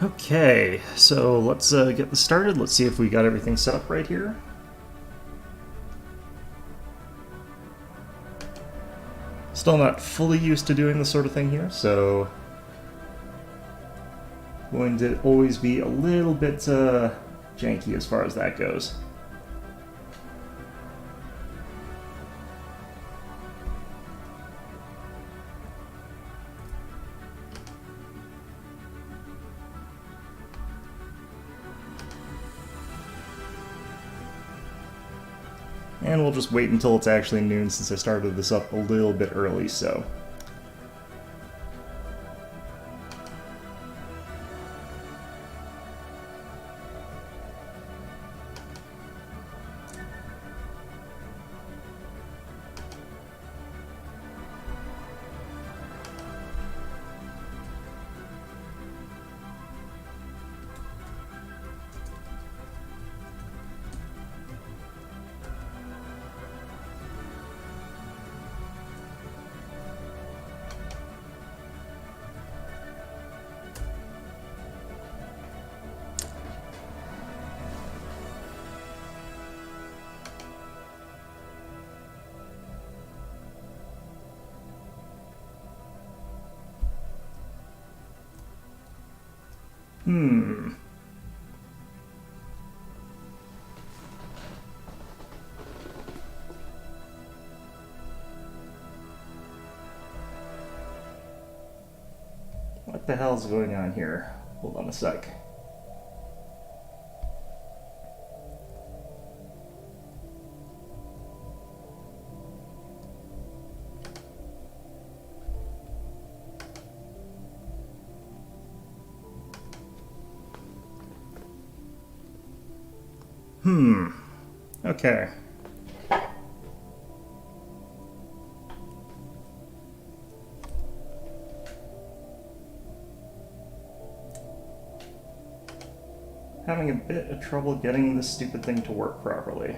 Okay, so let's get this started. Let's see if we got everything set up right here. Still not fully used to doing this sort of thing here, so going to always be a little bit janky as far as that goes. And we'll just wait until it's actually noon since I started this up a little bit early, so. What the hell's going on here? Hold on a sec. Okay. Having a bit of trouble getting this stupid thing to work properly.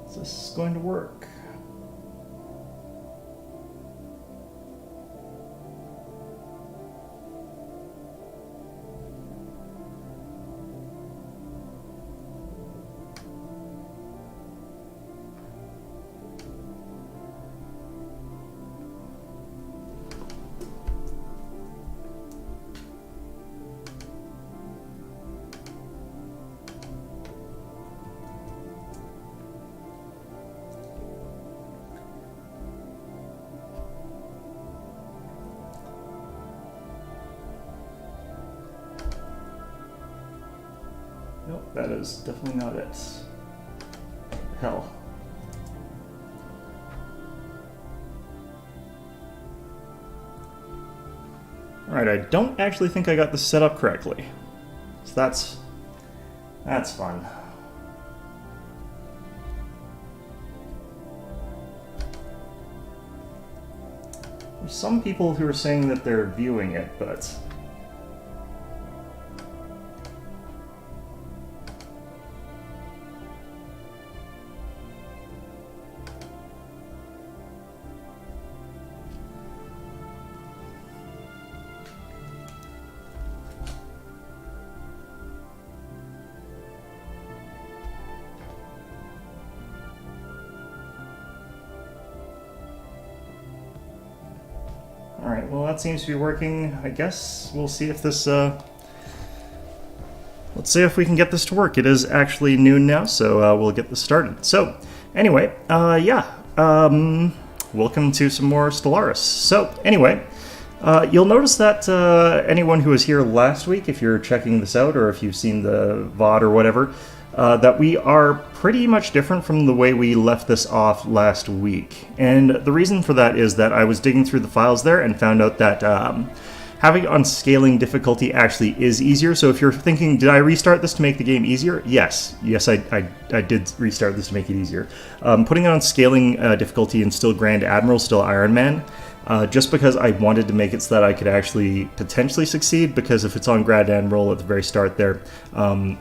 Is this going to work? Nope, that is definitely not it. Hell. Alright, I don't actually think I got this set up correctly. So that's fun. There's some people who are saying that they're viewing it, but alright, well that seems to be working. I guess we'll see if this, let's see if we can get this to work. It is actually noon now, so we'll get this started. So, anyway, welcome to some more Stellaris. So, anyway, you'll notice that anyone who was here last week, if you're checking this out, or if you've seen the VOD or whatever, that we are pretty much different from the way we left this off last week. And the reason for that is that I was digging through the files there and found out that having on scaling difficulty actually is easier. So if you're thinking, did I restart this to make the game easier? Yes, I did restart this to make it easier. Putting it on scaling difficulty and still Grand Admiral, still Iron Man, just because I wanted to make it so that I could actually potentially succeed, because if it's on Grand Admiral at the very start there, the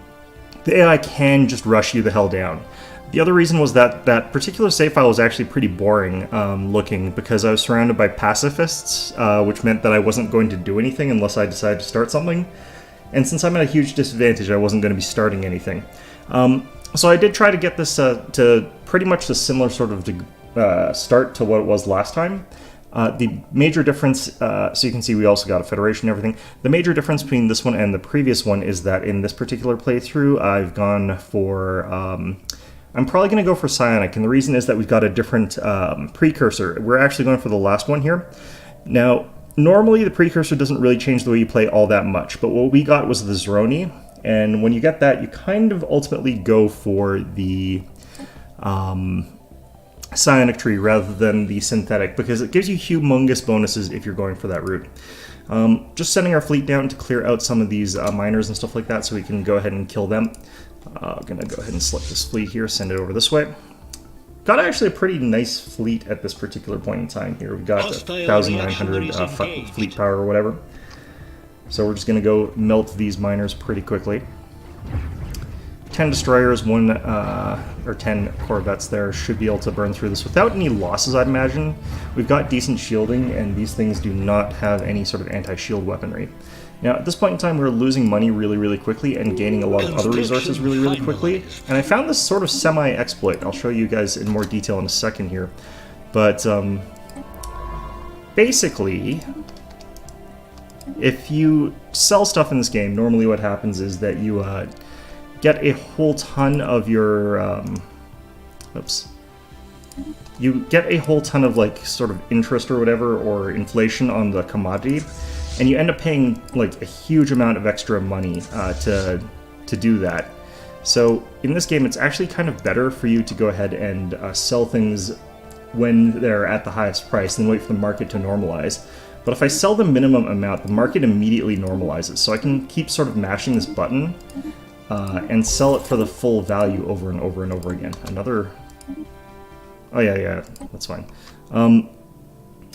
AI can just rush you the hell down. The other reason was that that particular save file was actually pretty boring looking, because I was surrounded by pacifists, which meant that I wasn't going to do anything unless I decided to start something. And since I'm at a huge disadvantage, I wasn't going to be starting anything. So I did try to get this to pretty much the similar sort of start to what it was last time. The major difference, so you can see we also got a Federation and everything. The major difference between this one and the previous one is that in this particular playthrough, I've gone for... I'm probably going to go for Psionic, and the reason is that we've got a different precursor. We're actually going for the last one here. Now, normally the precursor doesn't really change the way you play all that much, but what we got was the Zeroni, and when you get that, you kind of ultimately go for the Psionic tree rather than the synthetic, because it gives you humongous bonuses if you're going for that route. Just sending our fleet down to clear out some of these miners and stuff like that so we can go ahead and kill them. I'm going to go ahead and select this fleet here, send it over this way. Got actually a pretty nice fleet at this particular point in time here. We've got 1,900 fleet power or whatever. So we're just going to go melt these miners pretty quickly. 10 destroyers, 10 corvettes there should be able to burn through this without any losses, I'd imagine. We've got decent shielding, and these things do not have any sort of anti-shield weaponry. Now, at this point in time, we're losing money really, really quickly and gaining a lot of other resources really, really quickly. And I found this sort of semi-exploit. I'll show you guys in more detail in a second here. But basically, if you sell stuff in this game, normally what happens is that you get a whole ton of your... You get a whole ton of, like, sort of interest or whatever, or inflation on the commodity. And you end up paying like a huge amount of extra money to do that. So in this game, it's actually kind of better for you to go ahead and sell things when they're at the highest price and wait for the market to normalize. But if I sell the minimum amount, the market immediately normalizes. So I can keep sort of mashing this button and sell it for the full value over and over and over again. Another... Oh yeah, that's fine.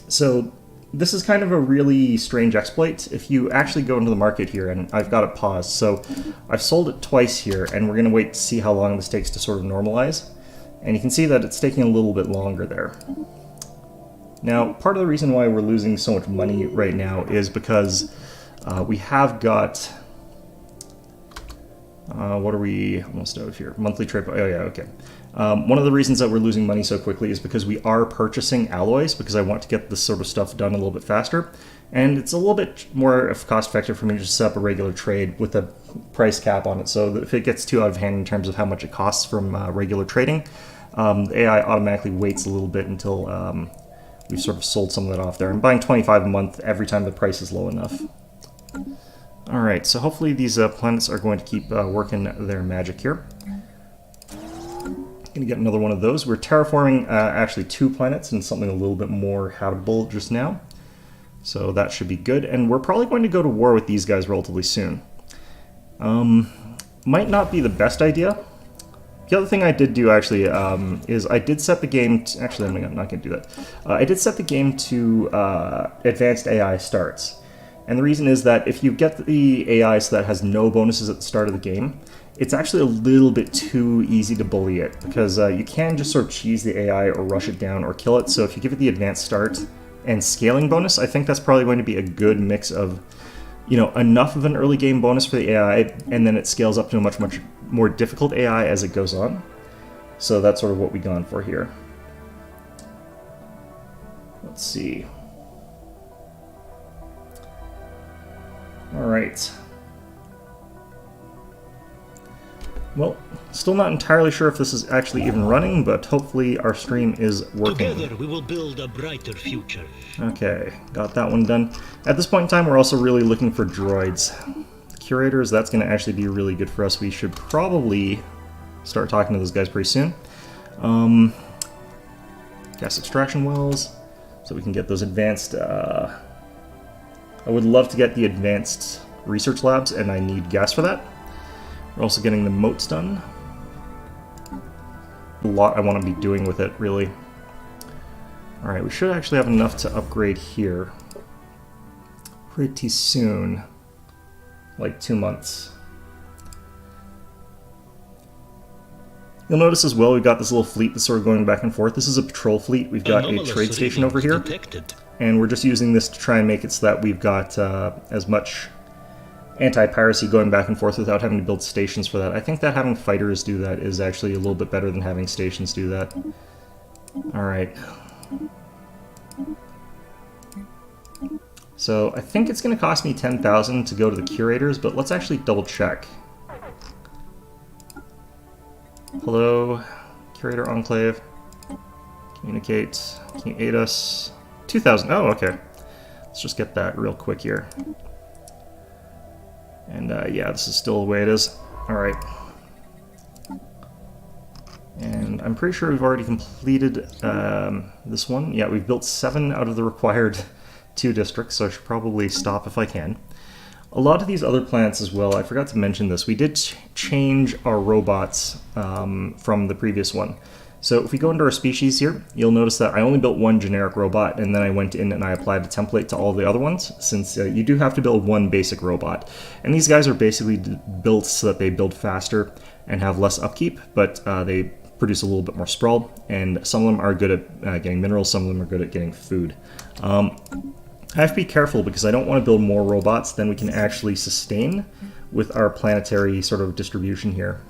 So... This is kind of a really strange exploit. If you actually go into the market here, and I've got it paused, so I've sold it twice here, and we're going to wait to see how long this takes to sort of normalize. And you can see that it's taking a little bit longer there. Now, part of the reason why we're losing so much money right now is because we have got... what are we almost out of here? Monthly trade... Oh yeah, okay. One of the reasons that we're losing money so quickly is because we are purchasing alloys, because I want to get this sort of stuff done a little bit faster. And it's a little bit more cost-effective for me to just set up a regular trade with a price cap on it. So that if it gets too out of hand in terms of how much it costs from regular trading, the AI automatically waits a little bit until we've sort of sold some of that off there. I'm buying 25 a month every time the price is low enough. Alright, so hopefully these planets are going to keep working their magic here. Going to get another one of those. We're terraforming actually 2 planets and something a little bit more habitable just now. So that should be good. And we're probably going to go to war with these guys relatively soon. Might not be the best idea. The other thing I did do actually is I did set the game to, actually I'm not going to do that. I did set the game to advanced AI starts. And the reason is that if you get the AI so that it has no bonuses at the start of the game, it's actually a little bit too easy to bully it, because you can just sort of cheese the AI or rush it down or kill it. So if you give it the advanced start and scaling bonus, I think that's probably going to be a good mix of, you know, enough of an early game bonus for the AI, and then it scales up to a much more difficult AI as it goes on. So that's sort of what we've gone for here. Let's see. All right. Well, still not entirely sure if this is actually even running, but hopefully our stream is working. Together we will build a brighter future. Okay, got that one done. At this point in time, we're also really looking for droids. Curators, that's going to actually be really good for us. We should probably start talking to those guys pretty soon. Gas extraction wells, so we can get those advanced I would love to get the advanced research labs, and I need gas for that. We're also getting the moats done. A lot I want to be doing with it, really. Alright, we should actually have enough to upgrade here pretty soon. Like 2 months. You'll notice as well we've got this little fleet that's sort of going back and forth. This is a patrol fleet. We've got a trade station over here. And we're just using this to try and make it so that we've got as much anti-piracy going back and forth without having to build stations for that. I think that having fighters do that is actually a little bit better than having stations do that. Alright. So I think it's going to cost me 10,000 to go to the curators, but let's actually double check. Hello, Curator Enclave. Communicate. Can you aid us? 2,000. Oh, okay. Let's just get that real quick here. And yeah, this is still the way it is. Alright. And I'm pretty sure we've already completed this one. Yeah, we've built 7 out of the required 2 districts, so I should probably stop if I can. A lot of these other planets as well, I forgot to mention this, we did change our robots from the previous one. So if we go into our species here, you'll notice that I only built 1 generic robot, and then I went in and I applied a template to all the other ones, since you do have to build 1 basic robot. And these guys are basically built so that they build faster and have less upkeep, but they produce a little bit more sprawl, and some of them are good at getting minerals, some of them are good at getting food. I have to be careful because I don't want to build more robots than we can actually sustain with our planetary sort of distribution here.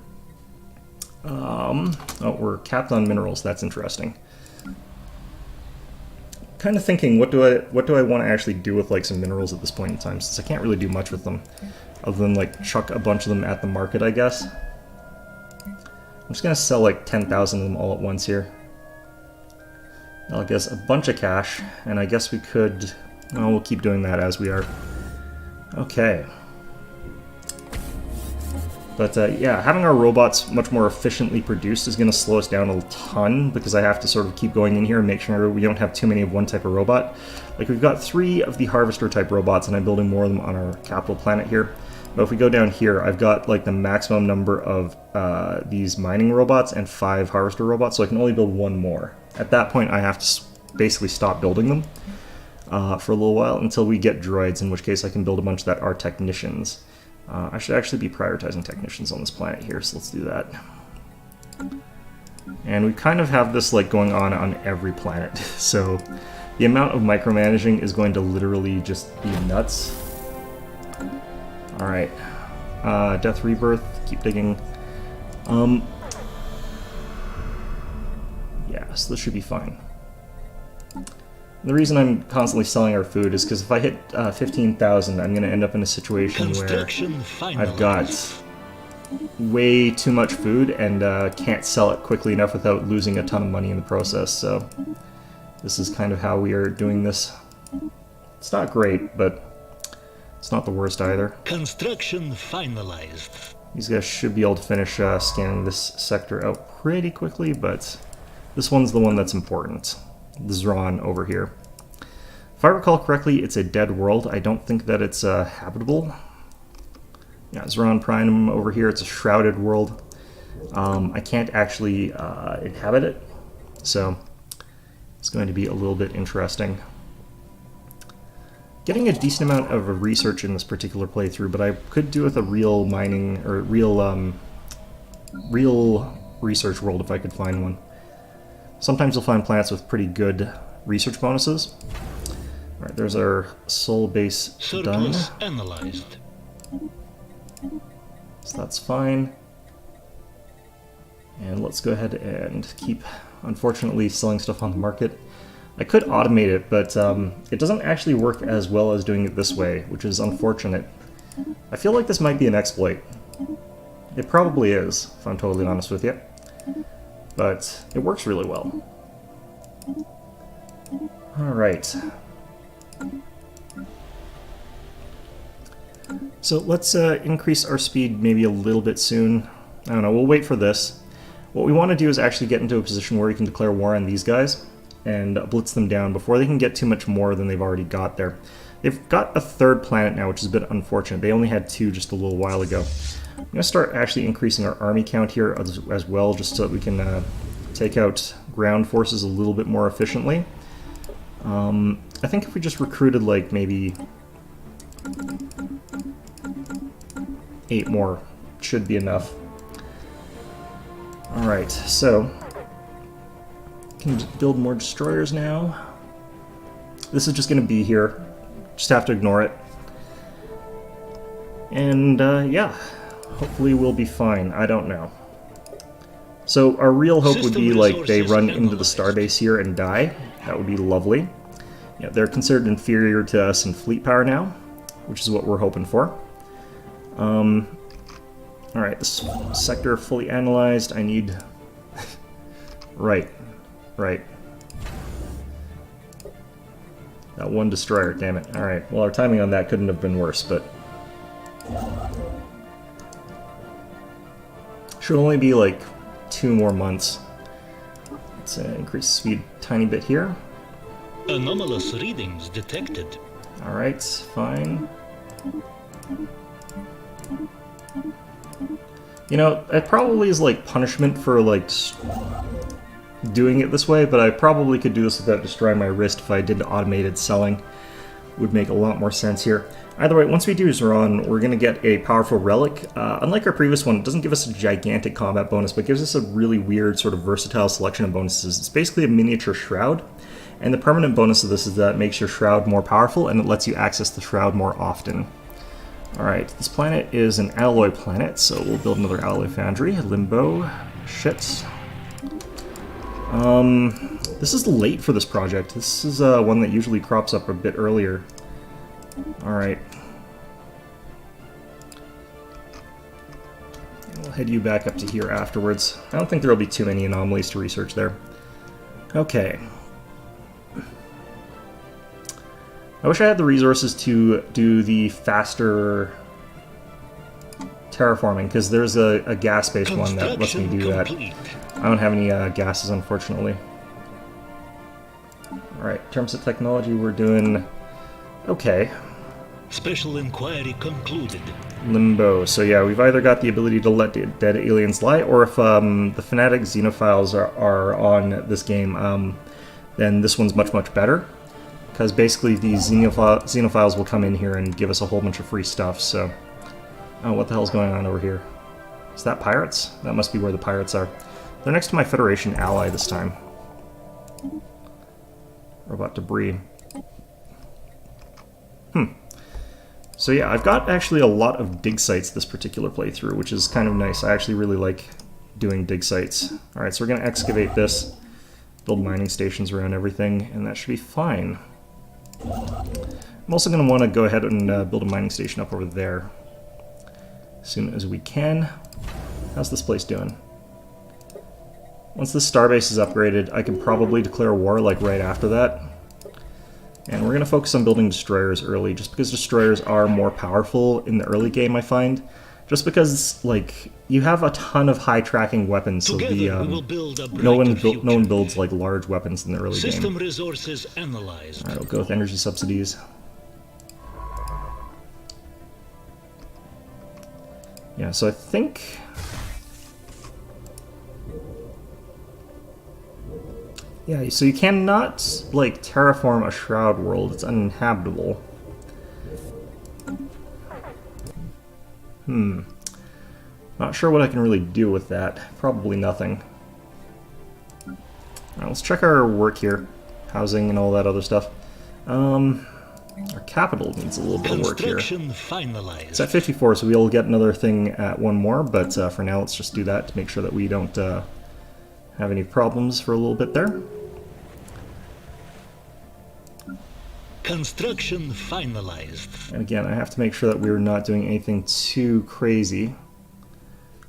Oh, we're capped on minerals. That's interesting. Kind of thinking, what do I want to actually do with like some minerals at this point in time, since I can't really do much with them, other than like chuck a bunch of them at the market, I guess. I'm just gonna sell like 10,000 of them all at once here. I'll guess a bunch of cash, and I guess we could. Oh, we'll keep doing that as we are. Okay. But yeah, having our robots much more efficiently produced is going to slow us down a ton, because I have to sort of keep going in here and make sure we don't have too many of one type of robot. Like, we've got 3 of the harvester type robots, and I'm building more of them on our capital planet here. But if we go down here, I've got like the maximum number of these mining robots and 5 harvester robots, so I can only build 1 more. At that point, I have to basically stop building them for a little while until we get droids, in which case I can build a bunch that are technicians. I should actually be prioritizing technicians on this planet here, so let's do that. And we kind of have this like going on every planet, so the amount of micromanaging is going to literally just be nuts. Alright, Death Rebirth, keep digging. Yeah, so this should be fine. The reason I'm constantly selling our food is because if I hit 15,000, I'm going to end up in a situation where I've got way too much food and can't sell it quickly enough without losing a ton of money in the process. So this is kind of how we are doing this. It's not great, but it's not the worst either. Construction finalized. These guys should be able to finish scanning this sector out pretty quickly, but this one's the one that's important. The Zron over here. If I recall correctly, it's a dead world. I don't think that it's habitable. Yeah, Zron Prime over here, it's a shrouded world. I can't actually inhabit it, so it's going to be a little bit interesting. Getting a decent amount of research in this particular playthrough, but I could do with a real mining, or real research world if I could find one. Sometimes you'll find planets with pretty good research bonuses. Alright, there's our soul base done. Analyzed. So that's fine. And let's go ahead and keep, unfortunately, selling stuff on the market. I could automate it, but it doesn't actually work as well as doing it this way, which is unfortunate. I feel like this might be an exploit. It probably is, if I'm totally honest with you. But it works really well. Alright. So let's increase our speed maybe a little bit soon. I don't know, we'll wait for this. What we want to do is actually get into a position where we can declare war on these guys and blitz them down before they can get too much more than they've already got there. they've got a third planet now, which is a bit unfortunate. They only had 2 just a little while ago. I'm going to start actually increasing our army count here as well, just so that we can take out ground forces a little bit more efficiently. I think if we just recruited like maybe 8 more, should be enough. Alright, so can build more destroyers now. This is just going to be here. Just have to ignore it. And yeah, hopefully we'll be fine. I don't know. So our real hope would be like they run into the starbase here and die. That would be lovely. Yeah, they're considered inferior to us in fleet power now, which is what we're hoping for. Alright, this sector fully analyzed. I need... right. That one destroyer, damn it. Alright, well our timing on that couldn't have been worse, but... should only be like 2 more months. Let's increase speed a tiny bit here. Anomalous readings detected. Alright, fine. You know, it probably is like punishment for like doing it this way, but I probably could do this without destroying my wrist if I did automated selling. Would make a lot more sense here. Either way, once we do Zeron, we're going to get a powerful relic. Unlike our previous one, it doesn't give us a gigantic combat bonus, but gives us a really weird sort of versatile selection of bonuses. It's basically a miniature shroud, and the permanent bonus of this is that it makes your shroud more powerful, and it lets you access the shroud more often. Alright, this planet is an alloy planet, so we'll build another alloy foundry. Limbo. Shit. This is late for this project. This is one that usually crops up a bit earlier. Alright. We'll head you back up to here afterwards. I don't think there will be too many anomalies to research there. Okay. I wish I had the resources to do the faster terraforming, because there's a gas-based one that lets me do that. I don't have any gases, unfortunately. Alright, in terms of technology, we're doing okay. Special inquiry concluded. Limbo. So yeah, we've either got the ability to let dead aliens lie, or if the fanatic xenophiles are on this game, then this one's much better. Because basically these xenophiles will come in here and give us a whole bunch of free stuff, so... Oh, what the hell's going on over here? Is that pirates? That must be where the pirates are. They're next to my Federation ally this time. Robot debris. So yeah, I've got actually a lot of dig sites this particular playthrough, which is kind of nice. I actually really like doing dig sites. Alright, so we're going to excavate this, build mining stations around everything, and that should be fine. I'm also going to want to go ahead and build a mining station up over there as soon as we can. How's this place doing? Once this starbase is upgraded, I can probably declare war like right after that. And we're going to focus on building destroyers early, just because destroyers are more powerful in the early game, I find. Just because, like, you have a ton of high tracking weapons, so no one builds like large weapons in the early game. Resources analyzed. Alright, we'll go with energy subsidies. Yeah, so I think... Yeah, so you cannot, like, terraform a shroud world. It's uninhabitable. Not sure what I can really do with that. Probably nothing. Alright, let's check our work here. Housing and all that other stuff. Our capital needs a little bit of work here. Finalized. It's at 54, so we'll get another thing at one more, but for now let's just do that to make sure that we don't have any problems for a little bit there. Construction finalized. And again, I have to make sure that we're not doing anything too crazy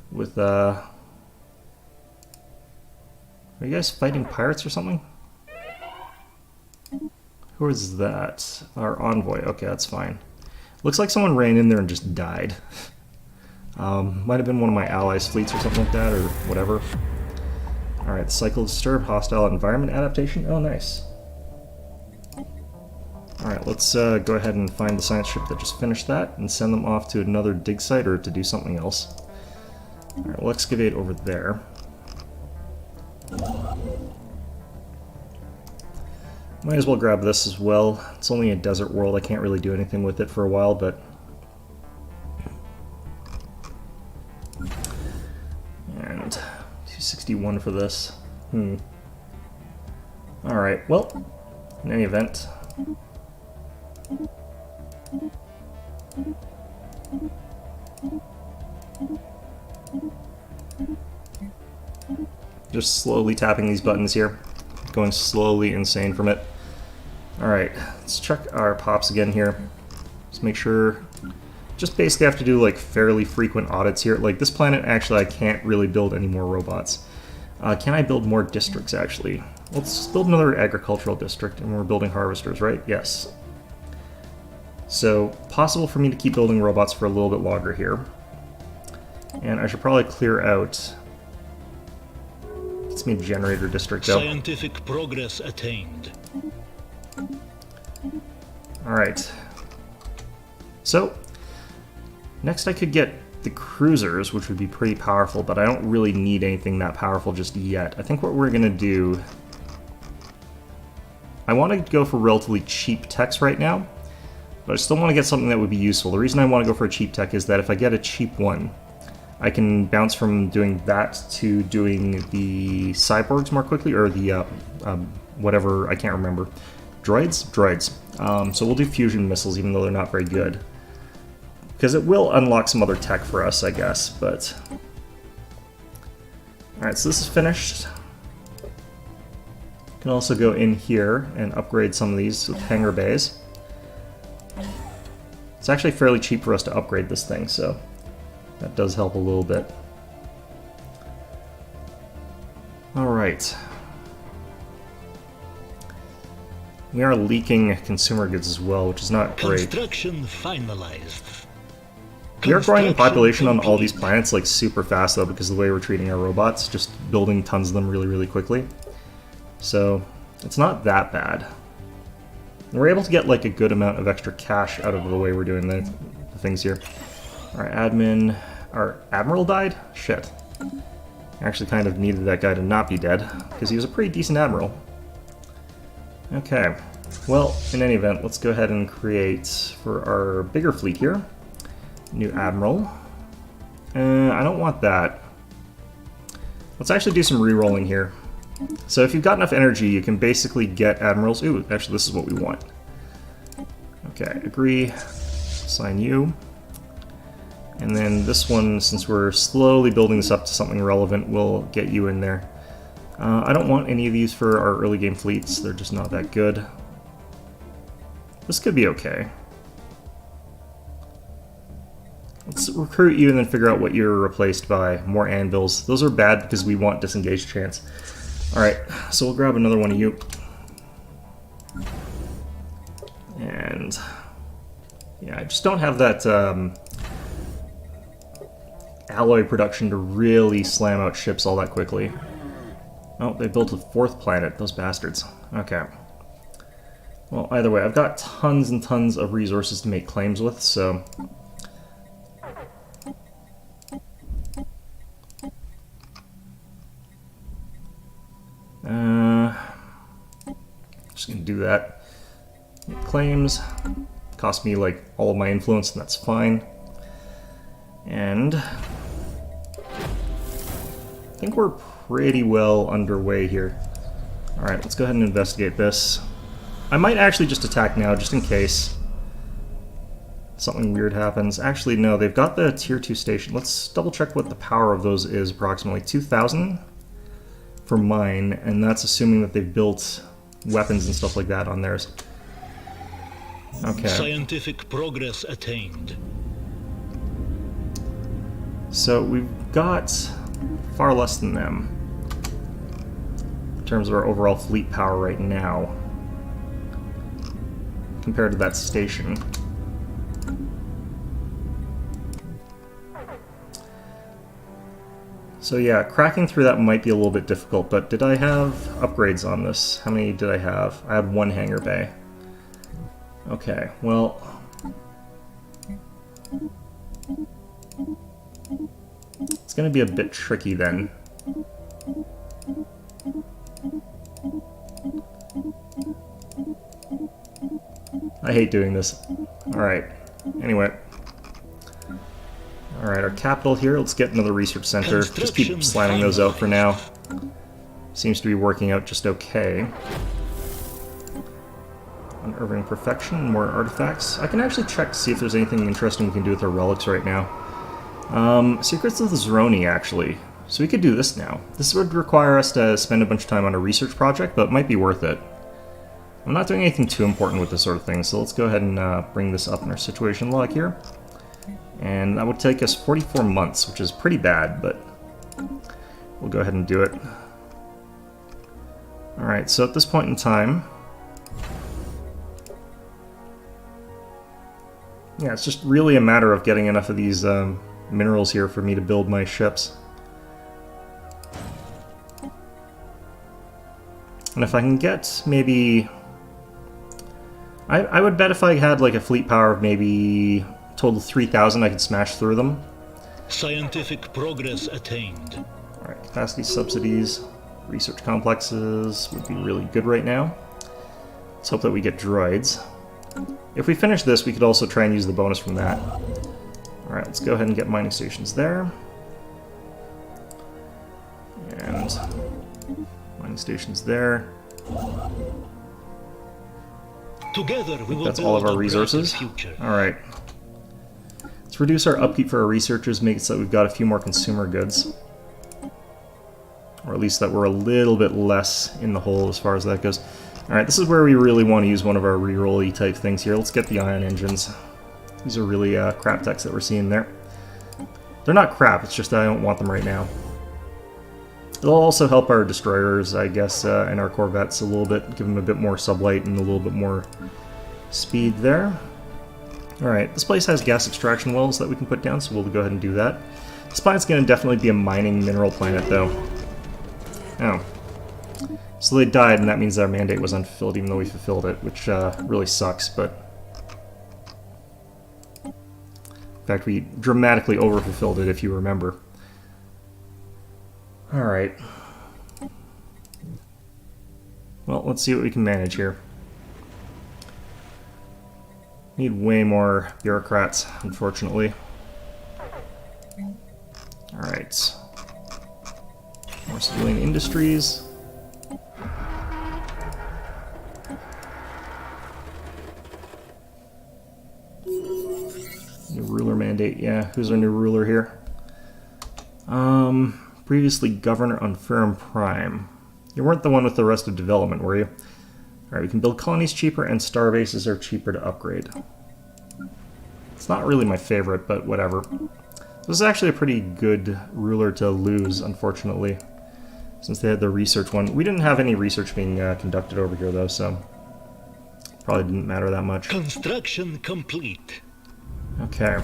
with, Are you guys fighting pirates or something? Who is that? Our envoy. Okay, that's fine. Looks like someone ran in there and just died. Might have been one of my allies' fleets or something like that, or whatever. Alright, cycle disturb, hostile environment adaptation. Oh, nice. Alright, let's go ahead and find the science ship that just finished that and send them off to another dig site or to do something else. Alright, we'll excavate over there. Might as well grab this as well. It's only a desert world, I can't really do anything with it for a while, but... And 261 for this. Alright, well, in any event... Just slowly tapping these buttons here. Going slowly insane from it. Alright, let's check our pops again here. Just make sure... Just basically have to do like fairly frequent audits here. Like this planet, actually I can't really build any more robots. Can I build more districts actually? Let's build another agricultural district, and we're building harvesters, right? Yes. So, possible for me to keep building robots for a little bit longer here. And I should probably clear out... Gets me a generator district though. Scientific progress attained. Alright. So, next I could get the cruisers, which would be pretty powerful, but I don't really need anything that powerful just yet. I think what we're going to do... I want to go for relatively cheap techs right now, but I still want to get something that would be useful. The reason I want to go for a cheap tech is that if I get a cheap one, I can bounce from doing that to doing the cyborgs more quickly, or the, whatever, I can't remember. Droids? Droids. So we'll do fusion missiles, even though they're not very good. Because it will unlock some other tech for us, I guess, but... Alright, so this is finished. Can also go in here and upgrade some of these with hangar bays. It's actually fairly cheap for us to upgrade this thing, so that does help a little bit. Alright. We are leaking consumer goods as well, which is not great. Construction finalized. We are growing in population on all these planets like super fast though, because of the way we're treating our robots, just building tons of them really, really quickly. So, it's not that bad. We're able to get like a good amount of extra cash out of the way we're doing the things here. Our admin... Our admiral died? Shit. I actually kind of needed that guy to not be dead, because he was a pretty decent admiral. Okay. Well, in any event, let's go ahead and create, for our bigger fleet here, new admiral. I don't want that. Let's actually do some re-rolling here. So if you've got enough energy, you can basically get admirals. Ooh, actually this is what we want. Okay, agree. Assign you. And then this one, since we're slowly building this up to something relevant, we'll get you in there. I don't want any of these for our early game fleets. They're just not that good. This could be okay. Let's recruit you and then figure out what you're replaced by. More anvils. Those are bad because we want disengage chance. Alright, so we'll grab another one of you. And... yeah, I just don't have that alloy production to really slam out ships all that quickly. Oh, they built a fourth planet, those bastards. Okay. Well, either way, I've got tons and tons of resources to make claims with, so... just gonna do that. Make claims. Cost me, like, all of my influence, and that's fine. And... I think we're pretty well underway here. Alright, let's go ahead and investigate this. I might actually just attack now, just in case something weird happens. Actually, no, they've got the Tier 2 station. Let's double check what the power of those is, approximately 2,000 for mine, and that's assuming that they've built weapons and stuff like that on theirs. Okay. Scientific progress attained. So we've got far less than them in terms of our overall fleet power right now compared to that station. So yeah, cracking through that might be a little bit difficult, but did I have upgrades on this? How many did I have? I had one hangar bay. Okay, well... it's gonna be a bit tricky then. I hate doing this. Alright, anyway. Alright, our capital here, let's get another research center. Just keep slamming those out for now. Seems to be working out just okay. Unearthing perfection, more artifacts. I can actually check to see if there's anything interesting we can do with our relics right now. Secrets of the Zeroni, actually. So we could do this now. This would require us to spend a bunch of time on a research project, but it might be worth it. I'm not doing anything too important with this sort of thing, so let's go ahead and bring this up in our situation log here. And that would take us 44 months, which is pretty bad, but we'll go ahead and do it. Alright, so at this point in time... yeah, it's just really a matter of getting enough of these minerals here for me to build my ships. And if I can get maybe... I would bet if I had like a fleet power of maybe total 3,000, I could smash through them. Scientific progress attained. Alright, capacity subsidies, research complexes would be really good right now. Let's hope that we get droids. If we finish this, we could also try and use the bonus from that. Alright, let's go ahead and get mining stations there. And mining stations there. Together we will that's all of our build a resources. brighter future. Alright. Let's reduce our upkeep for our researchers, make it so that we've got a few more consumer goods. Or at least that we're a little bit less in the hole as far as that goes. Alright, this is where we really want to use one of our reroll-y type things here. Let's get the ion engines. These are really crap techs that we're seeing there. They're not crap, it's just that I don't want them right now. It'll also help our destroyers, I guess, and our corvettes a little bit, give them a bit more sublight and a little bit more speed there. Alright, this place has gas extraction wells that we can put down, so we'll go ahead and do that. This planet's going to definitely be a mining mineral planet, though. Oh. So they died, and that means our mandate was unfulfilled, even though we fulfilled it, which really sucks, but... in fact, we dramatically overfulfilled it, if you remember. Alright. Well, let's see what we can manage here. Need way more bureaucrats, unfortunately. Alright. More civilian industries. New ruler mandate, yeah. Who's our new ruler here? Previously Governor on Ferrum Prime. You weren't the one with the rest of development, were you? Alright, we can build colonies cheaper, and star bases are cheaper to upgrade. It's not really my favorite, but whatever. This is actually a pretty good ruler to lose, unfortunately, since they had the research one. We didn't have any research being conducted over here, though, so probably didn't matter that much. Construction complete. Okay.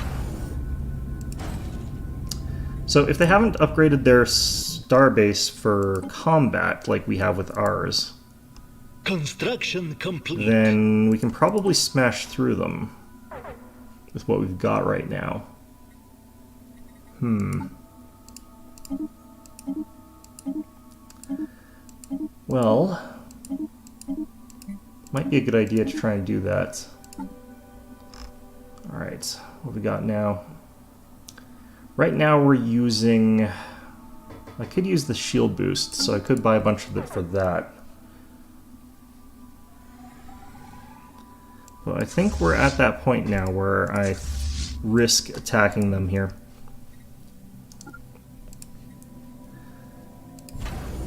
So if they haven't upgraded their starbase for combat like we have with ours, Construction complete. then we can probably smash through them with what we've got right now. Well, might be a good idea to try and do that. Alright, what we got now? Right now we're using... I could use the shield boost, so I could buy a bunch of it for that. But I think we're at that point now where I risk attacking them here.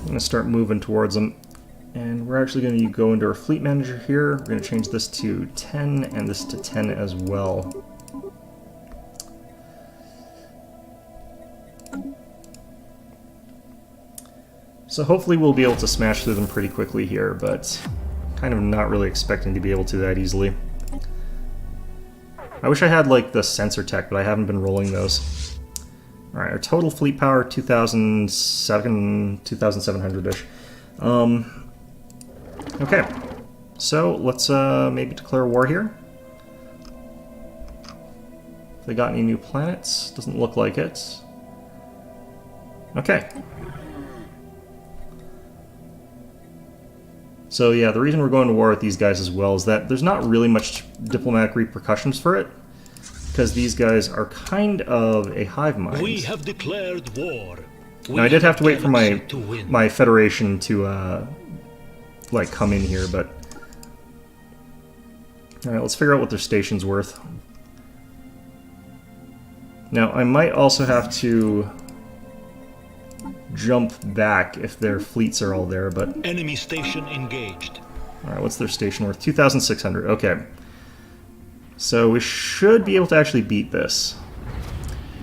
I'm going to start moving towards them. And we're actually going to go into our fleet manager here. We're going to change this to 10 and this to 10 as well. So hopefully we'll be able to smash through them pretty quickly here, but kind of not really expecting to be able to that easily. I wish I had like the sensor tech, but I haven't been rolling those. Alright, our total fleet power, 2,700-ish. Okay, so let's maybe declare war here. Have they got any new planets? Doesn't look like it. Okay. So yeah, the reason we're going to war with these guys as well is that there's not really much diplomatic repercussions for it, because these guys are kind of a hive mind. We have declared war. Now I did have to wait for my Federation to like come in here, but alright, let's figure out what their station's worth. Now I might also have to jump back if their fleets are all there, but... Enemy station engaged. Alright, what's their station worth? 2,600, okay. So we should be able to actually beat this.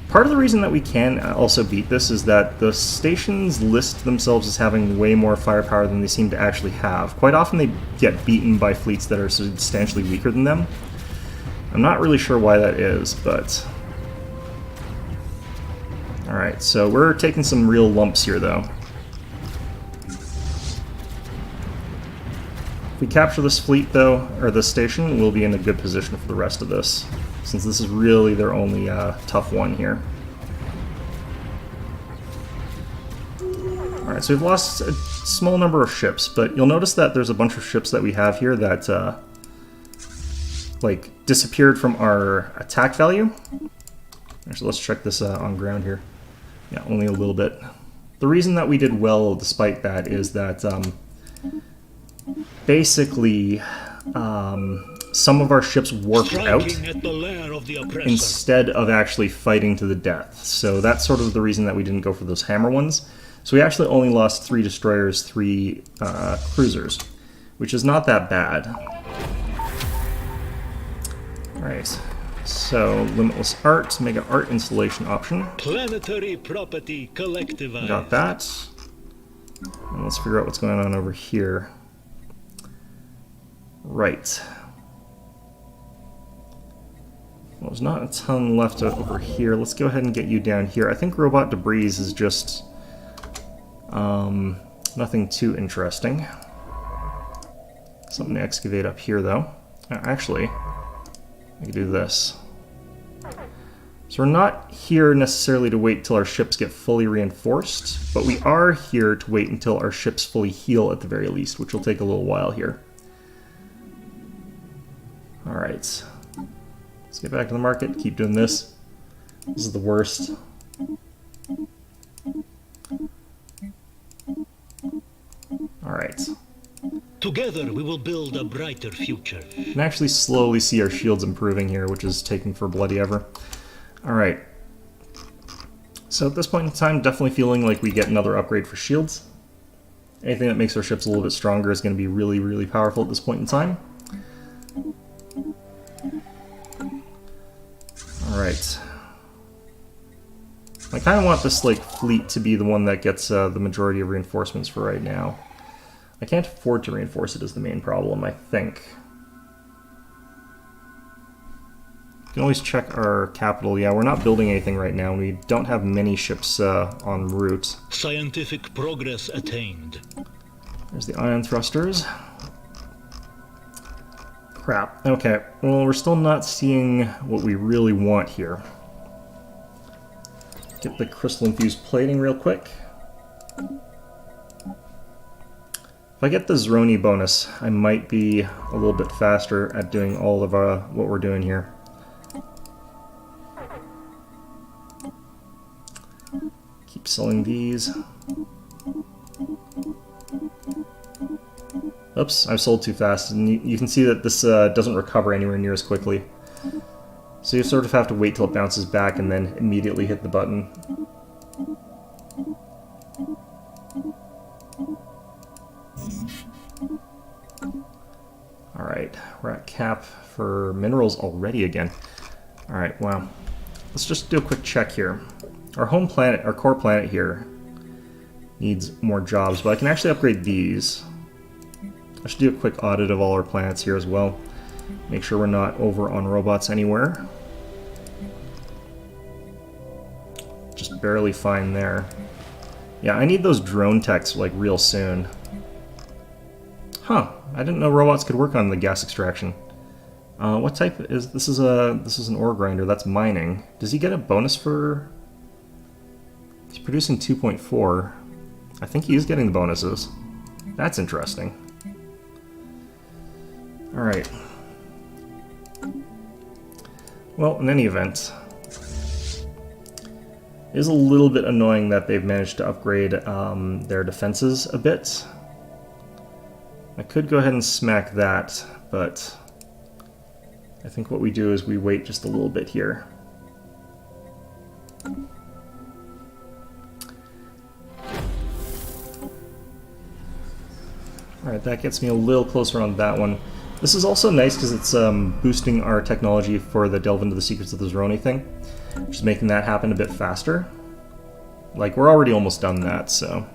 Part of the reason that we can also beat this is that the stations list themselves as having way more firepower than they seem to actually have. Quite often they get beaten by fleets that are substantially weaker than them. I'm not really sure why that is, but... Alright, so we're taking some real lumps here, though. If we capture this fleet, though, or this station, we'll be in a good position for the rest of this, since this is really their only tough one here. Alright, so we've lost a small number of ships, but you'll notice that there's a bunch of ships that we have here that, like, disappeared from our attack value. Actually, let's check this on ground here. Yeah, only a little bit. The reason that we did well despite that is that basically some of our ships warped out instead of actually fighting to the death. So that's sort of the reason that we didn't go for those hammer ones. So we actually only lost 3 destroyers, 3 cruisers, which is not that bad. Alright. So, Limitless Art, Mega Art Installation option. Planetary property collectivized. Got that. And let's figure out what's going on over here. Right. Well, there's not a ton left over here. Let's go ahead and get you down here. I think Robot Debris is just nothing too interesting. Something to excavate up here, though. Actually, I can do this. So we're not here necessarily to wait till our ships get fully reinforced, but we are here to wait until our ships fully heal at the very least, which will take a little while here. Alright. Let's get back to the market, keep doing this. This is the worst. Alright. Together we will build a brighter future. We can actually slowly see our shields improving here, which is taking for bloody ever. Alright. So at this point in time, definitely feeling like we get another upgrade for shields. Anything that makes our ships a little bit stronger is going to be really, really powerful at this point in time. Alright. I kind of want this fleet to be the one that gets the majority of reinforcements for right now. I can't afford to reinforce it is the main problem, I think. You can always check our capital. Yeah, we're not building anything right now. We don't have many ships en route. Scientific progress attained. There's the ion thrusters. Crap. Okay, well, we're still not seeing what we really want here. Get the crystal-infused plating real quick. If I get the Zroni bonus, I might be a little bit faster at doing all of what we're doing here. Keep selling these. Oops, I've sold too fast, and you can see that this doesn't recover anywhere near as quickly. So you sort of have to wait till it bounces back and then immediately hit the button. Alright, we're at cap for minerals already again. Alright, wow. Let's just do a quick check here. Our home planet, our core planet here, needs more jobs, but I can actually upgrade these. I should do a quick audit of all our planets here as well. Make sure we're not over on robots anywhere. Just barely fine there. Yeah, I need those drone techs real soon. Huh, I didn't know robots could work on the gas extraction. What type is this? Is an ore grinder. That's mining. Does he get a bonus for? He's producing 2.4. I think he is getting the bonuses. That's interesting. All right. Well, in any event, it is a little bit annoying that they've managed to upgrade their defenses a bit. I could go ahead and smack that, but I think what we do is we wait just a little bit here. Alright, that gets me a little closer on that one. This is also nice because it's boosting our technology for the Delve into the Secrets of the Zeroni thing, which is making that happen a bit faster. Like, we're already almost done that, so...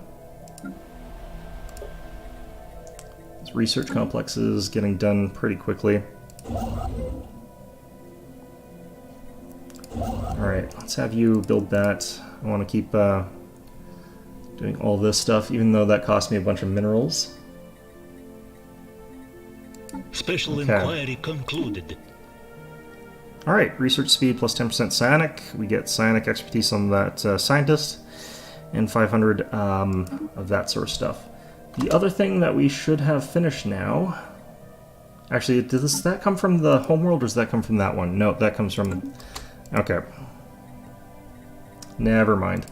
This research complex is getting done pretty quickly. Alright, let's have you build that. I want to keep doing all this stuff, even though that cost me a bunch of minerals. Special inquiry concluded. Alright, research speed plus 10% psionic. We get psionic expertise on that scientist, and 500 of that sort of stuff. The other thing that we should have finished now... Actually, does that come from the homeworld, or does that come from that one? No, that comes from... Okay. Never mind.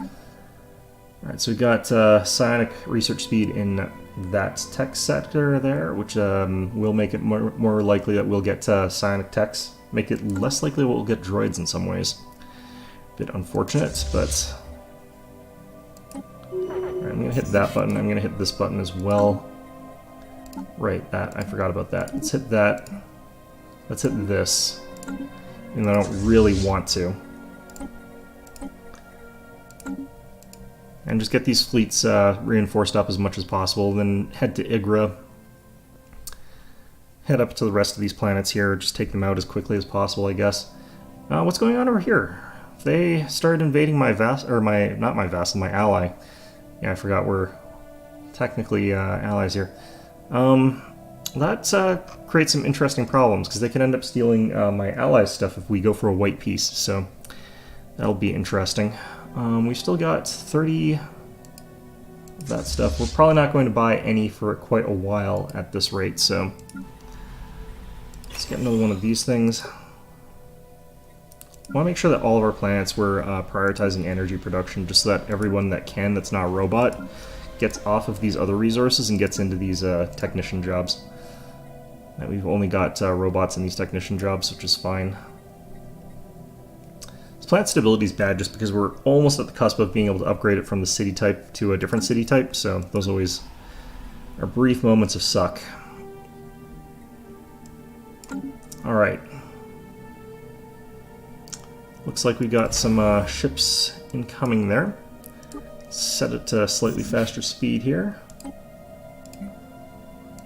Alright, so we got psionic research speed in that tech sector there, which will make it more likely that we'll get psionic techs. Make it less likely we'll get droids in some ways. A bit unfortunate, but... Alright, I'm going to hit that button. I'm going to hit this button as well. Right, that. I forgot about that. Let's hit that. Let's hit this. And I don't really want to. And just get these fleets reinforced up as much as possible, then head to Igra. Head up to the rest of these planets here, just take them out as quickly as possible, I guess. What's going on over here? They started invading my my ally. Yeah, I forgot we're technically allies here. That creates some interesting problems, because they can end up stealing my allies' stuff if we go for a white piece, so that'll be interesting. We've still got 30 of that stuff. We're probably not going to buy any for quite a while at this rate, so let's get another one of these things. I want to make sure that all of our planets we're prioritizing energy production, just so that everyone that can that's not a robot gets off of these other resources and gets into these technician jobs. Now, we've only got robots in these technician jobs, which is fine. This plant stability is bad just because we're almost at the cusp of being able to upgrade it from the city type to a different city type, so those always are brief moments of suck. Alright. Looks like we got some ships incoming there. Set it to slightly faster speed here.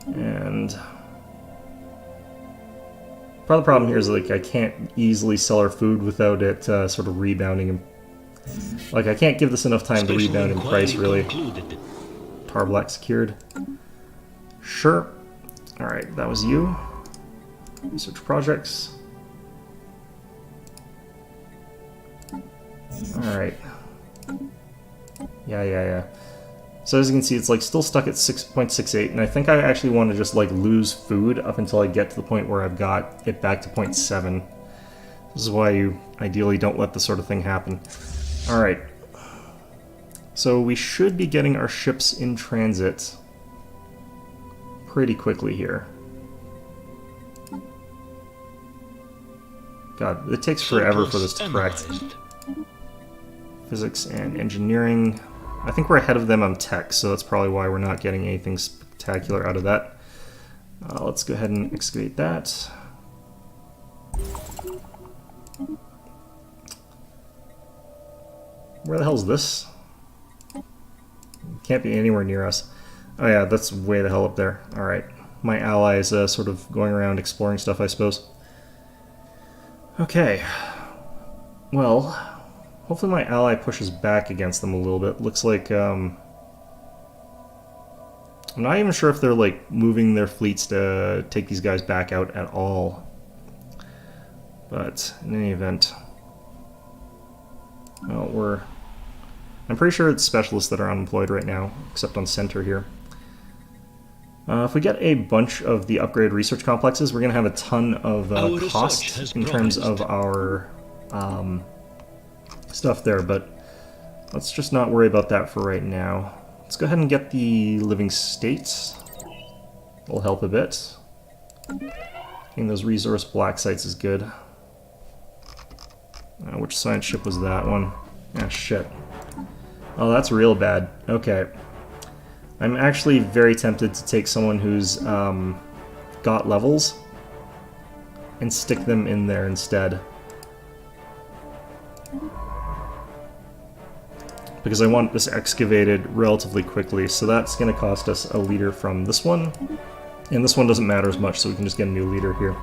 And part of the problem here is, like, I can't easily sell our food without it sort of rebounding. Like, I can't give this enough time to rebound in price, really. Tar black secured. Sure. Alright, that was you. Research projects. Alright. Yeah. So as you can see, it's like still stuck at 6.68, and I think I actually want to just like lose food up until I get to the point where I've got it back to 0.7. This is why you ideally don't let this sort of thing happen. Alright. So we should be getting our ships in transit pretty quickly here. God, it takes forever for this to correct. Physics and engineering. I think we're ahead of them on tech, so that's probably why we're not getting anything spectacular out of that. Let's go ahead and excavate that. Where the hell's this? Can't be anywhere near us. Oh yeah, that's way the hell up there. Alright. My ally is sort of going around exploring stuff, I suppose. Okay. Well, hopefully my ally pushes back against them a little bit. Looks like, I'm not even sure if they're, like, moving their fleets to take these guys back out at all. But in any event, well, I'm pretty sure it's specialists that are unemployed right now, except on center here. If we get a bunch of the upgraded research complexes, we're going to have a ton of cost in terms of our stuff there, but let's just not worry about that for right now. Let's go ahead and get the living states. It'll help a bit. Getting those resource black sites is good. Which science ship was that one? Ah, shit. Oh, that's real bad. Okay. I'm actually very tempted to take someone who's got levels and stick them in there instead. Because I want this excavated relatively quickly, so that's going to cost us a leader from this one. And this one doesn't matter as much, so we can just get a new leader here.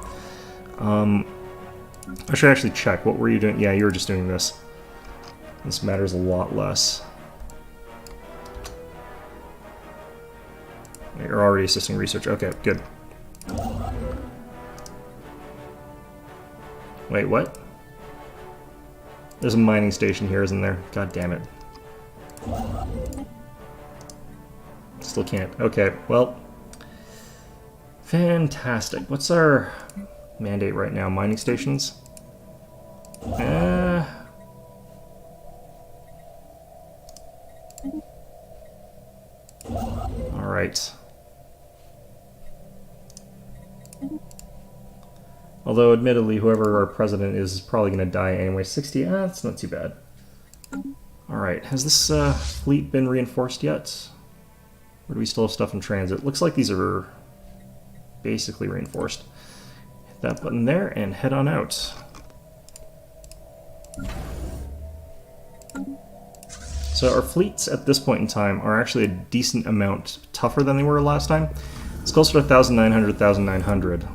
I should actually check. What were you doing? Yeah, you were just doing this. This matters a lot less. You're already assisting research. Okay, good. Wait, what? There's a mining station here, isn't there? God damn it. Still can't. Okay, well. Fantastic. What's our mandate right now? Mining stations? Alright. Although, admittedly, whoever our president is probably going to die anyway. 60? That's not too bad. Alright, has this fleet been reinforced yet? Or do we still have stuff in transit? Looks like these are basically reinforced. Hit that button there and head on out. So our fleets at this point in time are actually a decent amount tougher than they were last time. It's closer to 1,900, 1,900.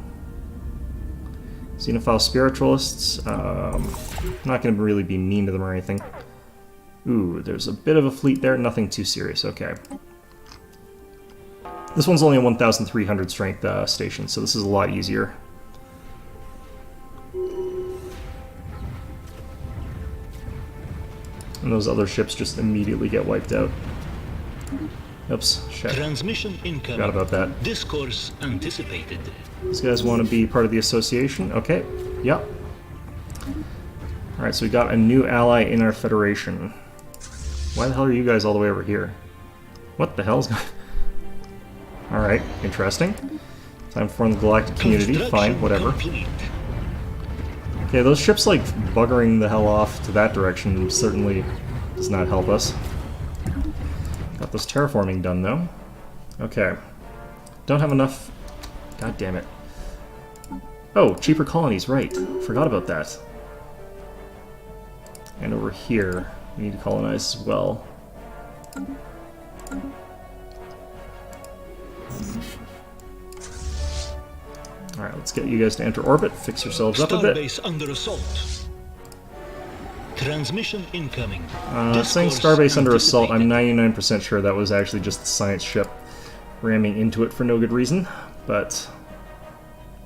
Xenophile Spiritualists, not going to really be mean to them or anything. Ooh, there's a bit of a fleet there, nothing too serious, okay. This one's only a 1,300 strength station, so this is a lot easier. And those other ships just immediately get wiped out. Oops, shit. Transmission incoming. Forgot about that. Discourse anticipated. These guys want to be part of the association? Okay, yep. Alright, so we got a new ally in our federation. Why the hell are you guys all the way over here? What the hell's going on? Alright, interesting. Time to form the galactic community. Fine, whatever. Complete. Okay, those ships, like, buggering the hell off to that direction certainly does not help us. Got this terraforming done, though. Okay. Don't have enough... God damn it. Oh, cheaper colonies, right. Forgot about that. And over here, we need to colonize as well. Alright, let's get you guys to enter orbit, fix yourselves up a bit. Starbase under assault. Transmission incoming. Saying Starbase under assault, I'm 99% sure that was actually just the science ship ramming into it for no good reason, but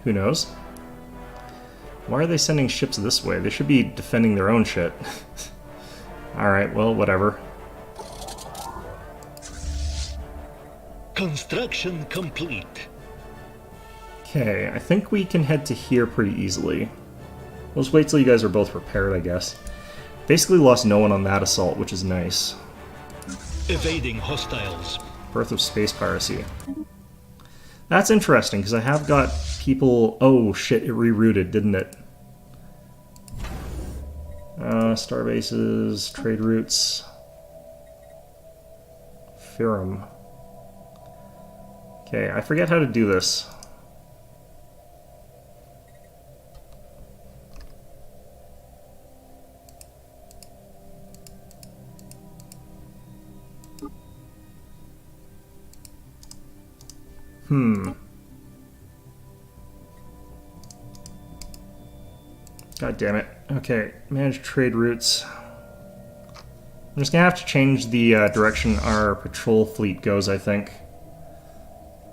who knows? Why are they sending ships this way? They should be defending their own shit. Alright, well, whatever. Construction complete. Okay, I think we can head to here pretty easily. We'll just wait till you guys are both prepared, I guess. Basically lost no one on that assault, which is nice. Evading hostiles. Birth of space piracy. That's interesting, because I have got people... Oh, shit, it rerouted, didn't it? Star bases, trade routes... Firum. Okay, I forget how to do this. God damn it. Okay, manage trade routes. I'm just gonna have to change the direction our patrol fleet goes, I think.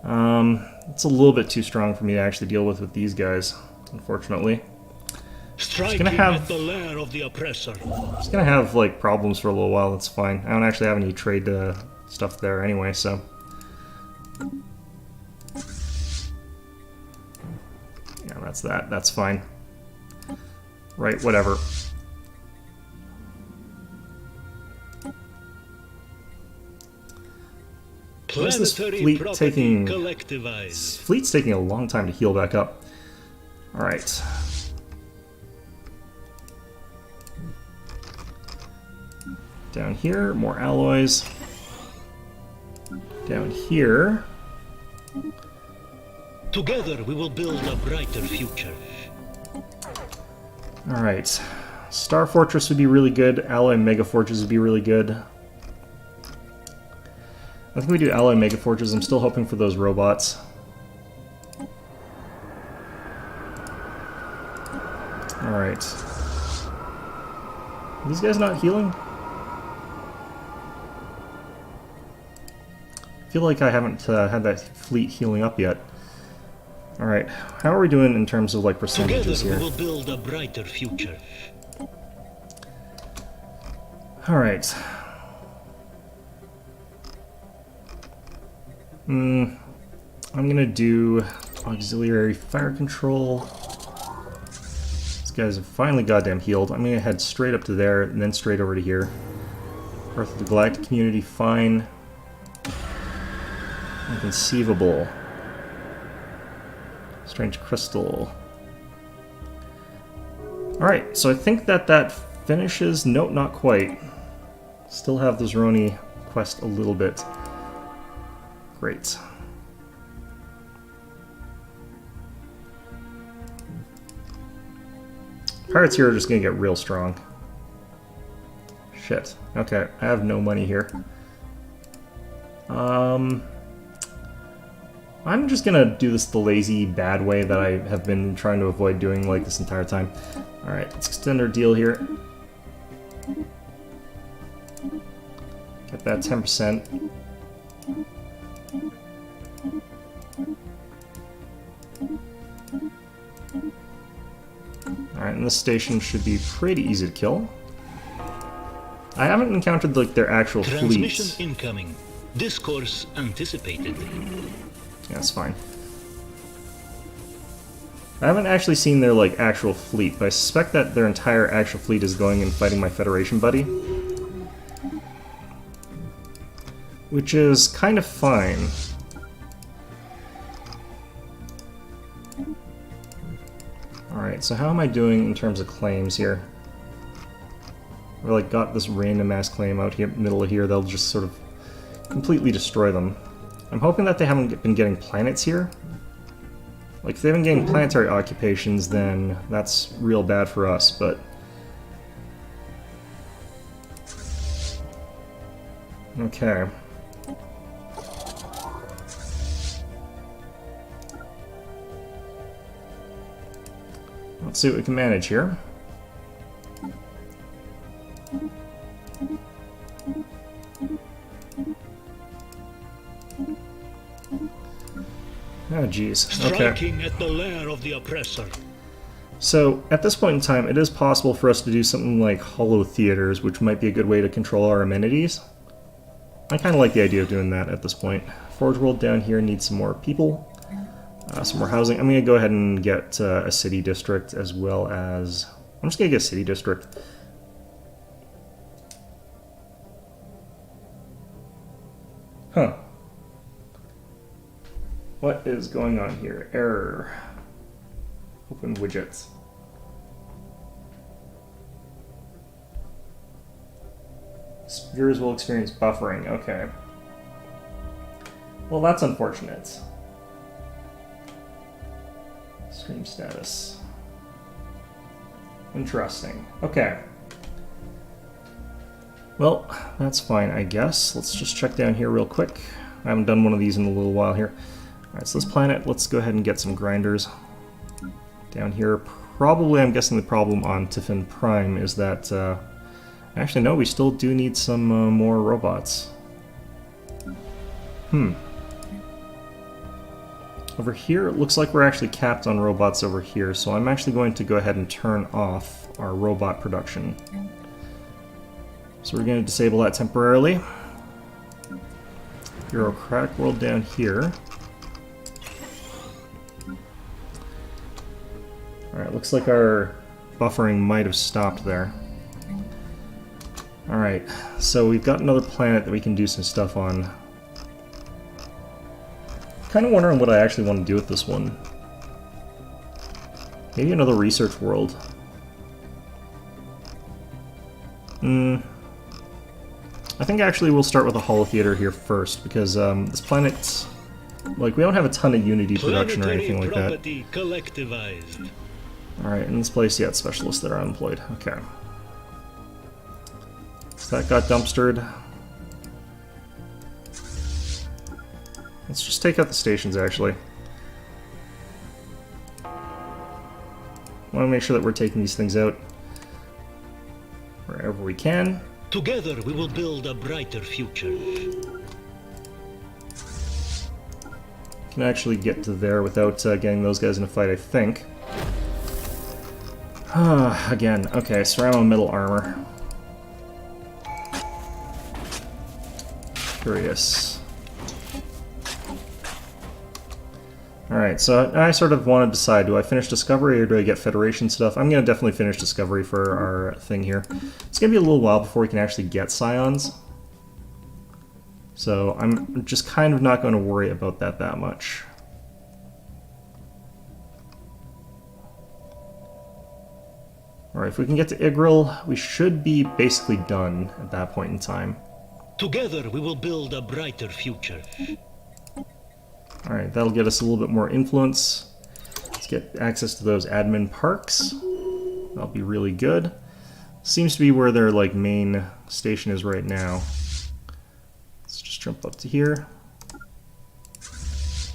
It's a little bit too strong for me to actually deal with these guys, unfortunately. Striking at the lair of the oppressor. Just gonna have like problems for a little while. That's fine. I don't actually have any trade stuff there anyway, so. Yeah, that's that. That's fine. Right, whatever. Where's this fleet taking? This fleet's taking a long time to heal back up. All right. Down here, more alloys. Down here. Together we will build a brighter future. All right. Star Fortress would be really good. Alloy Mega Fortress would be really good. I think we do Alloy Mega Fortress. I'm still hoping for those robots. Alright. Are these guys not healing? I feel like I haven't had that fleet healing up yet. Alright, how are we doing in terms of like percentages here? Together we will build a brighter future. Alright. I'm gonna do auxiliary fire control. These guys have finally goddamn healed. I'm gonna head straight up to there and then straight over to here. Earth of the Galactic Community, fine. Inconceivable. Strange crystal. Alright, so I think that finishes. Nope, not quite. Still have the Zeroni quest a little bit. Great. Pirates here are just gonna get real strong. Shit. Okay, I have no money here. I'm just gonna do this the lazy, bad way that I have been trying to avoid doing like this entire time. Alright, let's extend our deal here. Get that 10%. Alright, and this station should be pretty easy to kill. I haven't encountered like their actual Transmission fleets. incoming. Discourse anticipated. Yeah, that's fine. I haven't actually seen their like actual fleet, but I suspect that their entire actual fleet is going and fighting my Federation buddy. Which is kind of fine. Alright, so how am I doing in terms of claims here? We like got this random ass claim out here, middle of here, they'll just sort of completely destroy them. I'm hoping that they haven't been getting planets here. Like, if they've been getting planetary occupations, then that's real bad for us, but... Okay. Let's see what we can manage here. Oh, jeez. Okay. Striking at the lair of the oppressor. So, at this point in time, it is possible for us to do something like hollow theaters, which might be a good way to control our amenities. I kind of like the idea of doing that at this point. Forge World down here needs some more people. Some more housing. I'm going to go ahead and get a city district as well as... I'm just going to get a city district. Huh. What is going on here? Error. Open widgets. Viewers will experience buffering. Okay. Well, that's unfortunate. Stream status. Interesting. Okay. Well, that's fine, I guess. Let's just check down here real quick. I haven't done one of these in a little while here. Alright, so this planet, let's go ahead and get some grinders. Down here, probably, I'm guessing the problem on Tiffin Prime is that... actually, no, we still do need some more robots. Over here, it looks like we're actually capped on robots over here, so I'm actually going to go ahead and turn off our robot production. So we're going to disable that temporarily. Bureaucratic world down here. Alright, looks like our buffering might have stopped there. Alright, so we've got another planet that we can do some stuff on. Kind of wondering what I actually want to do with this one. Maybe another research world. I think actually we'll start with a holotheater here first, because this planet, like, we don't have a ton of Unity production or anything like that. Collectivized. Alright, in this place, yeah, it's specialists that are unemployed. Okay. So that got dumpstered. Let's just take out the stations, actually. I want to make sure that we're taking these things out wherever we can. Together we will build a brighter future. Can actually get to there without getting those guys in a fight, I think. Again, okay, ceramo metal armor. Curious. Alright, so I sort of want to decide, do I finish Discovery or do I get Federation stuff? I'm going to definitely finish Discovery for our thing here. It's going to be a little while before we can actually get Scions. So I'm just kind of not going to worry about that much. Alright, if we can get to Igril, we should be basically done at that point in time. Together we will build a brighter future. Alright, that'll get us a little bit more influence. Let's get access to those admin parks. That'll be really good. Seems to be where their, like, main station is right now. Let's just jump up to here. There's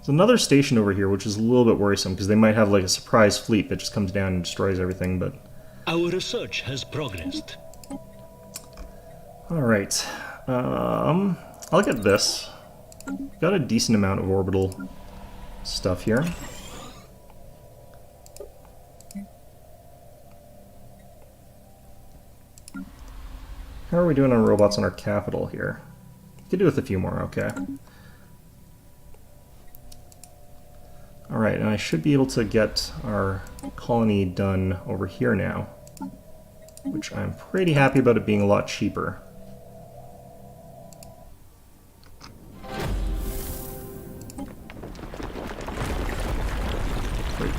another station over here, which is a little bit worrisome, because they might have, like, a surprise fleet that just comes down and destroys everything, but... Our research has progressed. Alright. I'll get this. Got a decent amount of orbital stuff here. How are we doing on robots on our capital here? Could do with a few more, okay. Alright, and I should be able to get our colony done over here now, which I'm pretty happy about it being a lot cheaper.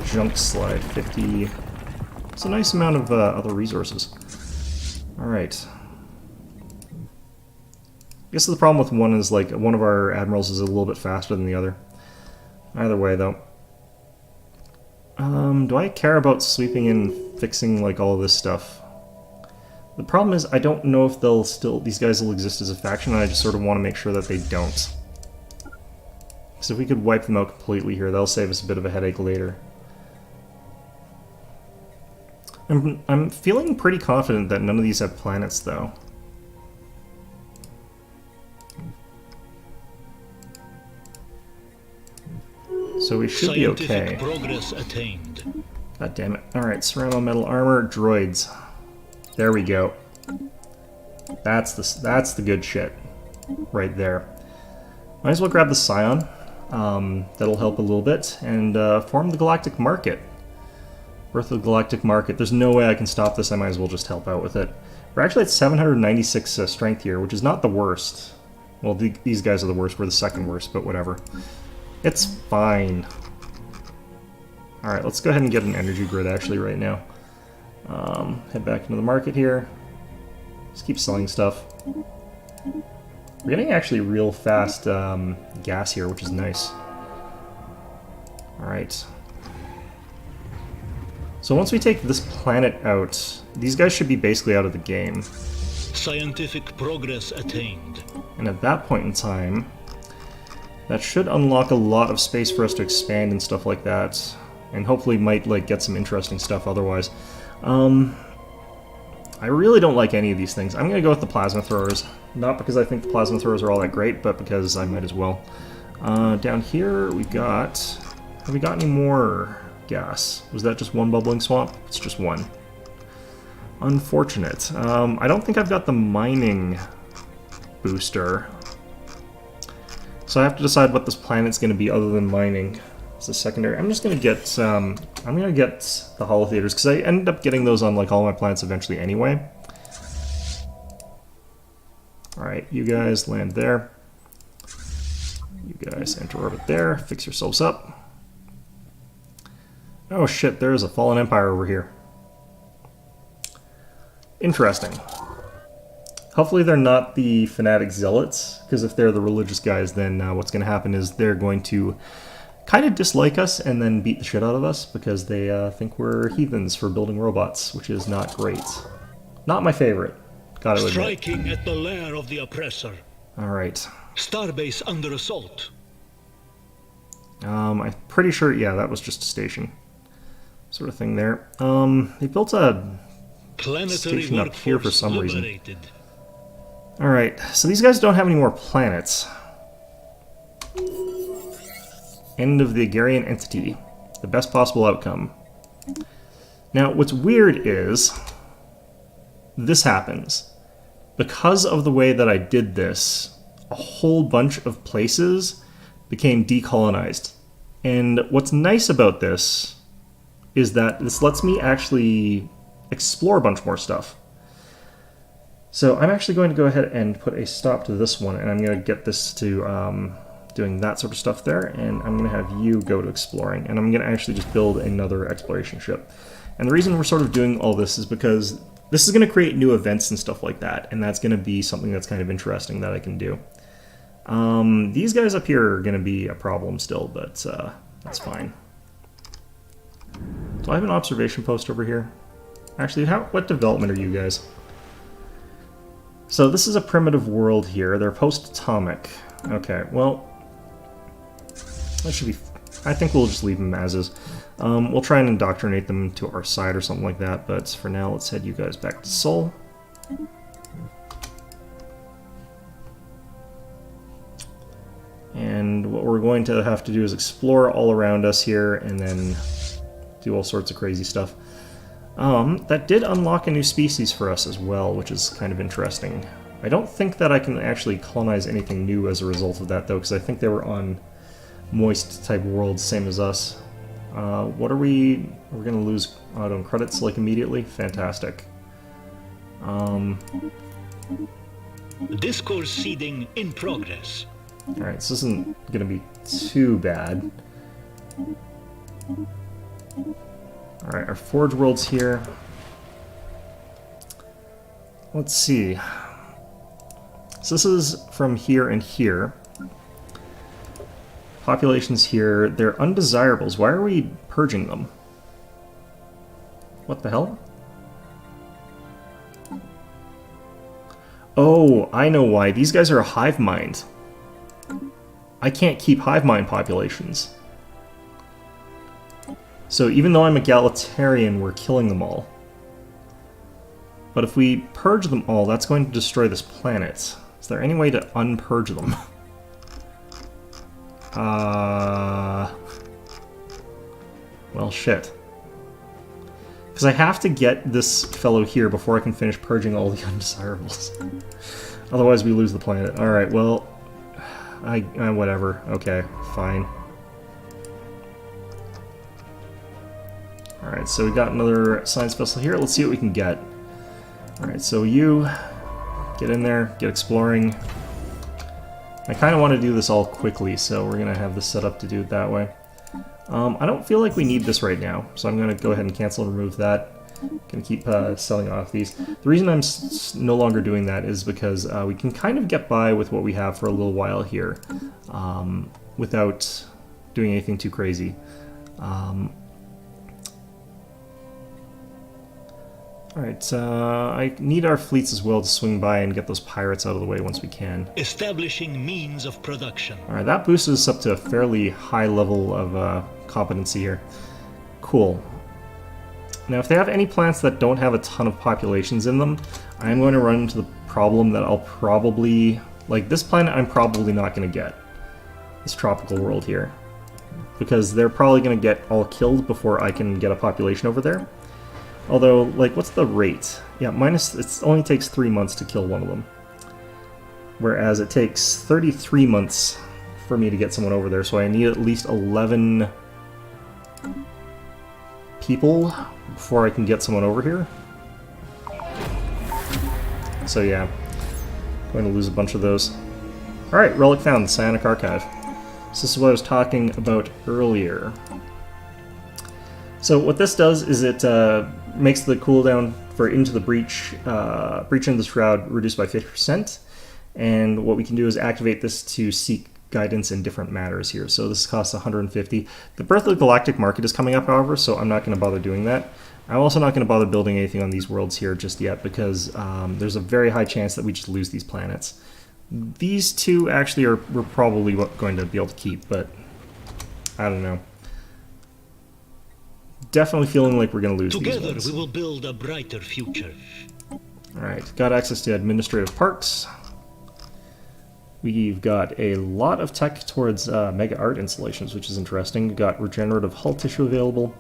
Junk slide, 50. It's a nice amount of other resources. Alright. I guess the problem with one is, like, one of our admirals is a little bit faster than the other. Either way, though. Do I care about sweeping in, fixing, like, all of this stuff? The problem is, I don't know if these guys will exist as a faction, and I just sort of want to make sure that they don't. Because if we could wipe them out completely here, that'll save us a bit of a headache later. I'm feeling pretty confident that none of these have planets, though. So we should be okay. Scientific progress attained. God damn it. Alright, ceramo metal armor, droids. There we go. That's the good shit. Right there. Might as well grab the Scion. That'll help a little bit. And form the Galactic Market. Birth of the Galactic Market. There's no way I can stop this. I might as well just help out with it. We're actually at 796 strength here, which is not the worst. Well, these guys are the worst. We're the second worst, but whatever. It's fine. Alright, let's go ahead and get an energy grid actually right now. Head back into the market here. Just keep selling stuff. We're getting actually real fast gas here, which is nice. Alright. So once we take this planet out, these guys should be basically out of the game. Scientific progress attained. And at that point in time, that should unlock a lot of space for us to expand and stuff like that. And hopefully might, like, get some interesting stuff otherwise. I really don't like any of these things. I'm going to go with the plasma throwers. Not because I think the plasma throwers are all that great, but because I might as well. Down here we got... Have we got any more gas? Was that just one bubbling swamp? It's just one. Unfortunate. I don't think I've got the mining booster. So I have to decide what this planet's going to be other than mining. It's a secondary. I'm just going to get I'm going to get the holotheaters because I ended up getting those on like all my planets eventually anyway. Alright, you guys land there. You guys enter orbit there. Fix yourselves up. Oh shit, there is a fallen empire over here. Interesting. Hopefully they're not the fanatic zealots, because if they're the religious guys, then what's going to happen is they're going to kind of dislike us and then beat the shit out of us because they think we're heathens for building robots, which is not great. Not my favorite, gotta admit. Striking at the lair of the oppressor. Alright. Starbase under assault. I'm pretty sure, yeah, that was just a station. Sort of thing there. They built a Planetary station up here for some liberated. reason. Alright, so these guys don't have any more planets. End of the Agarian entity. The best possible outcome. Now, what's weird is this happens. Because of the way that I did this, a whole bunch of places became decolonized. And what's nice about this is that this lets me actually explore a bunch more stuff. So I'm actually going to go ahead and put a stop to this one, and I'm going to get this to doing that sort of stuff there, and I'm going to have you go to exploring, and I'm going to actually just build another exploration ship. And the reason we're sort of doing all this is because this is going to create new events and stuff like that, and that's going to be something that's kind of interesting that I can do. These guys up here are going to be a problem still, but that's fine. Do I have an observation post over here? Actually, what development are you guys? So this is a primitive world here. They're post-atomic. Okay, well, that should be... I think we'll just leave them as is. We'll try and indoctrinate them to our side or something like that, but for now, let's head you guys back to Sol. And what we're going to have to do is explore all around us here and then do all sorts of crazy stuff. That did unlock a new species for us as well, which is kind of interesting. I don't think that I can actually colonize anything new as a result of that, though, because I think they were on moist-type worlds, same as us. What are we... We're going to lose auto credits, like, immediately? Fantastic. Discourse seeding in progress. Alright, so this isn't going to be too bad. Alright, our Forge World's here. Let's see. So this is from here and here. Populations here. They're undesirables. Why are we purging them? What the hell? Oh, I know why. These guys are a hive mind. I can't keep hive mind populations. So even though I'm egalitarian, we're killing them all. But if we purge them all, that's going to destroy this planet. Is there any way to unpurge them? Well, shit. Because I have to get this fellow here before I can finish purging all the undesirables. Otherwise we lose the planet. Alright, well... whatever. Okay, fine. Alright, so we got another science vessel here. Let's see what we can get. Alright, so you get in there, get exploring. I kind of want to do this all quickly, so we're going to have this set up to do it that way. I don't feel like we need this right now, so I'm going to go ahead and cancel and remove that. Going to keep selling off these. The reason I'm no longer doing that is because we can kind of get by with what we have for a little while here without doing anything too crazy. Alright, I need our fleets as well to swing by and get those pirates out of the way once we can. Establishing means of production. Alright, that boosted us up to a fairly high level of competency here. Cool. Now, if they have any plants that don't have a ton of populations in them, I'm going to run into the problem that I'll probably... Like, this planet I'm probably not going to get. this tropical world here. Because they're probably going to get all killed before I can get a population over there. Although, like, what's the rate? Yeah, it only takes 3 months to kill one of them. Whereas it takes 33 months for me to get someone over there, so I need at least 11 people before I can get someone over here. So yeah, going to lose a bunch of those. Alright, relic found, the Psionic Archive. So this is what I was talking about earlier. So what this does is it makes the cooldown for Into the Breach, Breach into the Shroud reduced by 50%. And what we can do is activate this to seek guidance in different matters here. So this costs 150. The Birth of the Galactic Market is coming up, however, so I'm not going to bother doing that. I'm also not going to bother building anything on these worlds here just yet because there's a very high chance that we just lose these planets. These two actually we're probably going to be able to keep, but I don't know. Definitely feeling like we're going to lose these ones. Together we will build a brighter future. Alright, got access to administrative parks. We've got a lot of tech towards mega art installations, which is interesting. We've got regenerative hull tissue available,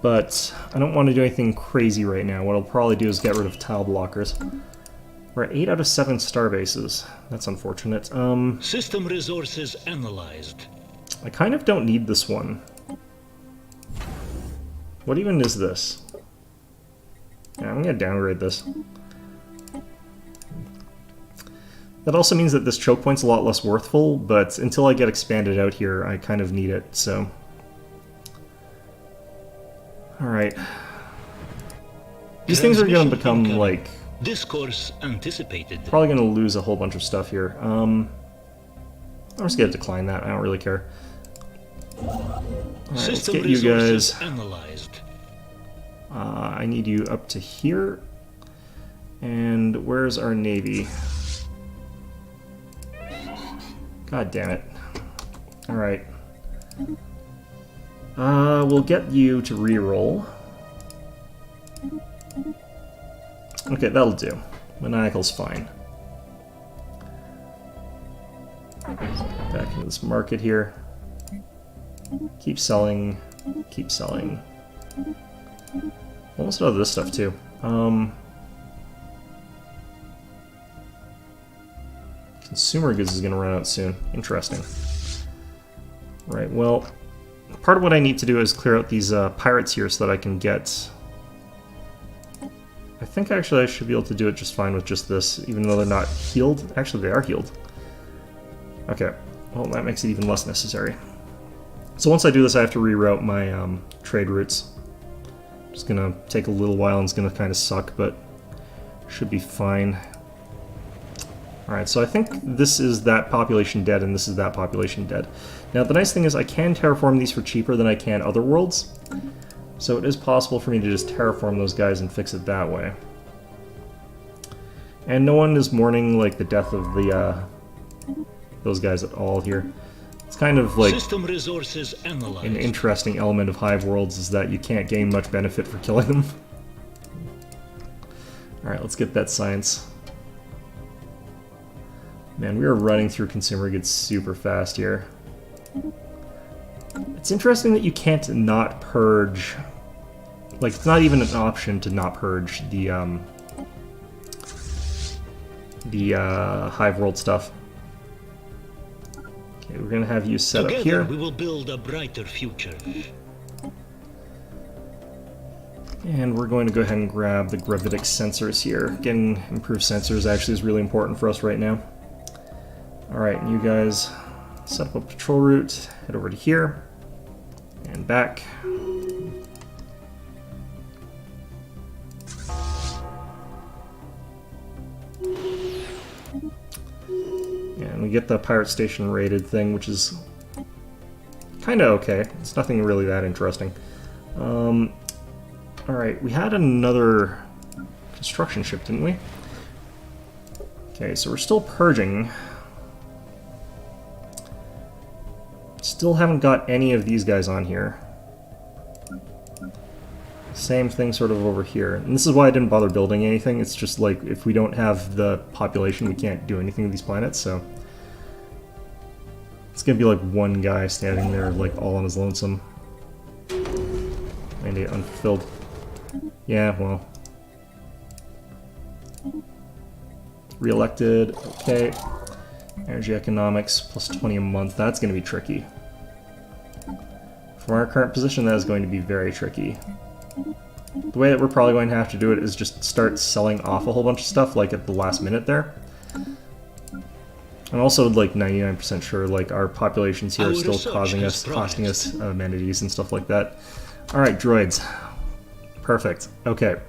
but I don't want to do anything crazy right now. What I'll probably do is get rid of tile blockers. We're at 8 out of 7 star bases. That's unfortunate. System resources analyzed. I kind of don't need this one. What even is this? Yeah, I'm going to downgrade this. That also means that this choke point's a lot less worthful, but until I get expanded out here, I kind of need it, so... Alright. These things are going to become, like... Discourse anticipated. Probably going to lose a whole bunch of stuff here. I'm just going to decline that, I don't really care. Alright, let's get you guys... Analyzed. I need you up to here. And where's our navy? God damn it. Alright. We'll get you to reroll. Okay, that'll do. Maniacal's fine. Back into this market here. Keep selling. Keep selling. Almost out of this stuff, too. Consumer goods is going to run out soon. Interesting. Right, well, part of what I need to do is clear out these pirates here so that I can get... I think actually I should be able to do it just fine with just this, even though they're not healed. Actually, they are healed. Okay, well, that makes it even less necessary. So once I do this, I have to reroute my trade routes. It's going to take a little while and it's going to kind of suck, but should be fine. Alright, so I think this is that population dead and this is that population dead. Now the nice thing is I can terraform these for cheaper than I can other worlds. So it is possible for me to just terraform those guys and fix it that way. And no one is mourning like the death of the those guys at all here. It's kind of like System resources analyzed. An interesting element of Hive Worlds is that you can't gain much benefit for killing them. Alright, let's get that science. Man, we are running through consumer goods super fast here. It's interesting that you can't not purge... Like, it's not even an option to not purge the Hive World stuff. Okay, we're gonna have you set up here. We will build a brighter future. And we're going to go ahead and grab the gravitic sensors here. Getting improved sensors actually is really important for us right now. Alright, you guys set up a patrol route, head over to here, and back. And we get the pirate station raided thing, which is kind of okay. It's nothing really that interesting. Alright, we had another construction ship, didn't we? Okay, so we're still purging. Still haven't got any of these guys on here. Same thing sort of over here. And this is why I didn't bother building anything. It's just like, if we don't have the population, we can't do anything with these planets, so... It's gonna be like one guy standing there, like all on his lonesome. Mandate unfulfilled. Yeah, well. Re-elected, okay. Energy economics, plus 20 a month. That's gonna be tricky. From our current position, that is going to be very tricky. The way that we're probably going to have to do it is just start selling off a whole bunch of stuff, like at the last minute there. I'm also like 99% sure like our populations here are still costing us, costing us amenities and stuff like that. Alright, droids. Perfect. Okay.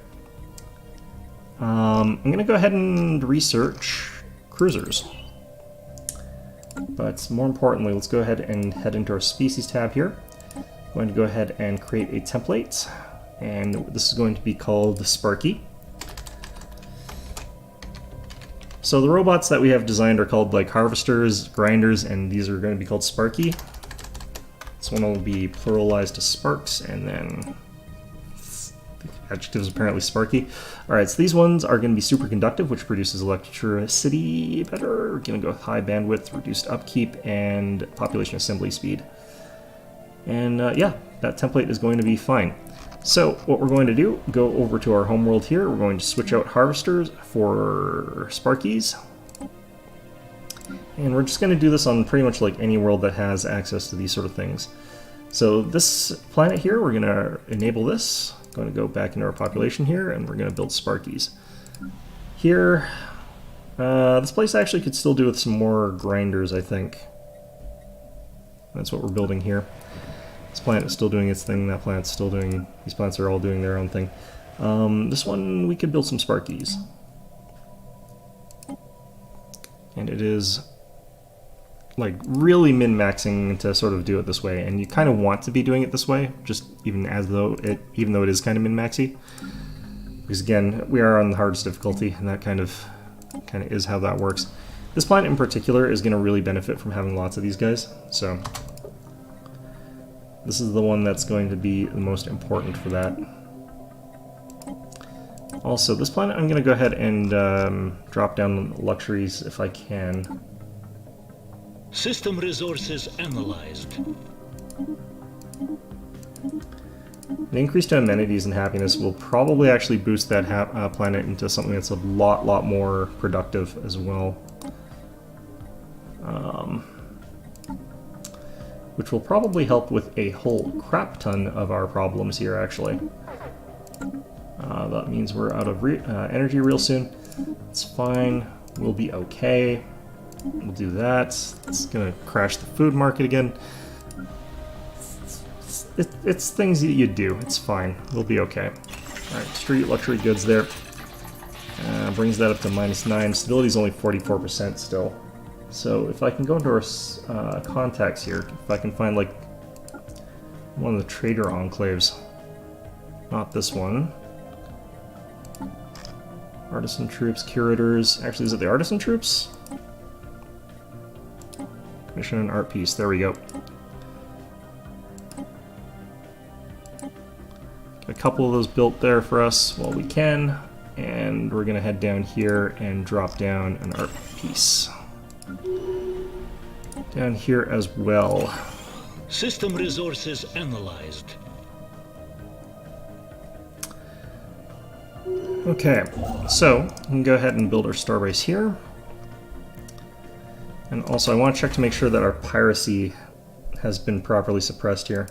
I'm going to go ahead and research cruisers. But more importantly, let's go ahead and head into our species tab here. I'm going to go ahead and create a template. And this is going to be called Sparky. So the robots that we have designed are called like harvesters, grinders, and these are going to be called Sparky. This one will be pluralized to Sparks, and then the adjective is apparently Sparky. Alright, so these ones are going to be superconductive, which produces electricity better. We're going to go with high bandwidth, reduced upkeep, and population assembly speed. And yeah, that template is going to be fine. So what we're going to do, go over to our homeworld here. We're going to switch out harvesters for Sparkies. And we're just going to do this on pretty much like any world that has access to these sort of things. So this planet here, we're going to enable this. Going to go back into our population here, and we're going to build Sparkies. Here, this place actually could still do with some more grinders, I think. That's what we're building here. This planet is still doing its thing, that planet's still doing... These planets are all doing their own thing. This one, we could build some Sparkies. And it is, like, really min-maxing to sort of do it this way, and you kind of want to be doing it this way, just even though it is kind of min-maxy. Because again, we are on the hardest difficulty, and that kind of is how that works. This planet in particular is going to really benefit from having lots of these guys, so... This is the one that's going to be the most important for that. Also, this planet I'm going to go ahead and drop down luxuries if I can. System resources analyzed. The increase to amenities and happiness will probably actually boost that planet into something that's a lot more productive as well. Which will probably help with a whole crap ton of our problems here, actually. That means we're out of energy real soon. It's fine. We'll be okay. We'll do that. It's going to crash the food market again. It's things that you do. It's fine. We'll be okay. Alright, street luxury goods there. Brings that up to -9. Stability is only 44% still. So if I can go into our contacts here, if I can find like one of the trader enclaves, not this one. Artisan troops, curators. Actually, is it the artisan troops? Commission an art piece. There we go. Get a couple of those built there for us while we can, and we're gonna head down here and drop down an art piece. Down here as well. System resources analyzed. Okay, so we can go ahead and build our starbase here. And also I want to check to make sure that our piracy has been properly suppressed here.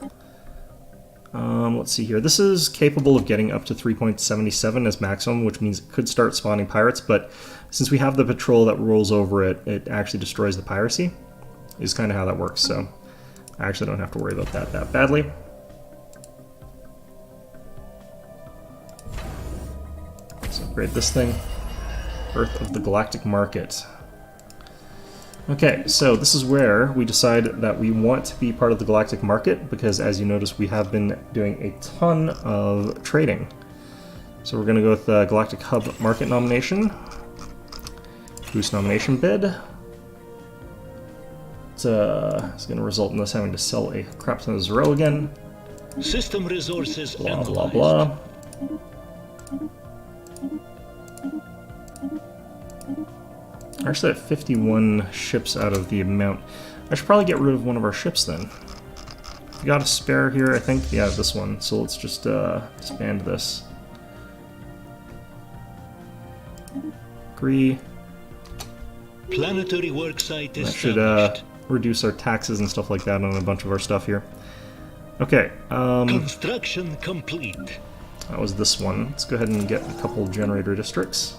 Let's see here. This is capable of getting up to 3.77 as maximum, which means it could start spawning pirates, but since we have the patrol that rolls over it, it actually destroys the piracy. Is kind of how that works, so I actually don't have to worry about that badly. Let's upgrade this thing. Birth of the Galactic Market. Okay, so this is where we decide that we want to be part of the Galactic Market, because as you notice, we have been doing a ton of trading. So we're going to go with the Galactic Hub Market nomination. Boost nomination bid. It's going to result in us having to sell a crap ton of Zero again. System resources blah, analyzed. blah, blah. Actually, at 51 ships out of the amount. I should probably get rid of one of our ships then. We got a spare here, I think. Yeah, this one. So let's just expand this. Agree. Planetary worksite That should established. reduce our taxes and stuff like that on a bunch of our stuff here. Okay. Construction complete. That was this one. Let's go ahead and get a couple generator districts.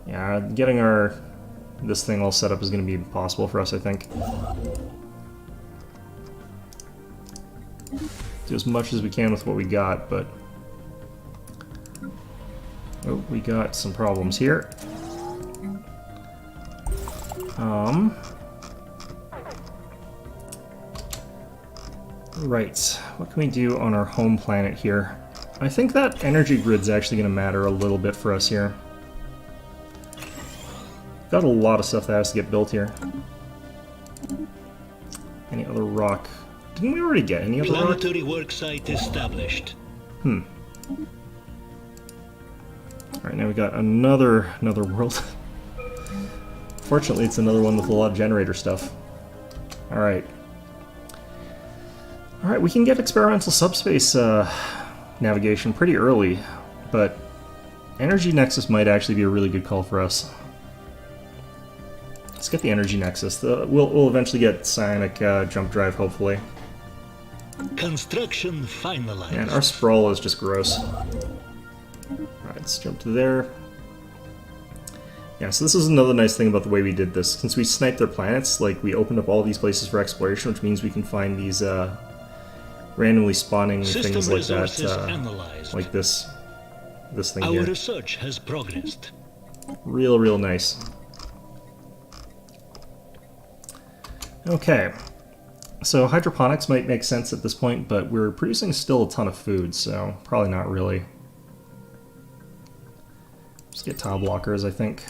Yeah, getting this thing all set up is going to be impossible for us, I think. Do as much as we can with what we got, but... Oh, we got some problems here. Right, what can we do on our home planet here? I think that energy grid's actually going to matter a little bit for us here. Got a lot of stuff that has to get built here. Any other rock? Didn't we already get any other rock? Planetary worksite established. Alright, now we got another world. Fortunately, it's another one with a lot of generator stuff. Alright. Alright, we can get experimental subspace navigation pretty early, but Energy Nexus might actually be a really good call for us. Let's get the Energy Nexus. We'll eventually get Psionic Jump Drive, hopefully. Construction finalized. And our sprawl is just gross. Alright, let's jump to there. Yeah, so this is another nice thing about the way we did this. Since we sniped their planets, like, we opened up all these places for exploration, which means we can find these randomly spawning System things like resources that, analyzed. like this thing Our here. research has progressed. Real nice. Okay, so hydroponics might make sense at this point, but we're producing still a ton of food, so probably not really. Just get tile blockers, I think.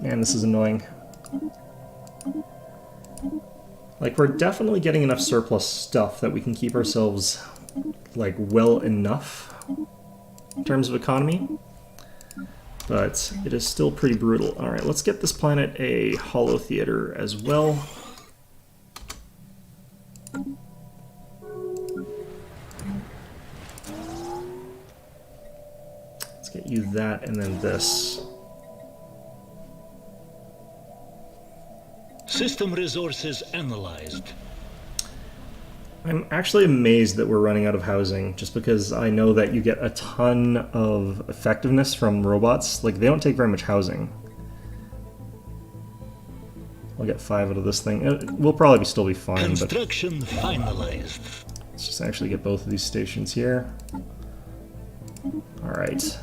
Man, this is annoying. Like, we're definitely getting enough surplus stuff that we can keep ourselves, like, well enough in terms of economy. But it is still pretty brutal. Alright, let's get this planet a holo theater as well. Let's get you that and then this. System resources analyzed. I'm actually amazed that we're running out of housing, just because I know that you get a ton of effectiveness from robots. Like, they don't take very much housing. I'll get 5 out of this thing. We'll probably still be fine, but Construction finalized. let's just actually get both of these stations here. Alright.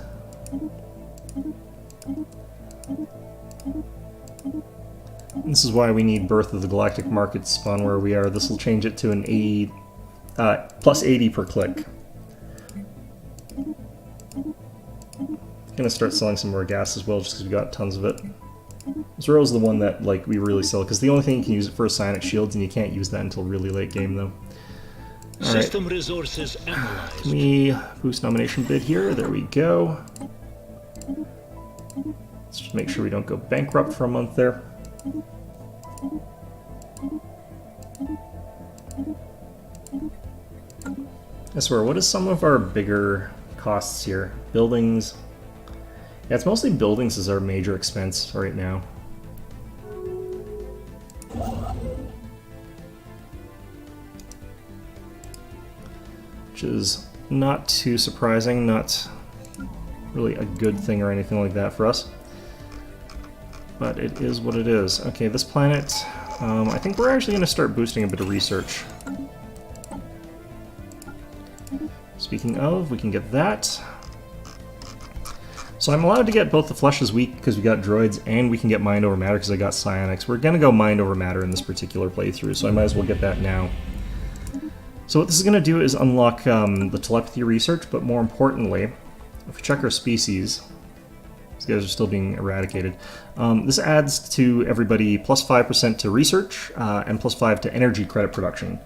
This is why we need Birth of the Galactic Market to spawn where we are. This will change it to an 80, plus 80 per click. Gonna start selling some more gas as well, just because we got tons of it. This row is the one that, like, we really sell, because the only thing you can use it for is psionic shields, and you can't use that until really late game, though. Alright. System resources analyzed. Let me boost nomination bid here. There we go. Let's just make sure we don't go bankrupt for a month there. I swear, what is some of our bigger costs here? Buildings. Yeah, it's mostly buildings as our major expense right now. Which is not too surprising, not really a good thing or anything like that for us. But it is what it is. Okay, this planet, I think we're actually going to start boosting a bit of research. Speaking of, we can get that. So I'm allowed to get both the Flesh is Weak because we got droids, and we can get Mind Over Matter because I got psionics. We're going to go Mind Over Matter in this particular playthrough, so I might as well get that now. So what this is going to do is unlock the telepathy research, but more importantly, if we check our species, These guys are still being eradicated. This adds to everybody plus 5% to research and plus 5 to energy credit production.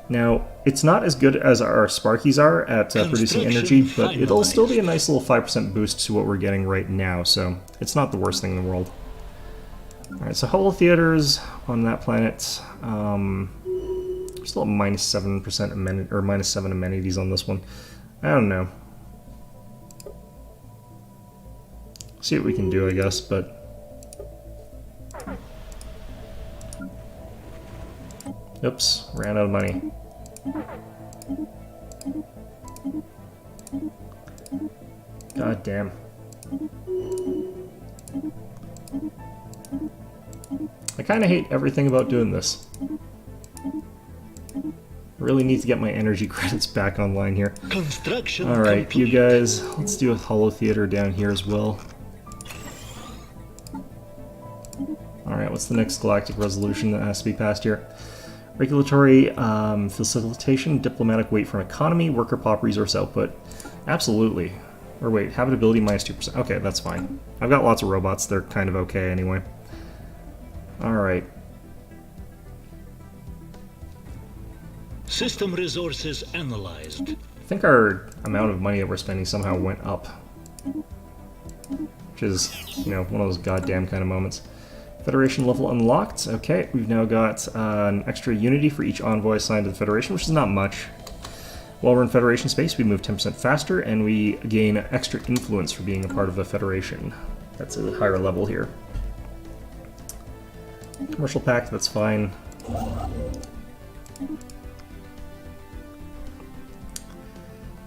Now, it's not as good as our Sparkies are at producing energy, but it'll still be a nice little 5% boost to what we're getting right now, so it's not the worst thing in the world. Alright, so holo theaters on that planet, still at minus 7% amenity, or minus 7 amenities on this one. I don't know. See what we can do, I guess, but... Oops, ran out of money. God damn. I kind of hate everything about doing this. I really need to get my energy credits back online here. Alright, you guys, let's do a holo theater down here as well. Alright, what's the next galactic resolution that has to be passed here? Regulatory facilitation, diplomatic weight from economy, worker pop resource output. Absolutely. Or wait, habitability minus 2%. Okay, that's fine. I've got lots of robots, they're kind of okay anyway. Alright. System resources analyzed. I think our amount of money that we're spending somehow went up. Which is, you know, one of those goddamn kind of moments. Federation level unlocked. Okay, we've now got an extra unity for each envoy assigned to the Federation, which is not much. While we're in Federation space, we move 10% faster, and we gain extra influence for being a part of a Federation. That's a higher level here. Commercial pact, that's fine.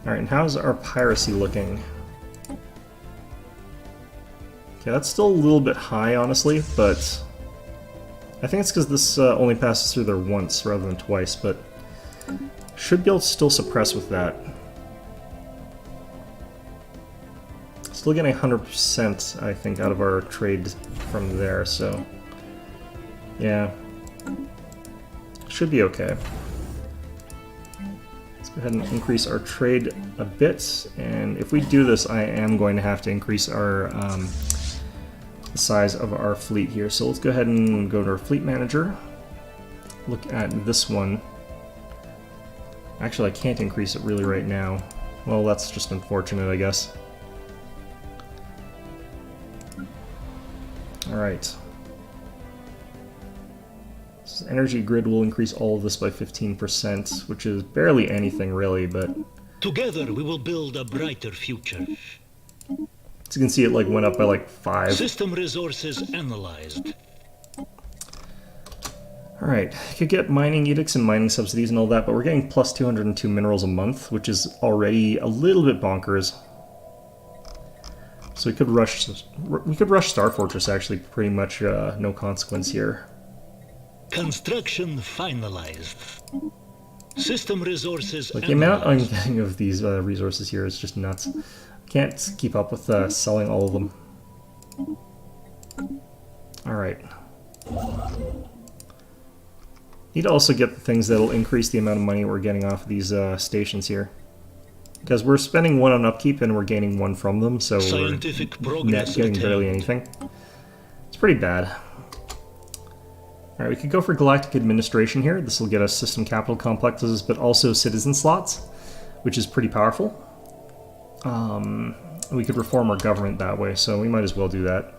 Alright, and how's our piracy looking? Okay, that's still a little bit high, honestly, but I think it's because this only passes through there once rather than twice, but should be able to still suppress with that. Still getting 100%, I think, out of our trade from there, so yeah, should be okay. Let's go ahead and increase our trade a bit, and if we do this, I am going to have to increase our the size of our fleet here. So let's go ahead and go to our fleet manager. Look at this one. Actually, I can't increase it really right now. Well, that's just unfortunate, I guess. Alright. This energy grid will increase all of this by 15%, which is barely anything really, but... Together we will build a brighter future. As you can see, it like went up by like 5. System resources analyzed. Alright, you could get mining edicts and mining subsidies and all that, but we're getting plus 202 minerals a month, which is already a little bit bonkers. So we could rush Star Fortress actually, pretty much no consequence here. Construction finalized. System resources like the amount I'm getting of these resources here is just nuts. Can't keep up with selling all of them. Alright. Need to also get the things that'll increase the amount of money we're getting off of these stations here. Because we're spending 1 on upkeep and we're gaining 1 from them, so we're net getting barely anything. It's pretty bad. Alright, we could go for Galactic Administration here. This will get us system capital complexes, but also citizen slots, which is pretty powerful. We could reform our government that way, so we might as well do that.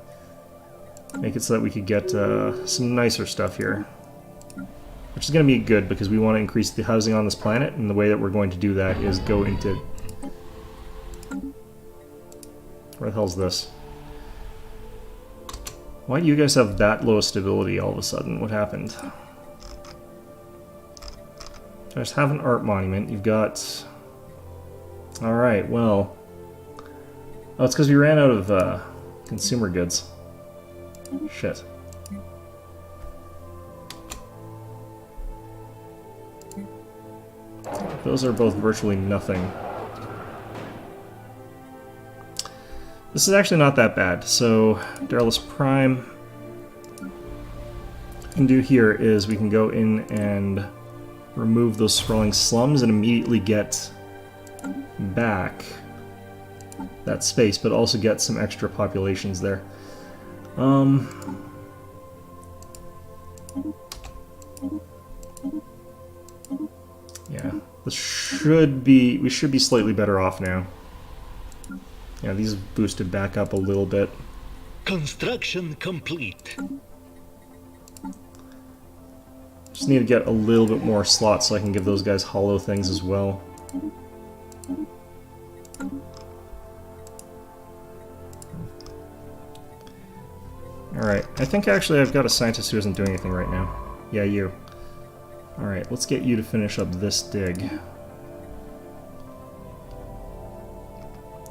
Make it so that we could get some nicer stuff here. Which is going to be good, because we want to increase the housing on this planet, and the way that we're going to do that is go into... Where the hell's this? Why do you guys have that low stability all of a sudden? What happened? I just have an art monument. You've got... Alright, well... Oh, it's because we ran out of consumer goods. Shit. Those are both virtually nothing. This is actually not that bad. So, Darylus Prime. What we can do here is we can go in and remove those sprawling slums and immediately get back that space, but also get some extra populations there. Yeah, we should be slightly better off now. Yeah, these have boosted back up a little bit. Construction complete. Just need to get a little bit more slots so I can give those guys hollow things as well. Alright, I think actually I've got a scientist who isn't doing anything right now. Yeah, you. Alright, let's get you to finish up this dig.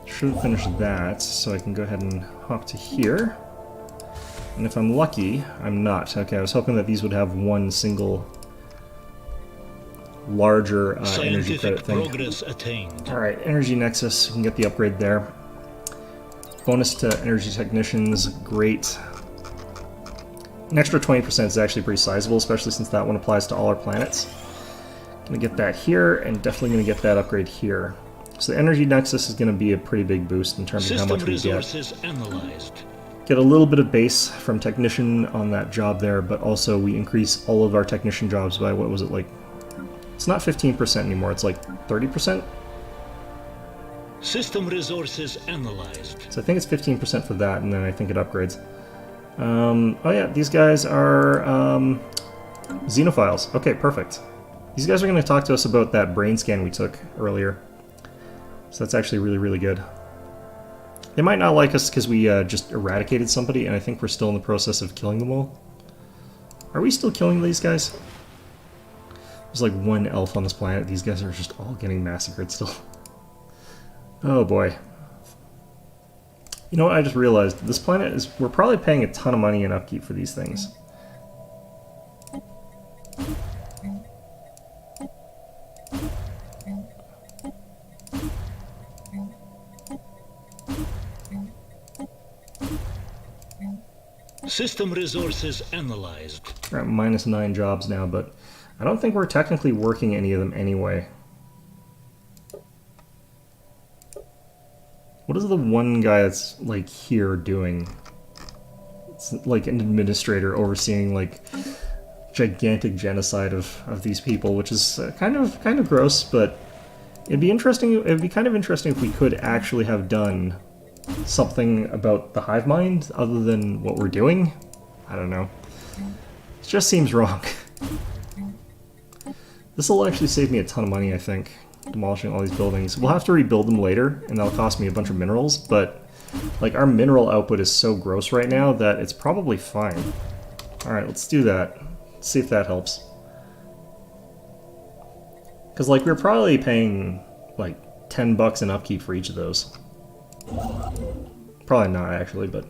Should have finished that, so I can go ahead and hop to here. And if I'm lucky, I'm not. Okay, I was hoping that these would have one single larger energy credit thing. Progress attained. Alright, Energy Nexus, we can get the upgrade there. Bonus to Energy Technicians, great. An extra 20% is actually pretty sizable, especially since that one applies to all our planets. Gonna get that here, and definitely gonna get that upgrade here. So the Energy Nexus is gonna be a pretty big boost in terms of how much we get. Analyzed. Get a little bit of base from Technician on that job there, but also we increase all of our Technician jobs by, what was it, like... It's not 15% anymore, it's like 30%? System resources analyzed. So I think it's 15% for that, and then I think it upgrades. Oh yeah, these guys are xenophiles. Okay, perfect. These guys are going to talk to us about that brain scan we took earlier. So that's actually really, really good. They might not like us because we just eradicated somebody, and I think we're still in the process of killing them all. Are we still killing these guys? There's like one elf on this planet. These guys are just all getting massacred still. Oh boy. You know what, I just realized, this planet is... We're probably paying a ton of money in upkeep for these things. System resources analyzed. We're at -9 jobs now, but I don't think we're technically working any of them anyway. What is the one guy that's, like, here doing? It's like an administrator overseeing, like, gigantic genocide of these people, which is kind of gross, but it'd be interesting. It'd be kind of interesting if we could actually have done something about the hive mind other than what we're doing. I don't know. It just seems wrong. This will actually save me a ton of money, I think. Demolishing all these buildings. We'll have to rebuild them later, and that'll cost me a bunch of minerals, but like our mineral output is so gross right now that it's probably fine. Alright, let's do that. Let's see if that helps. Because like we're probably paying like 10 bucks in upkeep for each of those. Probably not actually, but...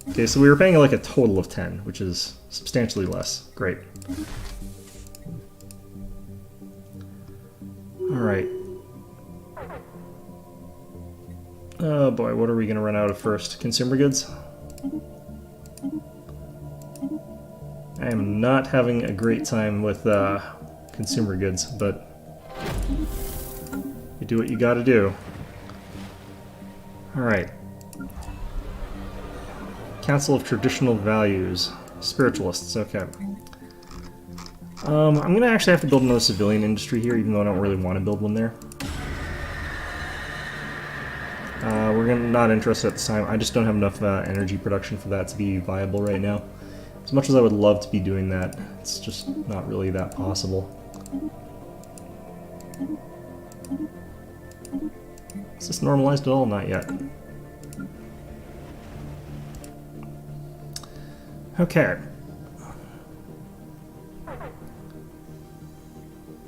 Okay, so we were paying like a total of 10, which is substantially less. Great. Alright. Oh boy, what are we going to run out of first? Consumer goods? I am not having a great time with consumer goods, but you do what you gotta do. Alright. Council of Traditional Values. Spiritualists, okay. I'm going to actually have to build another civilian industry here, even though I don't really want to build one there. We're not interested at this time. I just don't have enough energy production for that to be viable right now. As much as I would love to be doing that, it's just not really that possible. Is this normalized at all? Not yet. Okay.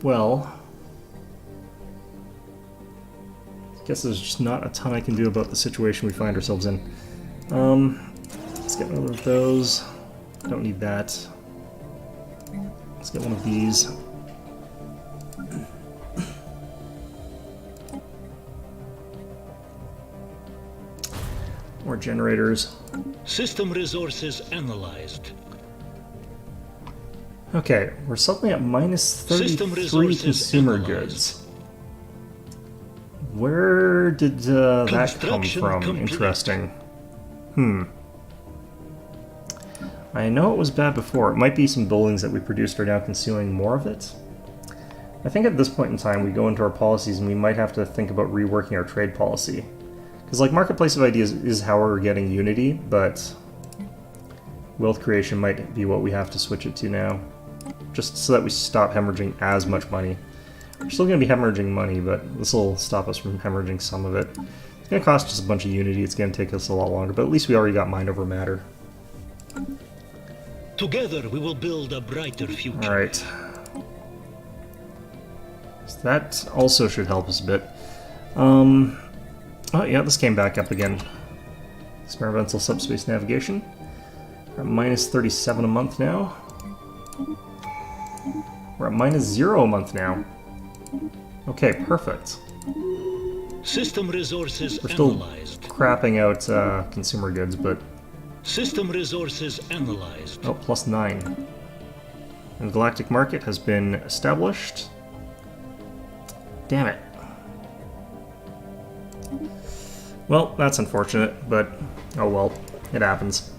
Well, I guess there's just not a ton I can do about the situation we find ourselves in. Let's get one of those. Don't need that. Let's get one of these. More generators. System resources analyzed. Okay, we're suddenly at -33 consumer goods. Where did that come Construction from? complete. Interesting. I know it was bad before. It might be some buildings that we produced are now consuming more of it. I think at this point in time we go into our policies and we might have to think about reworking our trade policy. Because like Marketplace of Ideas is how we're getting unity, but wealth creation might be what we have to switch it to now. Just so that we stop hemorrhaging as much money. We're still going to be hemorrhaging money, but this will stop us from hemorrhaging some of it. It's going to cost us a bunch of unity, it's going to take us a lot longer, but at least we already got mind over matter. Together we will build a brighter future. Alright. So that also should help us a bit. Oh yeah, this came back up again. Experimental subspace navigation. We're at minus 37 a month now. We're at minus 0 a month now. Okay, perfect. System resources We're still analyzed. crapping out consumer goods, but... System resources analyzed. Oh, plus 9. And the galactic market has been established. Damn it. Well, that's unfortunate, but oh well, it happens.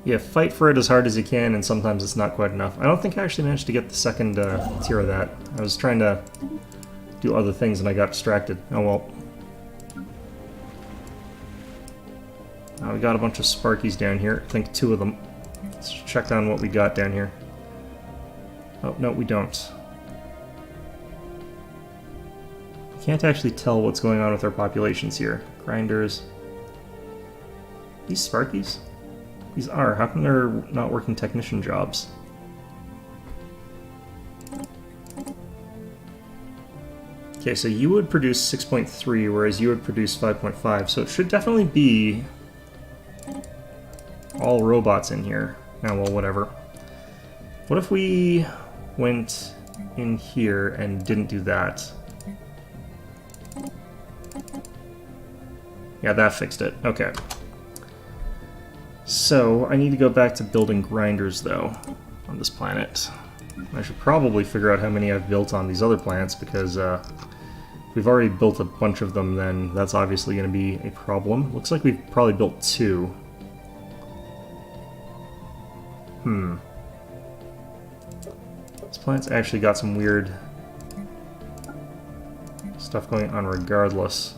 Yeah, fight for it as hard as you can, and sometimes it's not quite enough. I don't think I actually managed to get the second tier of that. I was trying to do other things and I got distracted. Oh well. We got a bunch of Sparkies down here. I think 2 of them. Let's check on what we got down here. Oh, no, we don't. Can't actually tell what's going on with our populations here. Grinders. These Sparkies? These are. How come they're not working technician jobs? Okay, so you would produce 6.3, whereas you would produce 5.5, so it should definitely be all robots in here. Now, well, whatever. What if we went in here and didn't do that? Yeah, that fixed it. Okay. So, I need to go back to building grinders, though, on this planet. I should probably figure out how many I've built on these other planets, because if we've already built a bunch of them, then that's obviously going to be a problem. Looks like we've probably built 2. This planet's actually got some weird stuff going on regardless.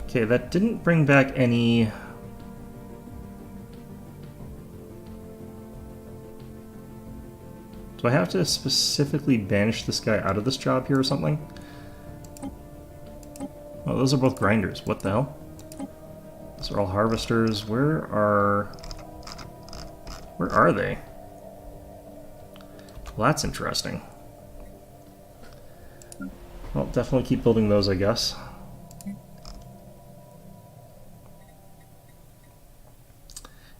Okay, that didn't bring back any... Do I have to specifically banish this guy out of this job here or something? Oh, those are both grinders. What the hell? Those are all harvesters. Where are they? Well, that's interesting. Well, definitely keep building those, I guess.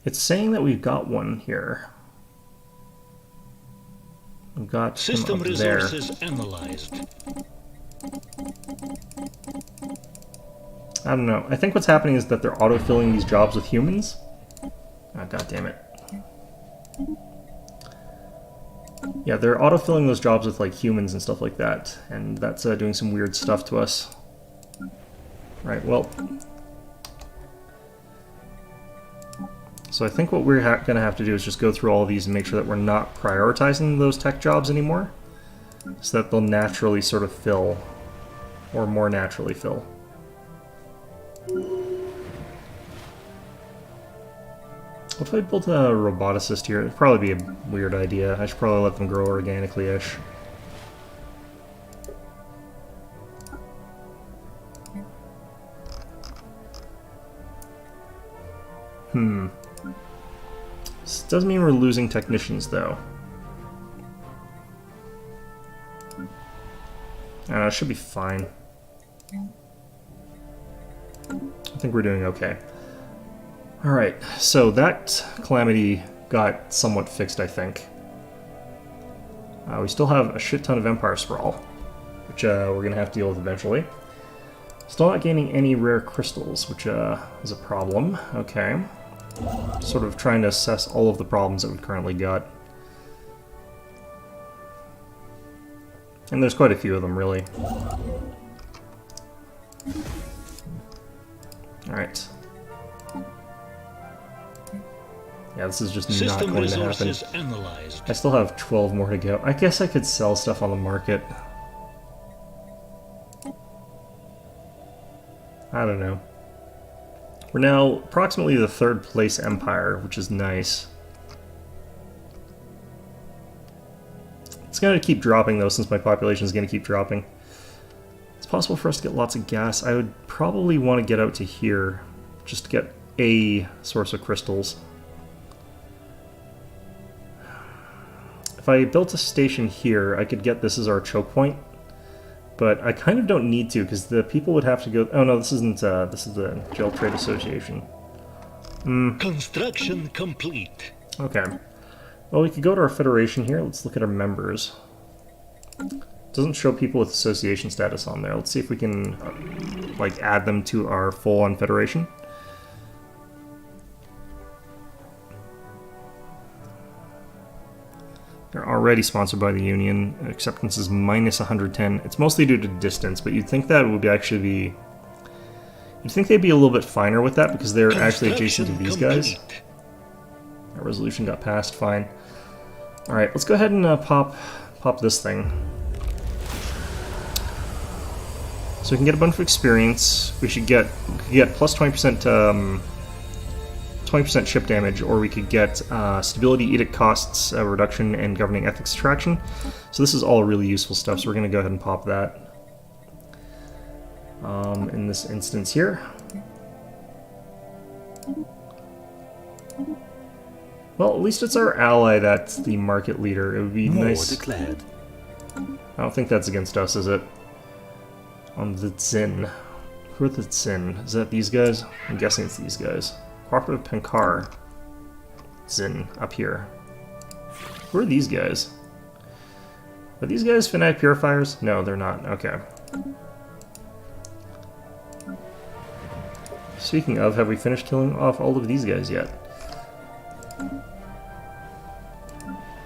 It's saying that we've got one here. We've got System him up there. resources analyzed. I don't know. I think what's happening is that they're autofilling these jobs with humans. Oh, god damn it. Yeah, they're autofilling those jobs with like humans and stuff like that, and that's doing some weird stuff to us. Right, well... So I think what we're going to have to do is just go through all of these and make sure that we're not prioritizing those tech jobs anymore, so that they'll naturally sort of fill, or more naturally fill. What if I built a roboticist here? It'd probably be a weird idea. I should probably let them grow organically-ish. This doesn't mean we're losing technicians, though. It should be fine. I think we're doing okay. Alright, so that calamity got somewhat fixed, I think. We still have a shit ton of Empire Sprawl, which we're going to have to deal with eventually. Still not gaining any rare crystals, which is a problem. Okay. Sort of trying to assess all of the problems that we've currently got. And there's quite a few of them, really. Alright. Yeah, this is just not going to happen. Analyzed. I still have 12 more to go. I guess I could sell stuff on the market. I don't know. We're now approximately the 3rd place empire, which is nice. It's going to keep dropping, though, since my population is going to keep dropping. It's possible for us to get lots of gas. I would probably want to get out to here, just to get a source of crystals. If I built a station here, I could get this as our choke point. But I kind of don't need to, because the people would have to go... Oh no, this isn't, this is the Gel Trade Association. Construction complete. Okay. Well, we could go to our federation here. Let's look at our members. Doesn't show people with association status on there. Let's see if we can, like, add them to our full-on federation. They're already sponsored by the Union. Acceptance is minus 110. It's mostly due to distance, but you'd think that would actually be... You'd think they'd be a little bit finer with that, because they're actually adjacent to these guys. Our resolution got passed, fine. Alright, let's go ahead and pop this thing. So we can get a bunch of experience. We should get plus 20%... 20% ship damage, or we could get stability, edict costs reduction, and governing ethics attraction. So this is all really useful stuff, so we're going to go ahead and pop that. In this instance here. Well, at least it's our ally that's the market leader. It would be nice... declared. I don't think that's against us, is it? On the Zin. Who are the Zin? Is that these guys? I'm guessing it's these guys. Cooperative Penkar. Zin, up here. Who are these guys? Are these guys Fanatic Purifiers? No, they're not. Okay. Speaking of, have we finished killing off all of these guys yet?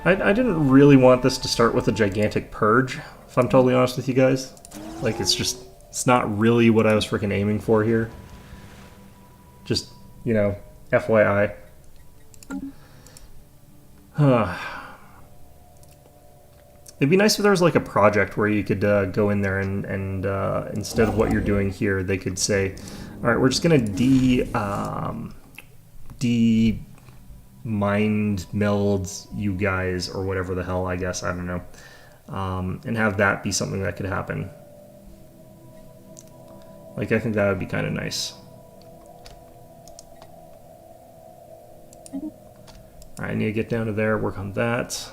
I didn't really want this to start with a gigantic purge, if I'm totally honest with you guys. Like, it's not really what I was freaking aiming for here. Just... You know, FYI. It'd be nice if there was like a project where you could go in there and instead of what you're doing here, they could say, all right, we're just gonna mind meld you guys or whatever the hell, I guess, I don't know, and have that be something that could happen. Like, I think that would be kind of nice. I need to get down to there, work on that.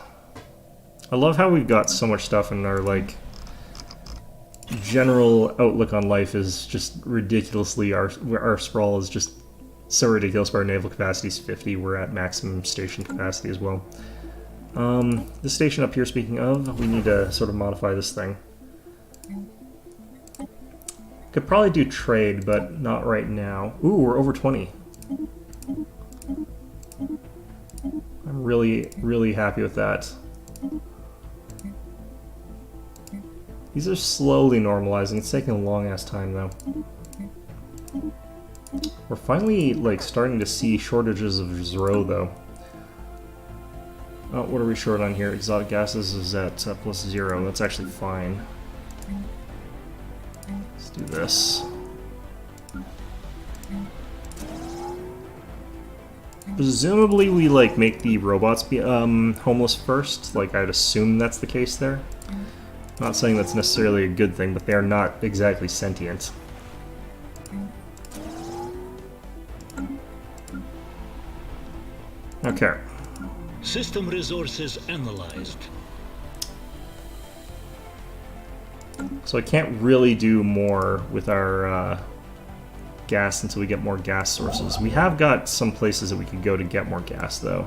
I love how we've got so much stuff and our, like, general outlook on life is just ridiculously... Our sprawl is just so ridiculous, but our naval capacity is 50. We're at maximum station capacity as well. This station up here, speaking of, we need to sort of modify this thing. Could probably do trade, but not right now. Ooh, we're over 20. I'm really, really happy with that. These are slowly normalizing. It's taking a long-ass time, though. We're finally, like, starting to see shortages of Zero, though. Oh, what are we short on here? Exotic gases is at +0. That's actually fine. Let's do this. Presumably we, like, make the robots be homeless first. Like, I'd assume that's the case there. Not saying that's necessarily a good thing, but they are not exactly sentient. Okay. System resources analyzed. So I can't really do more with our gas until we get more gas sources. We have got some places that we could go to get more gas, though.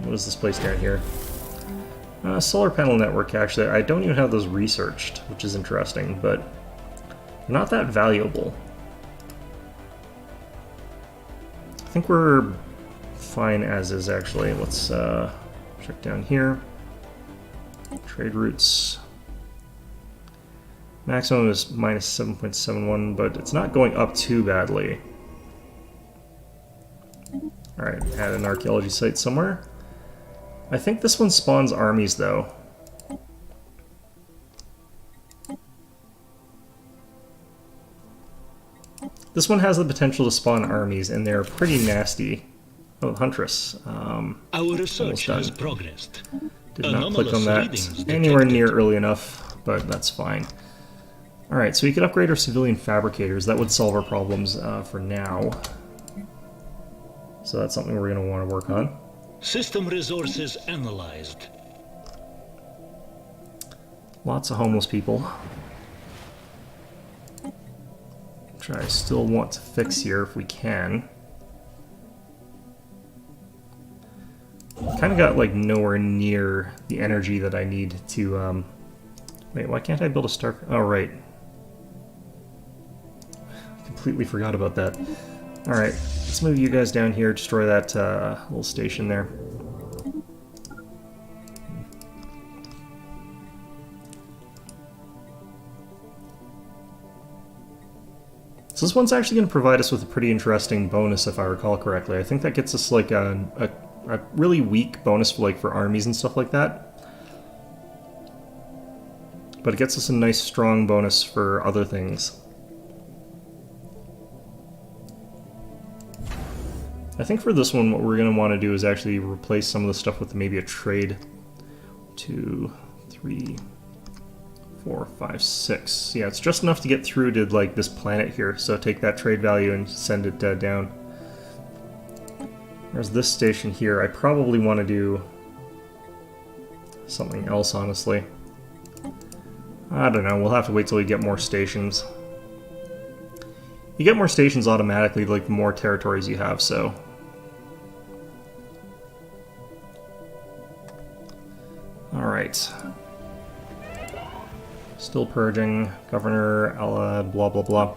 What is this place down here? Solar panel network, actually. I don't even have those researched, which is interesting, but they're not that valuable. I think we're fine as is, actually. Let's check down here. Trade routes. Maximum is minus 7.71, but it's not going up too badly. Alright, add an archaeology site somewhere. I think this one spawns armies, though. This one has the potential to spawn armies, and they're pretty nasty. Oh, Huntress. Our research has progressed. Did not click on that anywhere near early enough, but that's fine. Alright, so we could upgrade our civilian fabricators. That would solve our problems for now. So that's something we're going to want to work on. System resources analyzed. Lots of homeless people. Which I still want to fix here if we can. Kind of got like nowhere near the energy that I need to wait, why can't I build a star? Oh, right. Completely forgot about that. Alright, let's move you guys down here, destroy that little station there. So this one's actually going to provide us with a pretty interesting bonus, if I recall correctly. I think that gets us like a really weak bonus for, for armies and stuff like that. But it gets us a nice strong bonus for other things. I think for this one what we're going to want to do is actually replace some of the stuff with maybe a trade. 2, 3, 4, 5, 6. Yeah, it's just enough to get through to like this planet here, so take that trade value and send it down. There's this station here. I probably want to do something else, honestly. I don't know, we'll have to wait till we get more stations. You get more stations automatically, like the more territories you have, so... Alright. Still purging. Governor, Ella, blah blah blah.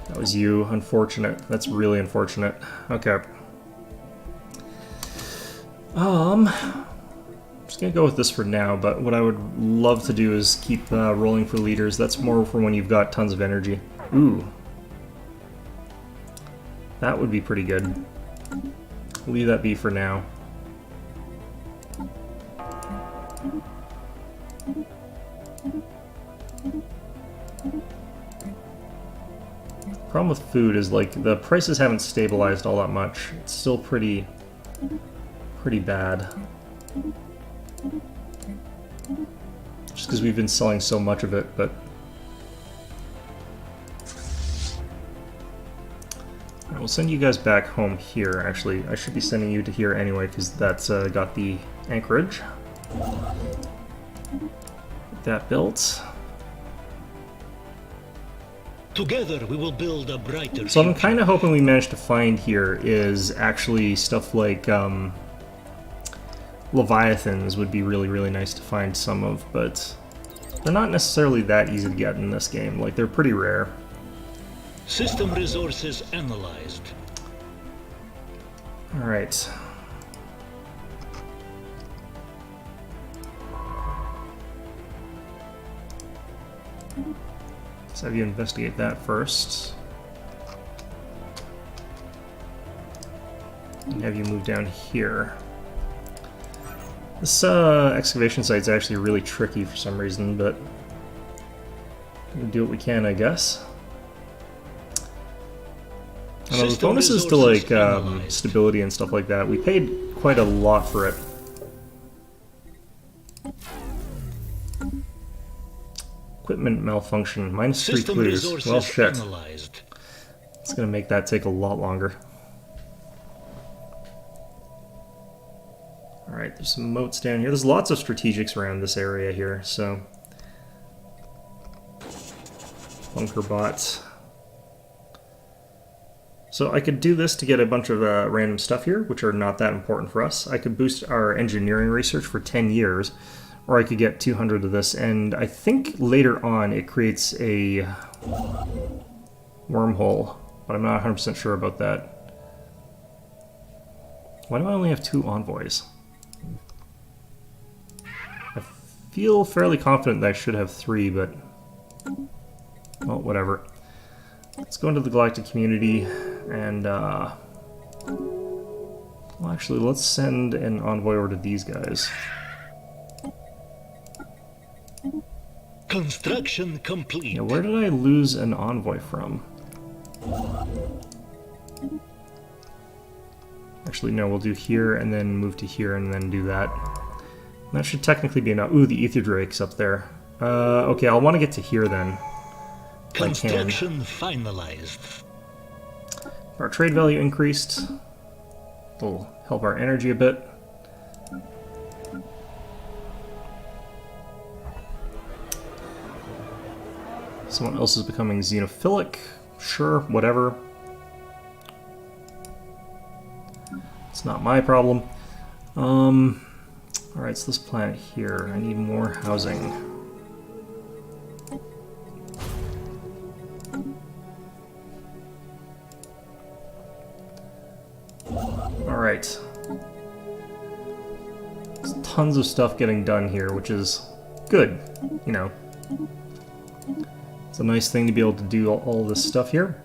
That was you. Unfortunate. That's really unfortunate. Okay. I'm just gonna go with this for now, but what I would love to do is keep rolling for leaders. That's more for when you've got tons of energy. Ooh. That would be pretty good. Leave that be for now. Problem with food is like the prices haven't stabilized all that much. It's still pretty bad. Just because we've been selling so much of it, but alright, we'll send you guys back home here. Actually, I should be sending you to here anyway because that's got the anchorage. Get that built. Together we will build a brighter So I'm future. kind of hoping we manage to find here is actually stuff like Leviathans would be really nice to find some of, but they're not necessarily that easy to get in this game. Like, they're pretty rare. System resources analyzed. Alright. Let's have you investigate that first. And have you move down here. This excavation site's actually really tricky for some reason, but we'll do what we can, I guess. And those bonuses to like stability and stuff like that, we paid quite a lot for it. Equipment malfunction, -3 clues. Well, shit. Analyzed. It's gonna make that take a lot longer. Alright, there's some moats down here. There's lots of strategics around this area here, so... Bunker bots. So I could do this to get a bunch of random stuff here, which are not that important for us. I could boost our engineering research for 10 years, or I could get 200 of this, and I think later on it creates a wormhole, but I'm not 100% sure about that. Why do I only have 2 envoys? I feel fairly confident that I should have 3, but... well, whatever. Let's go into the galactic community, and, well, actually, let's send an envoy over to these guys. Construction complete. Yeah, where did I lose an envoy from? Actually, no, we'll do here, and then move to here, and then do that. And that should technically be enough. Ooh, the Ether Drake's up there. Okay, I'll want to get to here, then. Construction finalized. Our trade value increased. It'll help our energy a bit. Someone else is becoming xenophilic. Sure, whatever. It's not my problem. Alright, so this planet here. I need more housing. Alright. There's tons of stuff getting done here, which is good, you know. It's a nice thing to be able to do all this stuff here.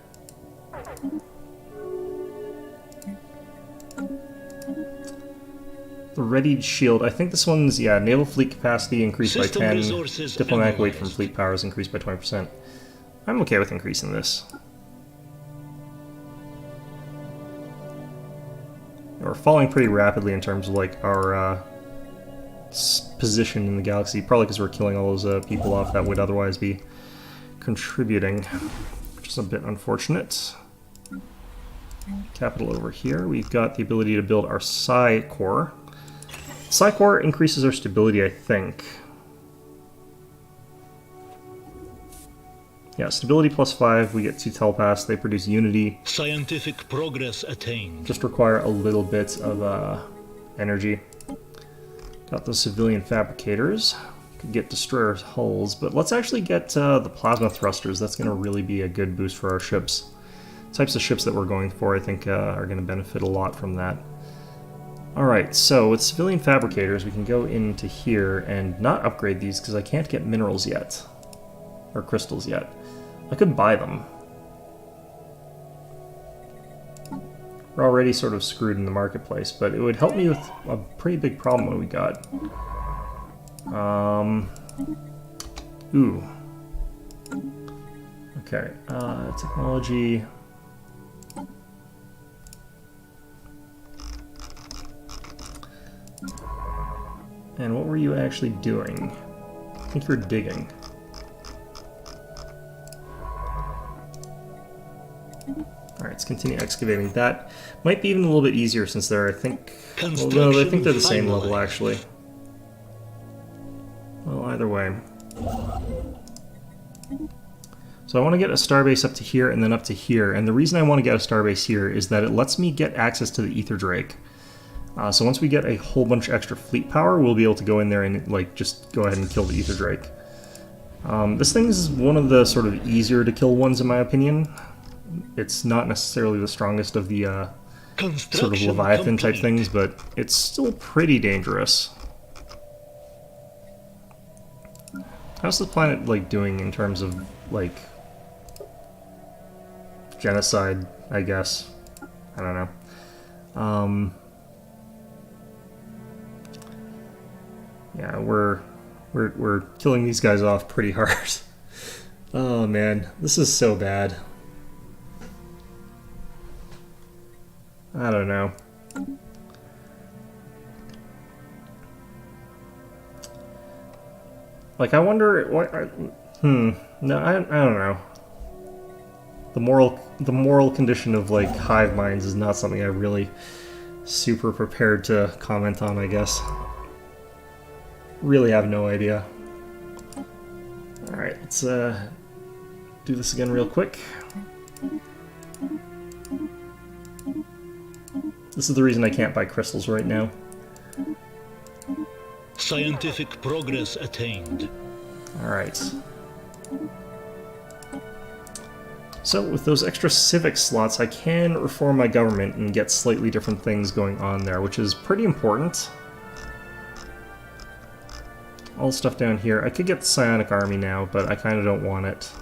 The readied shield. I think this one's, yeah, naval fleet capacity increased by 10. Diplomatic weight from fleet powers increased by 20%. I'm okay with increasing this. We're falling pretty rapidly in terms of, like, our position in the galaxy. Probably because we're killing all those people off that would otherwise be contributing, which is a bit unfortunate. Capital over here. We've got the ability to build our Psi Core. Psi Core increases our stability, I think. Yeah, stability +5. We get 2 telepaths. They produce unity. Scientific progress attained. Just require a little bit of energy. Got those civilian fabricators. Could get destroyer hulls, but let's actually get the plasma thrusters. That's going to really be a good boost for our ships. Types of ships that we're going for, I think, are going to benefit a lot from that. Alright, so with civilian fabricators, we can go into here and not upgrade these because I can't get minerals yet. Or crystals yet. I could buy them. We're already sort of screwed in the marketplace, but it would help me with a pretty big problem that we got. Ooh. Okay, technology. And what were you actually doing? I think you're digging. Alright, let's continue excavating. That might be even a little bit easier since they're, I think... Although I think they're the same level, actually. Well, either way. So I want to get a starbase up to here and then up to here. And the reason I want to get a starbase here is that it lets me get access to the Ether Drake. So once we get a whole bunch of extra fleet power, we'll be able to go in there and like just go ahead and kill the Ether Drake. This thing is one of the sort of easier to kill ones in my opinion. It's not necessarily the strongest of the sort of Leviathan type things, but it's still pretty dangerous. How's the planet like doing in terms of like genocide, I guess? I don't know. Yeah, we're killing these guys off pretty hard. Oh man, this is so bad. I don't know. Like, I wonder what. No, I don't know. The moral condition of like hive minds is not something I'm really super prepared to comment on, I guess. Really have no idea. Alright, let's do this again real quick. This is the reason I can't buy crystals right now. Scientific progress attained. Alright. So with those extra civic slots, I can reform my government and get slightly different things going on there, which is pretty important. All the stuff down here. I could get the Psionic Army now, but I kind of don't want it.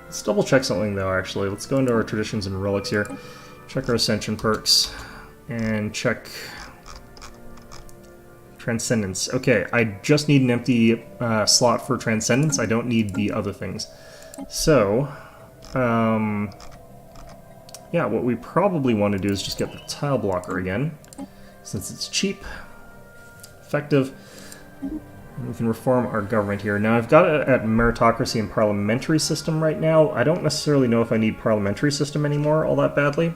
Let's double check something though, actually. Let's go into our traditions and relics here. Check our ascension perks. And check Transcendence. Okay, I just need an empty slot for Transcendence. I don't need the other things. So, yeah, what we probably want to do is just get the tile blocker again, since it's cheap, effective. We can reform our government here. Now, I've got it at meritocracy and parliamentary system right now. I don't necessarily know if I need parliamentary system anymore all that badly.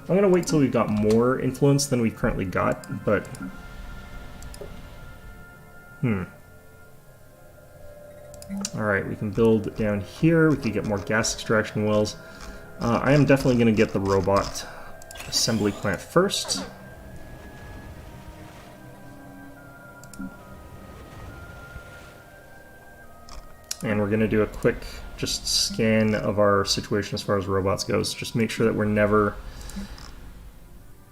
I'm going to wait till we've got more influence than we've currently got, but... Alright, we can build down here. We can get more gas extraction wells. I am definitely going to get the robot assembly plant first. And we're going to do a quick just scan of our situation as far as robots goes. Just make sure that we're never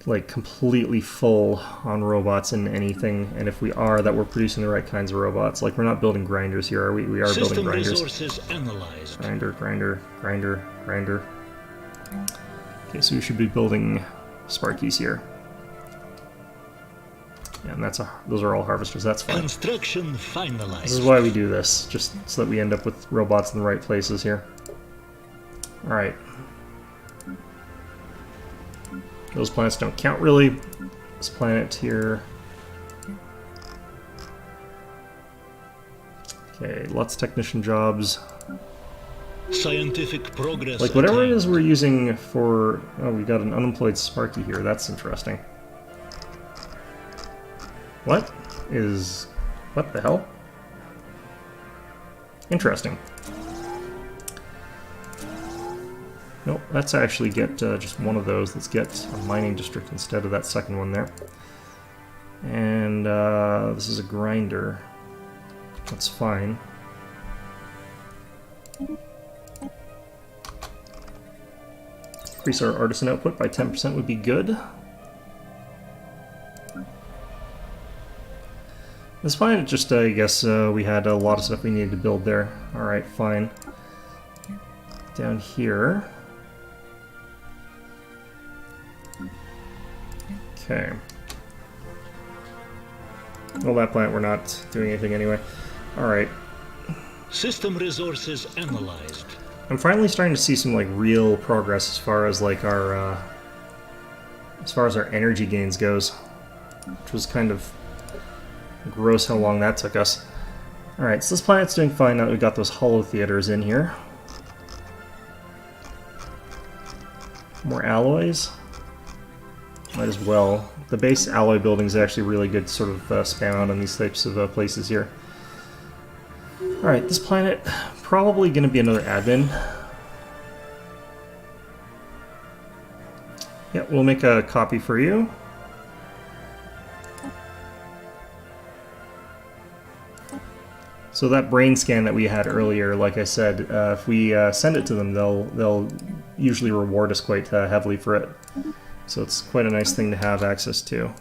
like completely full on robots in anything, and if we are, that we're producing the right kinds of robots. Like, we're not building grinders here, are we? We are building grinders. Resources analyzed. Grinder. Okay, so we should be building Sparkies here. Yeah, and those are all harvesters, that's fine. Construction finalized. This is why we do this, just so that we end up with robots in the right places here. Alright. Those planets don't count, really. This planet here. Okay, lots of technician jobs. Scientific progress. Like, whatever it is we're using for... Oh, we got an unemployed Sparky here. That's interesting. What the hell? Interesting. Nope, let's actually get just one of those. Let's get a mining district instead of that second one there. And this is a grinder. That's fine. Increase our artisan output by 10% would be good. That's fine, just I guess we had a lot of stuff we needed to build there. Alright, fine. Down here. Okay. Well, that plant we're not doing anything anyway. Alright. System resources analyzed. I'm finally starting to see some like real progress as far as like our energy gains goes, which was kind of gross how long that took us. Alright, so this planet's doing fine now that we got those hollow theaters in here. More alloys. Might as well. The base alloy building is actually really good to sort of spam out on these types of places here. Alright, this planet probably going to be another admin. Yeah, we'll make a copy for you. So that brain scan that we had earlier, like I said, if we send it to them, they'll usually reward us quite heavily for it. So it's quite a nice thing to have access to.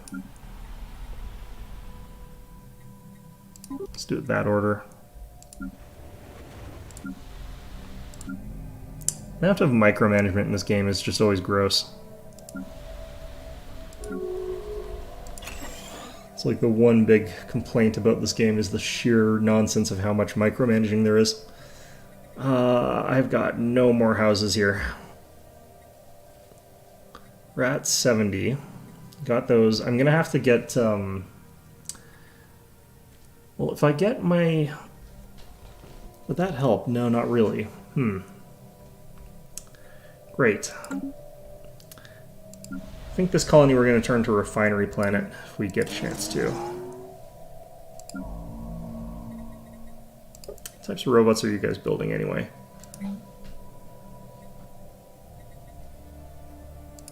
Let's do it that order. The amount of micromanagement in this game is just always gross. It's like the one big complaint about this game is the sheer nonsense of how much micromanaging there is. I've got no more houses here. We're at 70. Got those. I'm gonna have to get, well, if I get my... Would that help? No, not really. Great. I think this colony we're going to turn to a refinery planet if we get a chance to. What types of robots are you guys building anyway?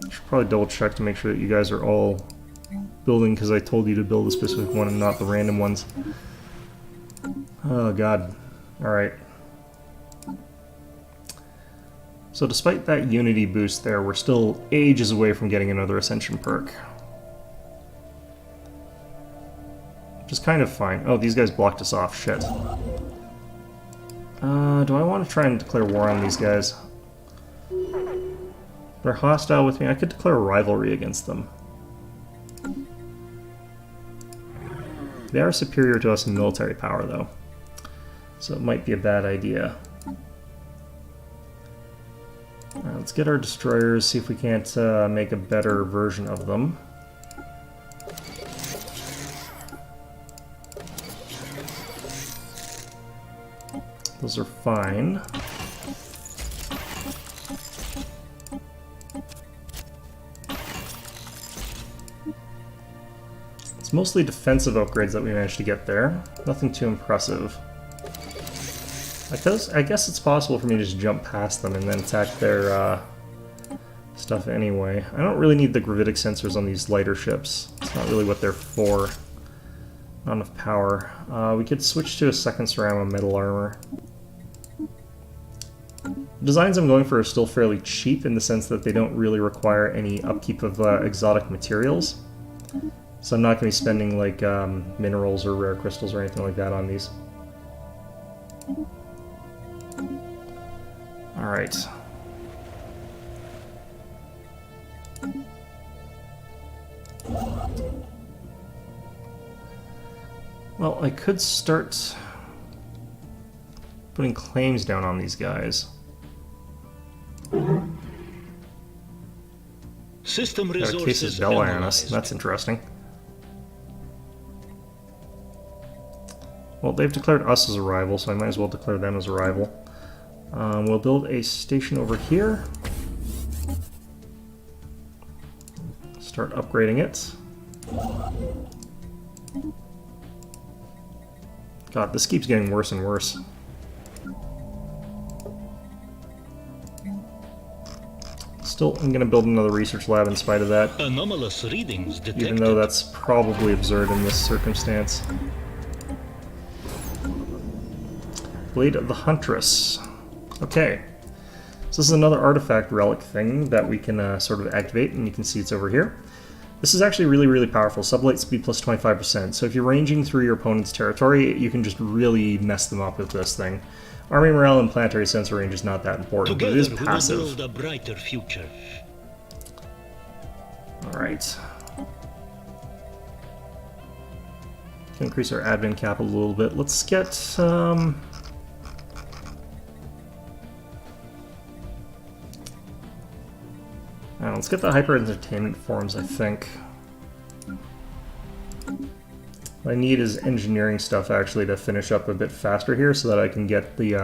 I should probably double check to make sure that you guys are all building, because I told you to build a specific one and not the random ones. Oh god. Alright. So despite that unity boost there, we're still ages away from getting another Ascension perk. Which is kind of fine. Oh, these guys blocked us off. Shit. Do I want to try and declare war on these guys? They're hostile with me. I could declare a rivalry against them. They are superior to us in military power, though. So it might be a bad idea. Alright, let's get our destroyers, see if we can't make a better version of them. Those are fine. It's mostly defensive upgrades that we managed to get there. Nothing too impressive. I guess it's possible for me to just jump past them and then attack their stuff anyway. I don't really need the gravitic sensors on these lighter ships. It's not really what they're for. Not enough power. We could switch to a second ceramic metal armor. The designs I'm going for are still fairly cheap in the sense that they don't really require any upkeep of exotic materials. So I'm not going to be spending like minerals or rare crystals or anything like that on these. Alright. Well, I could start putting claims down on these guys. System Got a resources case of Bella on us. analyzed. That's interesting. Well, they've declared us as a rival, so I might as well declare them as a rival. We'll build a station over here. Start upgrading it. God, this keeps getting worse and worse. Still, I'm going to build another research lab in spite of that. Anomalous readings detected. Even though that's probably absurd in this circumstance. Blade of the Huntress. Okay. So this is another artifact relic thing that we can sort of activate, and you can see it's over here. This is actually really, really powerful. Sublight speed plus 25%. So if you're ranging through your opponent's territory, you can just really mess them up with this thing. Army morale and planetary sensor range is not that important, but it is passive. We will build a brighter future. Alright. Can increase our admin capital a little bit. Let's get let's get the hyper entertainment forms, I think. What I need is engineering stuff actually to finish up a bit faster here so that I can get the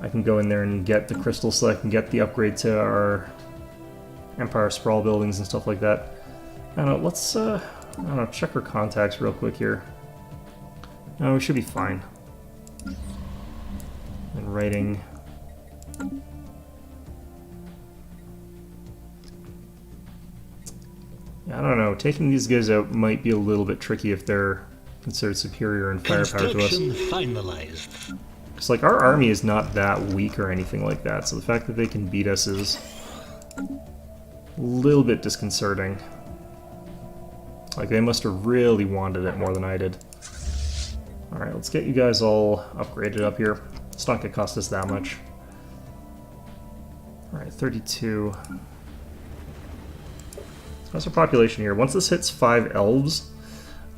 I can go in there and get the crystals so I can get the upgrade to our Empire Sprawl buildings and stuff like that. I don't know, let's I don't know, check our contacts real quick here. No, we should be fine. And writing. I don't know, taking these guys out might be a little bit tricky if they're considered superior in firepower to us. Construction finalized. Because, like, our army is not that weak or anything like that, so the fact that they can beat us is a little bit disconcerting. Like, they must have really wanted it more than I did. Alright, let's get you guys all upgraded up here. It's not going to cost us that much. Alright, 32. That's our population here. Once this hits 5 elves,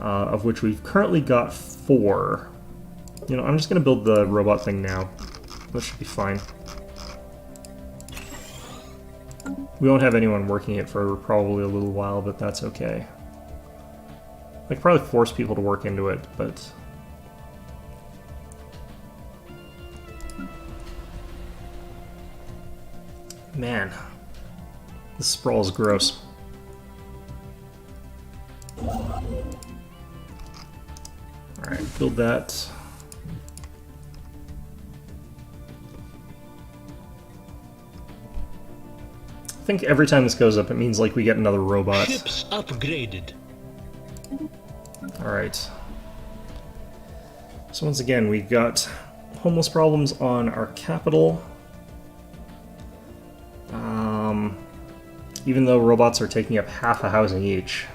of which we've currently got 4, you know, I'm just going to build the robot thing now. This should be fine. We won't have anyone working it for probably a little while, but that's okay. I could probably force people to work into it, but... Man, this sprawl is gross. Alright, build that. I think every time this goes up, it means like we get another robot. Ships upgraded. Alright. So once again, we've got homeless problems on our capital. Even though robots are taking up half a housing each.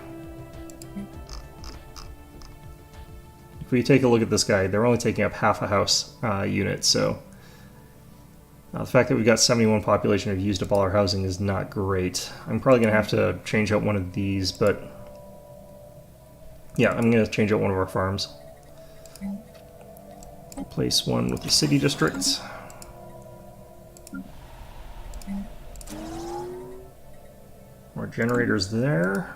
If we take a look at this guy, they're only taking up half a house unit, so... the fact that we've got 71 population who've used up all our housing is not great. I'm probably going to have to change out one of these, but... yeah, I'm going to change out one of our farms. Place one with the city district. More generators there.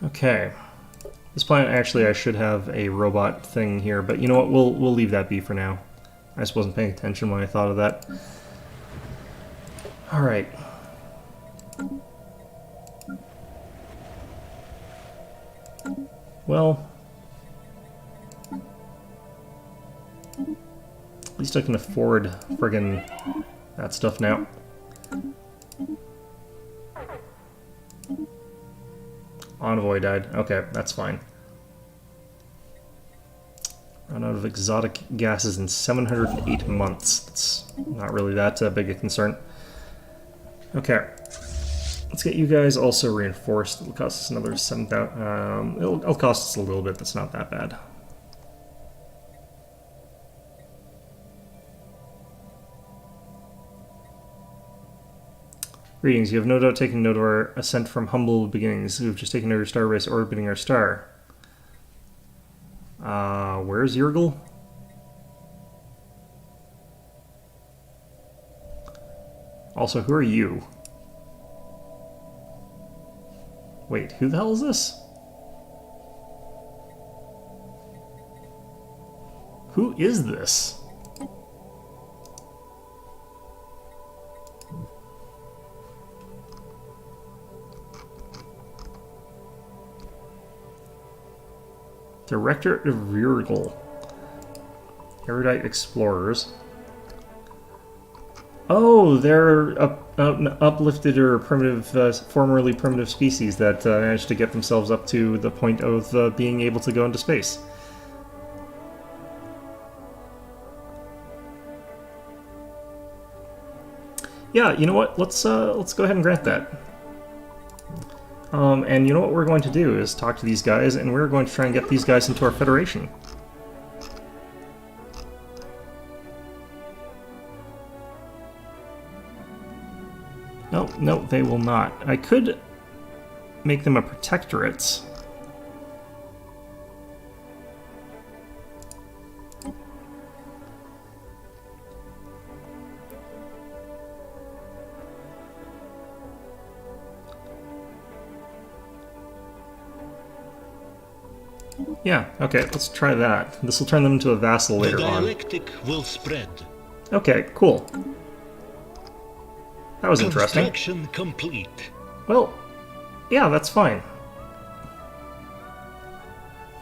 Okay. This planet, actually, I should have a robot thing here, but you know what? We'll leave that be for now. I just wasn't paying attention when I thought of that. All right. Well, at least I can afford friggin' that stuff now. Envoy died. Okay, that's fine. Run out of exotic gases in 708 months. That's not really that big a concern. Okay. Let's get you guys also reinforced. It'll cost us another 7,000. It'll cost us a little bit. That's not that bad. Greetings. You have no doubt taken note of our ascent from humble beginnings. We've just taken over star race orbiting our star. Where's Yurgle? Also, who are you? Wait, who the hell is this? Who is this? Director of Yurgle. Erudite Explorers. Oh, they're uplifted or primitive, formerly primitive species that managed to get themselves up to the point of being able to go into space. Yeah, you know what? Let's go ahead and grant that. And you know what we're going to do is talk to these guys, and we're going to try and get these guys into our federation. No, no, they will not. I could make them a protectorate. Yeah, okay, let's try that. This will turn them into a vassal later on. The dialectic will spread. Okay, cool. That was interesting. Construction complete. Well, yeah, that's fine.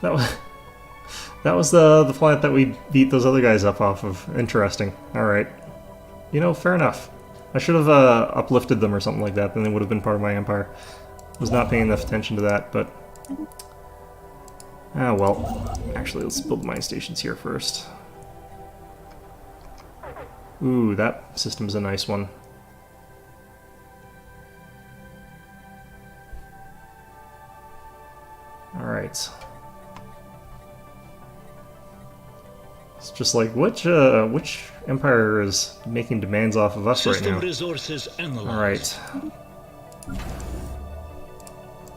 That was the planet that we beat those other guys up off of. Interesting. All right. You know, fair enough. I should have uplifted them or something like that. Then they would have been part of my empire. Was not paying enough attention to that, but ah well. Actually, let's build mine stations here first. Ooh, that system's a nice one. Alright. It's just like, which empire is making demands off of us right now? Resources Alright.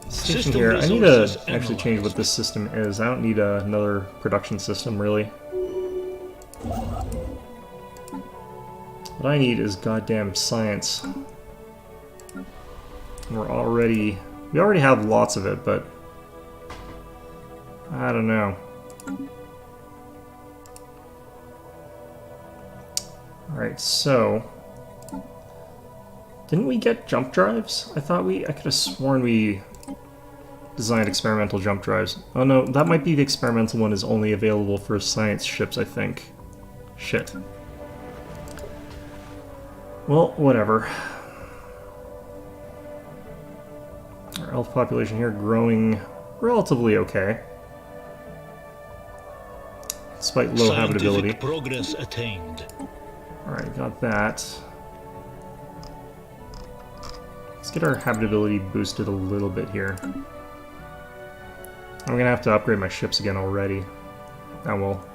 Station here. I need to actually change what this system is. I don't need another production system, really. What I need is goddamn science. We already have lots of it, but I don't know. Alright, so didn't we get jump drives? I could have sworn we designed experimental jump drives. Oh no, that might be the experimental one is only available for science ships, I think. Shit. Well, whatever. Our elf population here growing relatively okay. Let's despite low habitability. Scientific progress attained. Alright, got that. Let's get our habitability boosted a little bit here. I'm gonna have to upgrade my ships again already. Oh well.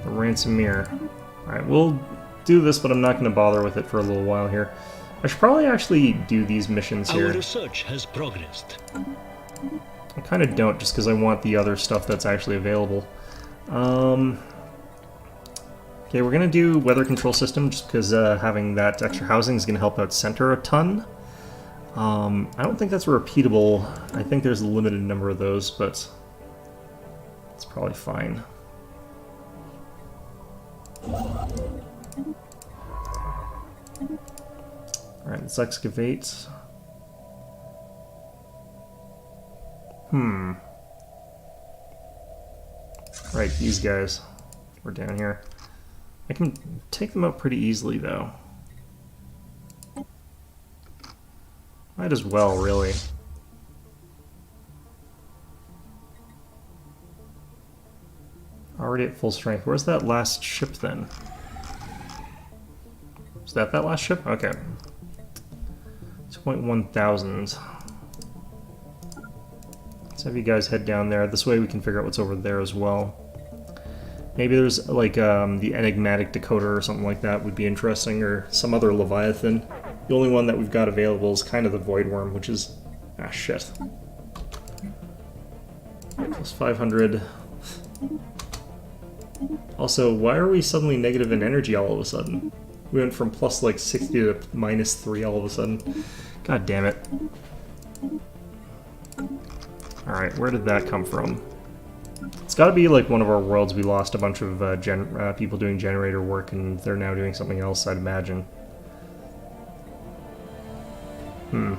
The Ransomere. Alright, we'll do this, but I'm not gonna bother with it for a little while here. I should probably actually do these missions here. Our research has progressed. I kind of don't, just because I want the other stuff that's actually available. Okay, we're going to do weather control system, just because having that extra housing is going to help out center a ton. I don't think that's repeatable. I think there's a limited number of those, but it's probably fine. Alright, let's excavate. Right, these guys. We're down here. I can take them out pretty easily, though. Might as well, really. Already at full strength. Where's that last ship, then? Is that last ship? Okay. 2.1,000. Let's have you guys head down there. This way we can figure out what's over there as well. Maybe there's, like, the enigmatic decoder or something like that would be interesting, or some other Leviathan. The only one that we've got available is kind of the Void Worm, which is... ah, shit. Plus 500. Also, why are we suddenly negative in energy all of a sudden? We went from plus, like, 60 to minus 3 all of a sudden. God damn it. Alright, where did that come from? It's gotta be like one of our worlds we lost a bunch of people doing generator work and they're now doing something else, I'd imagine. And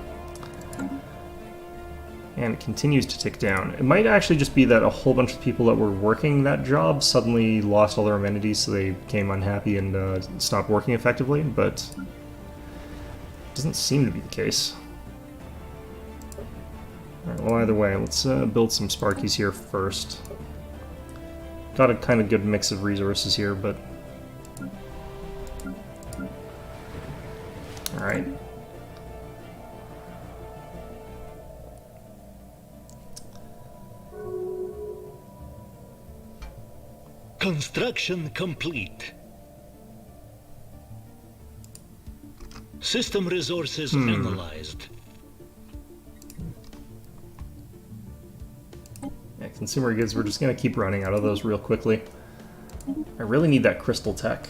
it continues to tick down. It might actually just be that a whole bunch of people that were working that job suddenly lost all their amenities, so they became unhappy and stopped working effectively, but it doesn't seem to be the case. Alright, well, either way, let's build some Sparkies here first. Got a kind of good mix of resources here, but... alright. Construction complete. System resources analyzed. Yeah, consumer goods, we're just going to keep running out of those real quickly. I really need that crystal tech.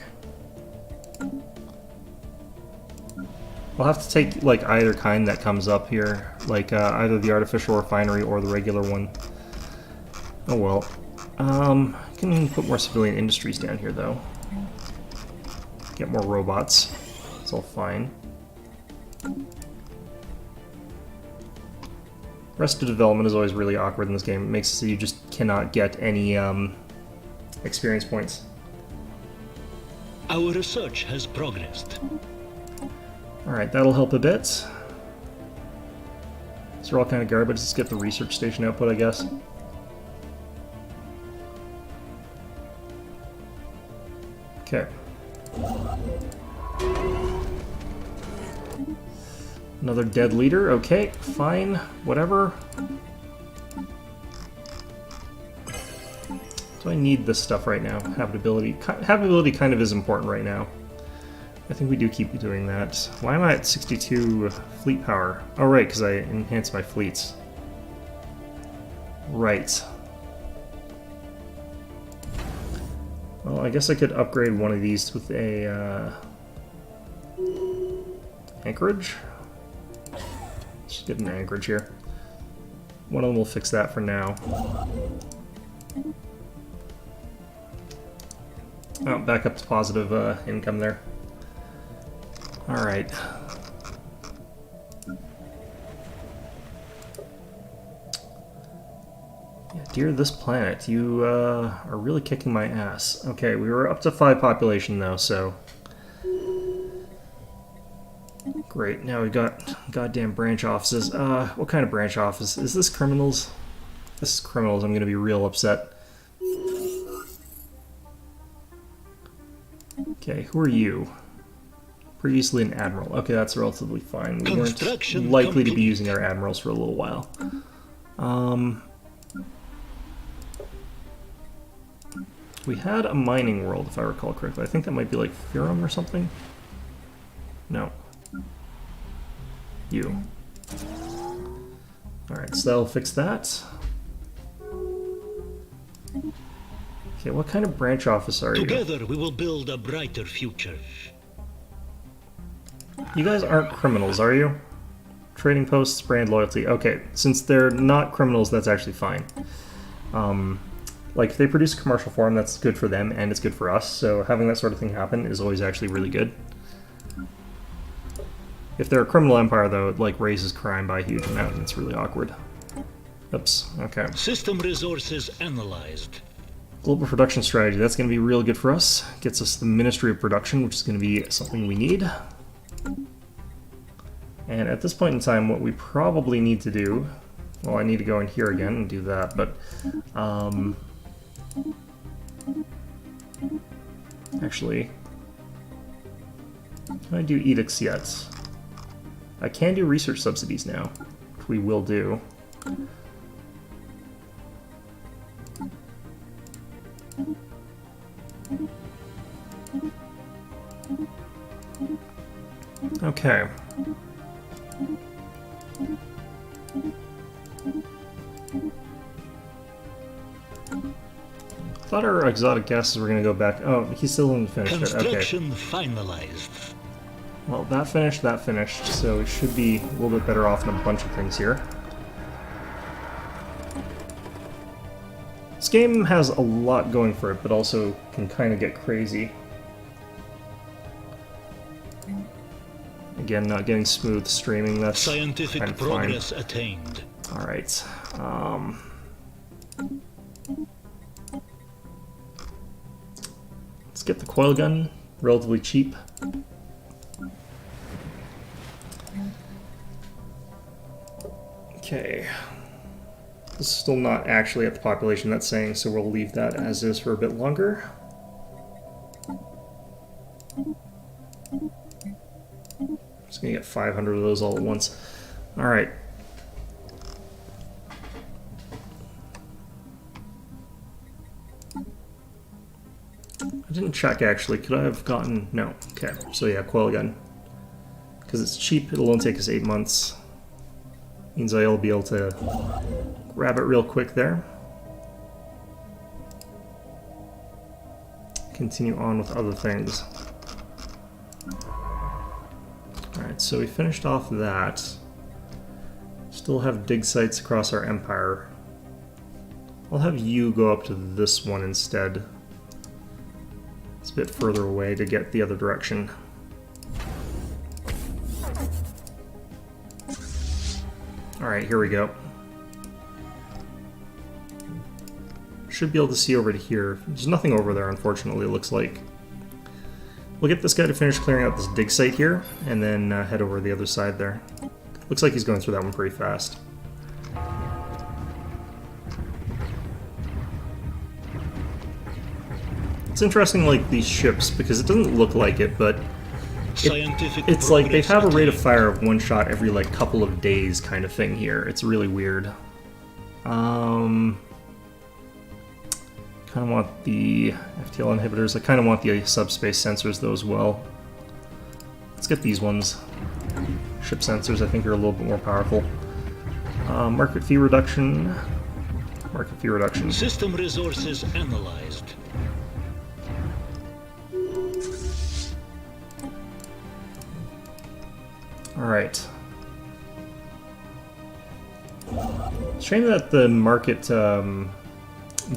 I'll have to take, like, either kind that comes up here. Like, either the artificial refinery or the regular one. Oh well. I can put more civilian industries down here, though. Get more robots. It's all fine. Arrested development is always really awkward in this game. It makes it so you just cannot get any experience points. Our research has progressed. Alright, that'll help a bit. These are all kind of garbage. Let's get the research station output, I guess. Okay. Another dead leader. Okay, fine. Whatever. Do I need this stuff right now? Habitability. Habitability kind of is important right now. I think we do keep doing that. Why am I at 62 fleet power? Oh, right, because I enhanced my fleets. Right. Well, I guess I could upgrade one of these with a anchorage. Let's get an anchorage here. One of them will fix that for now. Oh, back up to positive income there. Alright. Yeah, dear this planet, you are really kicking my ass. Okay, we were up to 5 population though, so... great, now we've got goddamn branch offices. What kind of branch office? Is this criminals? this is criminals, I'm going to be real upset. Okay, who are you? Previously an admiral. Okay, that's relatively fine. We weren't likely to be using our admirals for a little while. We had a mining world, if I recall correctly. I think that might be like Firum or something. No. You. Alright, so that'll fix that. Okay, what kind of branch office are you? Together we will build a brighter future. You guys aren't criminals, are you? Trading posts, brand loyalty. Okay, since they're not criminals, that's actually fine. Like, if they produce a commercial form, that's good for them, and it's good for us, so having that sort of thing happen is always actually really good. If they're a criminal empire, though, it, like, raises crime by a huge amount, and it's really awkward. Oops, okay. System resources analyzed. Global production strategy, that's going to be real good for us. Gets us the Ministry of Production, which is going to be something we need. And at this point in time, what we probably need to do... Well, I need to go in here again and do that, but... Actually... Can I do edicts yet? I can do research subsidies now, which we will do. Okay. I thought our exotic gases were going to go back. Oh, he still didn't finish it. Okay. Construction finalized. Well, that finished, so we should be a little bit better off in a bunch of things here. This game has a lot going for it, but also can kind of get crazy. Again, not getting smooth streaming, that's Scientific kind of progress fine. attained. Alright. Let's get the coil gun, relatively cheap. Okay. This is still not actually at the population that's saying, so we'll leave that as is for a bit longer. Just gonna get 500 of those all at once. Alright. I didn't check actually. Could I have gotten... No. Okay. So yeah, coil gun. Because it's cheap, it'll only take us 8 months. Means I'll be able to grab it real quick there. Continue on with other things. Alright, so we finished off that. Still have dig sites across our empire. I'll have you go up to this one instead. It's a bit further away to get the other direction. Alright, here we go. Should be able to see over to here. There's nothing over there, unfortunately, it looks like. We'll get this guy to finish clearing out this dig site here, and then head over to the other side there. Looks like he's going through that one pretty fast. It's interesting, like, these ships, because it doesn't look like it, but it's like they have a rate of fire of one shot every, like, couple of days kind of thing here. It's really weird. Kind of want the FTL inhibitors. I kind of want the subspace sensors, though, as well. Let's get these ones. Ship sensors, I think, are a little bit more powerful. Market fee reduction. Market fee reduction. System resources analyzed. Alright. Shame that the market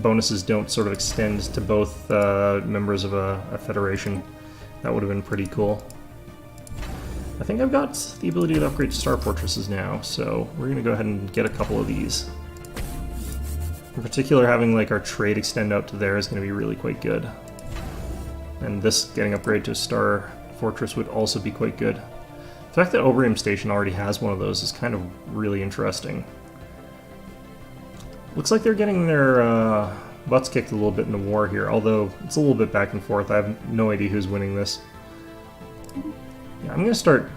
bonuses don't sort of extend to both members of a federation. That would have been pretty cool. I think I've got the ability to upgrade Star Fortresses now, so we're going to go ahead and get a couple of these. In particular, having like our trade extend out to there is going to be really quite good. And this getting upgraded to a Star Fortress would also be quite good. The fact that Obrium Station already has one of those is kind of really interesting. Looks like they're getting their butts kicked a little bit in the war here, although it's a little bit back and forth. I have no idea who's winning this. Yeah, I'm gonna start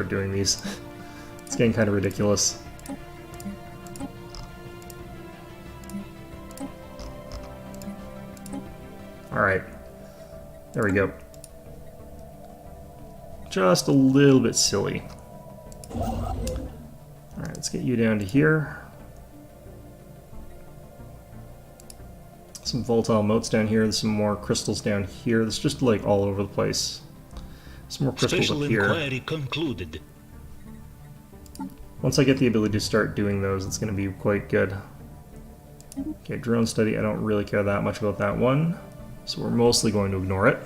doing these. It's getting kind of ridiculous. Alright. There we go. Just a little bit silly. Alright, let's get you down to here. Some volatile motes down here, there's some more crystals down here. There's just like all over the place. Some more crystals Special up here. inquiry concluded. Once I get the ability to start doing those, it's going to be quite good. Okay, drone study, I don't really care that much about that one. So we're mostly going to ignore it.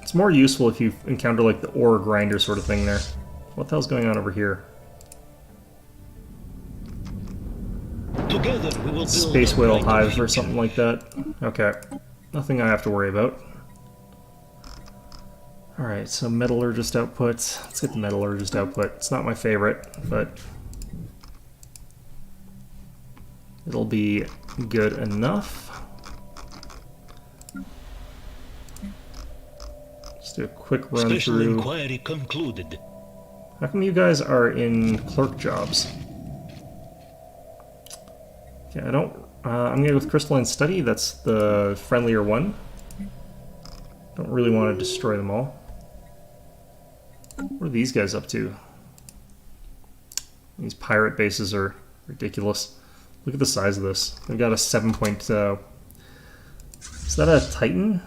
It's more useful if you encounter like the ore grinder sort of thing there. What the hell's going on over here? Together we will build Space a whale brighter hive or future. something like that. Okay. Nothing I have to worry about. Alright, so metallurgist output. Let's get the metallurgist output. It's not my favorite, but it'll be good enough. Just do a quick run Special through. inquiry concluded. How come you guys are in clerk jobs? Okay, I don't... I'm gonna go with crystalline study. That's the friendlier one. Don't really want to destroy them all. What are these guys up to? These pirate bases are ridiculous. Look at the size of this. They've got a 7 point... is that a Titan?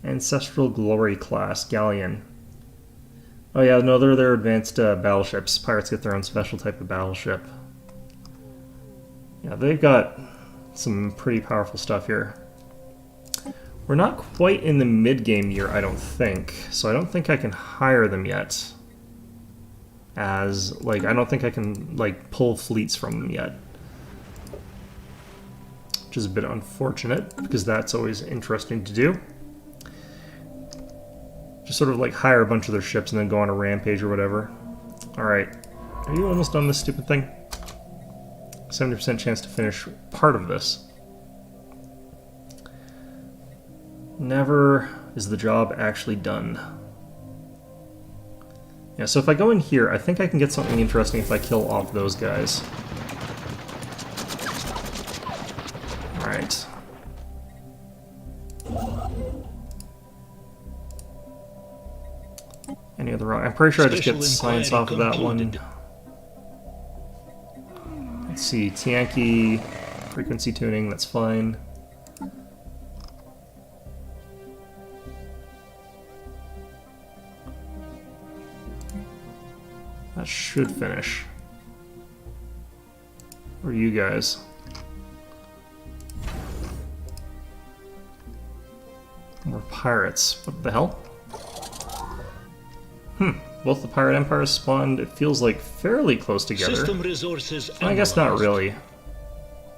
Ancestral Glory class, Galleon. Oh yeah, no, they're their advanced battleships. Pirates get their own special type of battleship. Yeah, they've got some pretty powerful stuff here. We're not quite in the mid-game year, I don't think, so I don't think I can hire them yet. As, like, I don't think I can, like, pull fleets from them yet. Which is a bit unfortunate, because that's always interesting to do. Just sort of, like, hire a bunch of their ships and then go on a rampage or whatever. Alright. Are you almost done this stupid thing? 70% chance to finish part of this. Never is the job actually done. Yeah, so if I go in here, I think I can get something interesting if I kill off those guys. Alright. Any other rock? I'm pretty sure I just get science off of that one. Let's see, Tianki, frequency tuning, that's fine. That should finish. Or you guys. More pirates. What the hell? Both the pirate empires spawned, it feels like, fairly close together. System resources I guess not analyzed. really.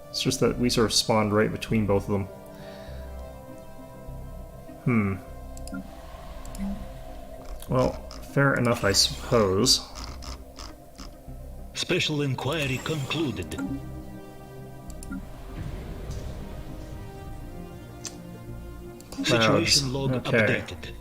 It's just that we sort of spawned right between both of them. Well, fair enough, I suppose. Special inquiry concluded. Situation log Okay. updated.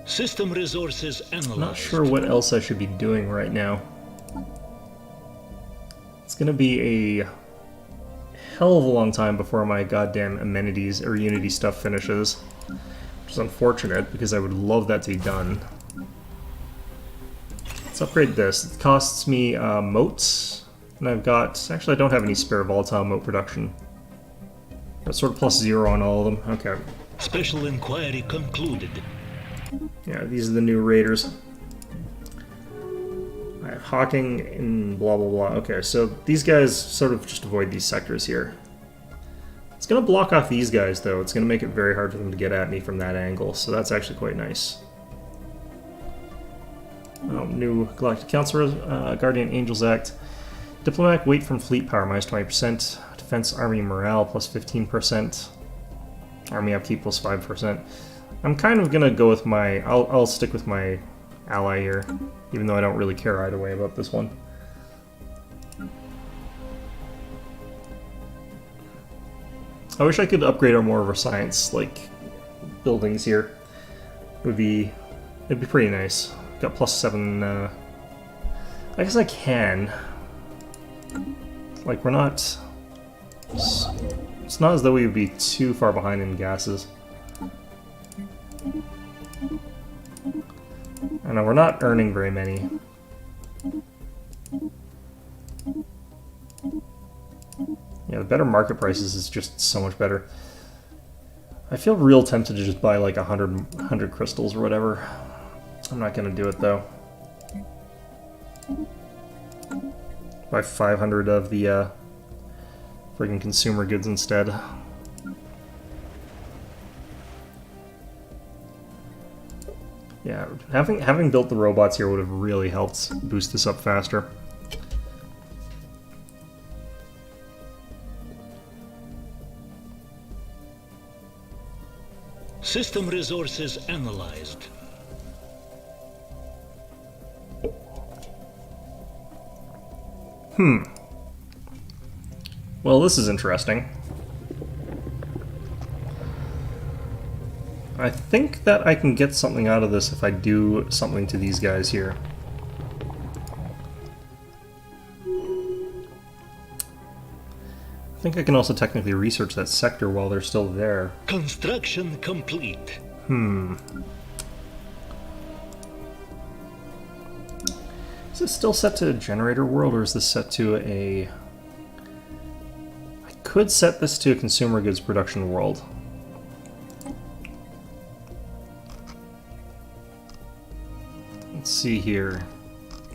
System resources analyzed. Not sure what else I should be doing right now. It's gonna be a hell of a long time before my goddamn amenities or Unity stuff finishes. Which is unfortunate, because I would love that to be done. Let's upgrade this. It costs me motes, and I've got... Actually, I don't have any spare volatile mote production. That's sort of +0 on all of them. Okay. Special inquiry concluded. Yeah, these are the new raiders. I have Hawking and blah blah blah. Okay, so these guys sort of just avoid these sectors here. It's going to block off these guys, though. It's going to make it very hard for them to get at me from that angle, so that's actually quite nice. New Galactic Counselor, Guardian Angels Act. Diplomatic weight from fleet power minus 20%. Defense Army morale plus 15%. Army upkeep plus 5%. I'm kind of gonna go with my... I'll stick with my ally here, even though I don't really care either way about this one. I wish I could upgrade our more of our science, like, buildings here. It'd be pretty nice. Got plus 7, I guess I can. Like, we're not... It's not as though we would be too far behind in gases. I know, we're not earning very many. Yeah, the better market prices is just so much better. I feel real tempted to just buy like 100 crystals or whatever. I'm not gonna do it though. Buy 500 of the friggin' consumer goods instead. Yeah, having built the robots here would have really helped boost this up faster. System resources analyzed. Well, this is interesting. I think that I can get something out of this if I do something to these guys here. I think I can also technically research that sector while they're still there. Construction complete. Is this still set to a generator world, or is this set to a... I could set this to a consumer goods production world. Let's see here.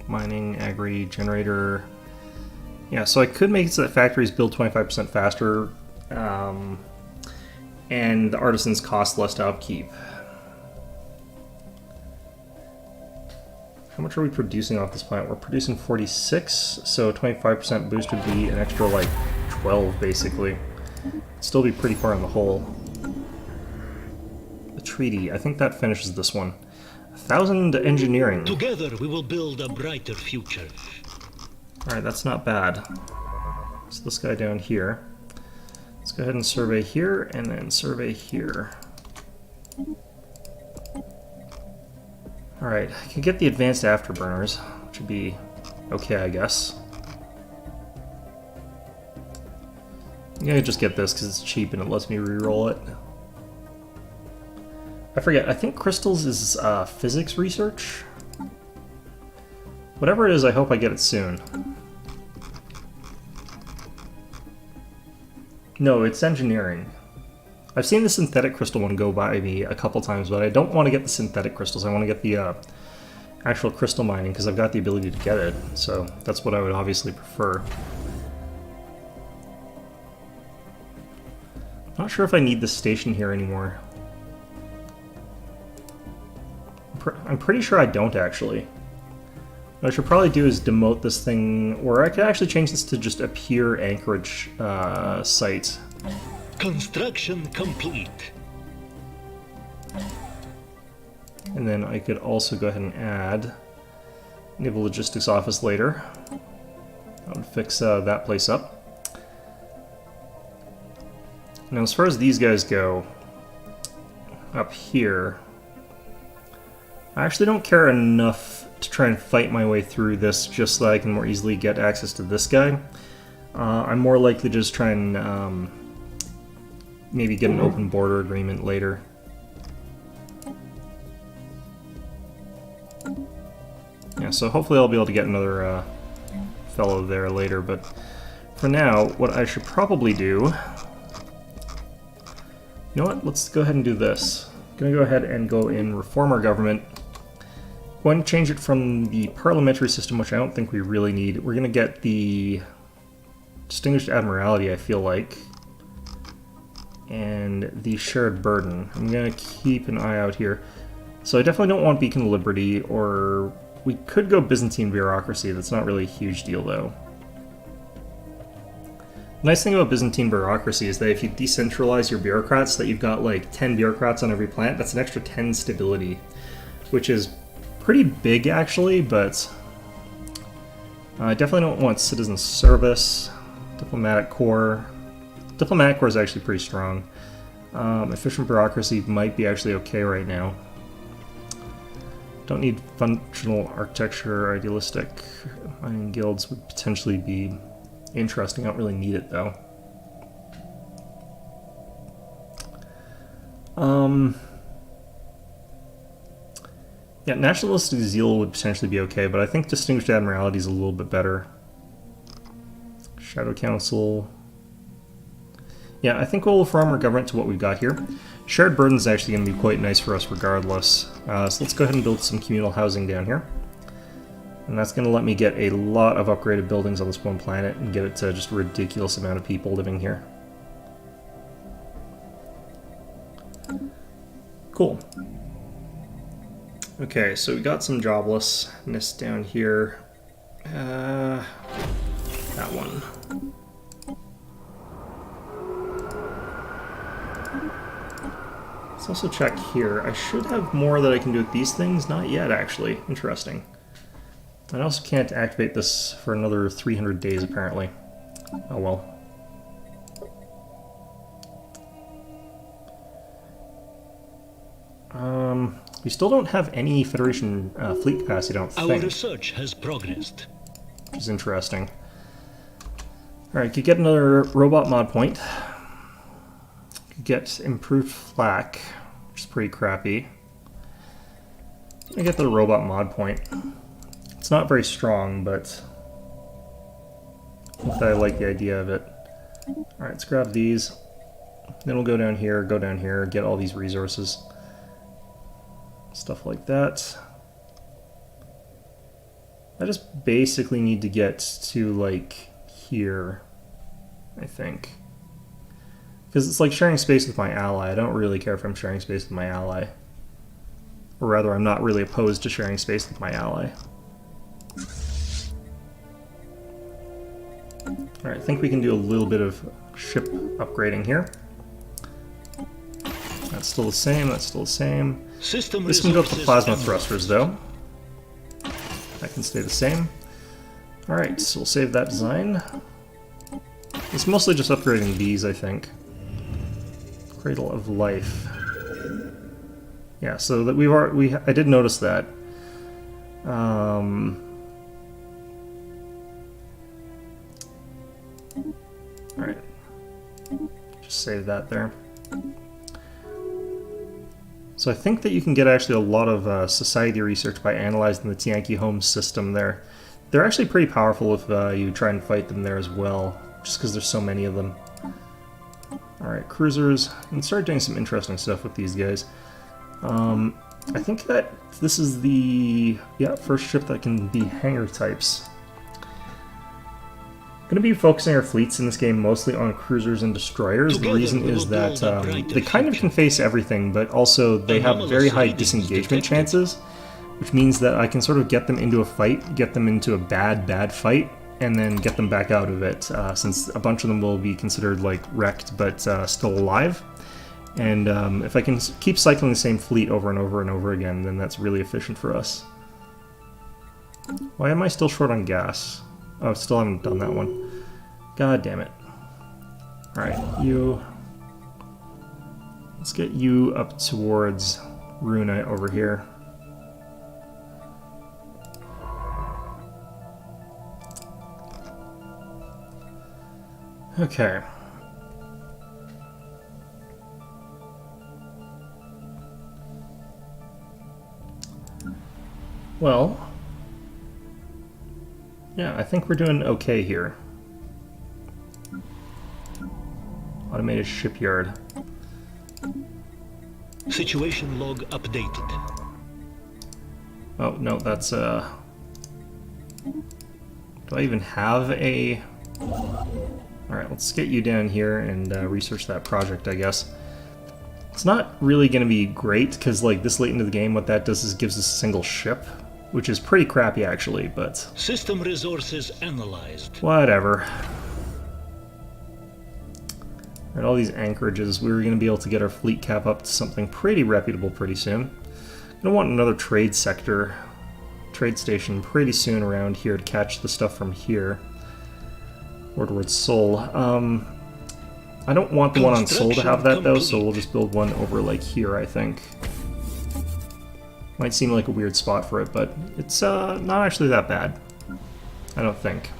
Mining, agri, generator... Yeah, so I could make it so that factories build 25% faster, and the artisans cost less to upkeep. How much are we producing off this plant? We're producing 46, so 25% boost would be an extra, like, 12, basically. It'd still be pretty far in the hole. The treaty, I think that finishes this one. 1,000 engineering. Together we will build a brighter future. Alright, that's not bad. So this guy down here. Let's go ahead and survey here, and then survey here. Alright, I can get the advanced afterburners, which would be okay, I guess. I'm gonna just get this because it's cheap and it lets me reroll it. I forget, I think crystals is physics research? Whatever it is, I hope I get it soon. No, it's engineering. I've seen the synthetic crystal one go by me a couple times, but I don't want to get the synthetic crystals. I want to get the actual crystal mining because I've got the ability to get it. So that's what I would obviously prefer. Not sure if I need this station here anymore. I'm pretty sure I don't, actually. What I should probably do is demote this thing, or I could actually change this to just a pure anchorage site. Construction complete. And then I could also go ahead and add Naval Logistics Office later. That would fix that place up. Now, as far as these guys go, up here, I actually don't care enough to try and fight my way through this just so that I can more easily get access to this guy. I'm more likely to just try and maybe get an open border agreement later. Yeah, so hopefully I'll be able to get another fellow there later, but for now, what I should probably do... You know what? Let's go ahead and do this. I'm going to go ahead and go in reform our government. Going to change it from the parliamentary system, which I don't think we really need. We're going to get the Distinguished Admiralty, I feel like, and the Shared Burden. I'm going to keep an eye out here. So I definitely don't want Beacon of Liberty or We could go Byzantine bureaucracy. That's not really a huge deal, though. The nice thing about Byzantine bureaucracy is that if you decentralize your bureaucrats, that you've got like 10 bureaucrats on every planet, that's an extra 10 stability, which is pretty big actually, but I definitely don't want citizen service, diplomatic corps. Diplomatic corps is actually pretty strong. Efficient bureaucracy might be actually okay right now. Don't need functional architecture, idealistic. Mining guilds would potentially be interesting. I don't really need it though. Yeah, nationalistic zeal would potentially be okay, but I think distinguished admiralty is a little bit better. Shadow Council. Yeah, I think we'll reform our government to what we've got here. Shared burden is actually going to be quite nice for us regardless. So let's go ahead and build some communal housing down here. And that's going to let me get a lot of upgraded buildings on this one planet and get it to just a ridiculous amount of people living here. Cool. Okay, so we got some joblessness down here. That one. Let's also check here. I should have more that I can do with these things. Not yet, actually. Interesting. I also can't activate this for another 300 days, apparently. Oh well. We still don't have any Federation fleet capacity, I don't think. Our research has progressed. Which is interesting. Alright, could get another robot mod point. Could get improved flak, which is pretty crappy. I get the robot mod point. It's not very strong, but I like the idea of it. Alright, let's grab these. Then we'll go down here, get all these resources. Stuff like that. I just basically need to get to, like, here, I think. Because it's like sharing space with my ally. I don't really care if I'm sharing space with my ally. Or rather, I'm not really opposed to sharing space with my ally. Alright, I think we can do a little bit of ship upgrading here. That's still the same, that's still the same. This can go up to plasma thrusters, though. That can stay the same. Alright, so we'll save that design. It's mostly just upgrading these, I think. Cradle of Life. Yeah, so that I did notice that. Alright. Just save that there. So I think that you can get actually a lot of society research by analyzing the Tianqi home system there. They're actually pretty powerful if you try and fight them there as well, just because there's so many of them. Alright, cruisers. I can start doing some interesting stuff with these guys. I think that this is the first ship that can be hangar types. Going to be focusing our fleets in this game mostly on cruisers and destroyers. The reason is that they kind of can face everything, but also they have very high disengagement chances, which means that I can sort of get them into a fight, get them into a bad fight, and then get them back out of it, since a bunch of them will be considered like wrecked but still alive. And if I can keep cycling the same fleet over and over and over again, then that's really efficient for us. Why am I still short on gas? Oh, still haven't done that one. God damn it. Alright, let's get you up towards Runa over here. Okay. Well, yeah, I think we're doing okay here. Automated shipyard. Situation log updated. Oh, no, that's, do I even have a... Alright, let's get you down here and research that project, I guess. It's not really going to be great, because, like, this late into the game, what that does is gives us a single ship. which is pretty crappy actually, but System resources analyzed. whatever. Alright, all these anchorages, we were going to be able to get our fleet cap up to something pretty reputable pretty soon. Going to want another trade sector, trade station pretty soon around here to catch the stuff from here. Or towards Seoul. I don't want the one on Seoul to have that though, so we'll just build one over like here, I think. Might seem like a weird spot for it, but it's not actually that bad. I don't think.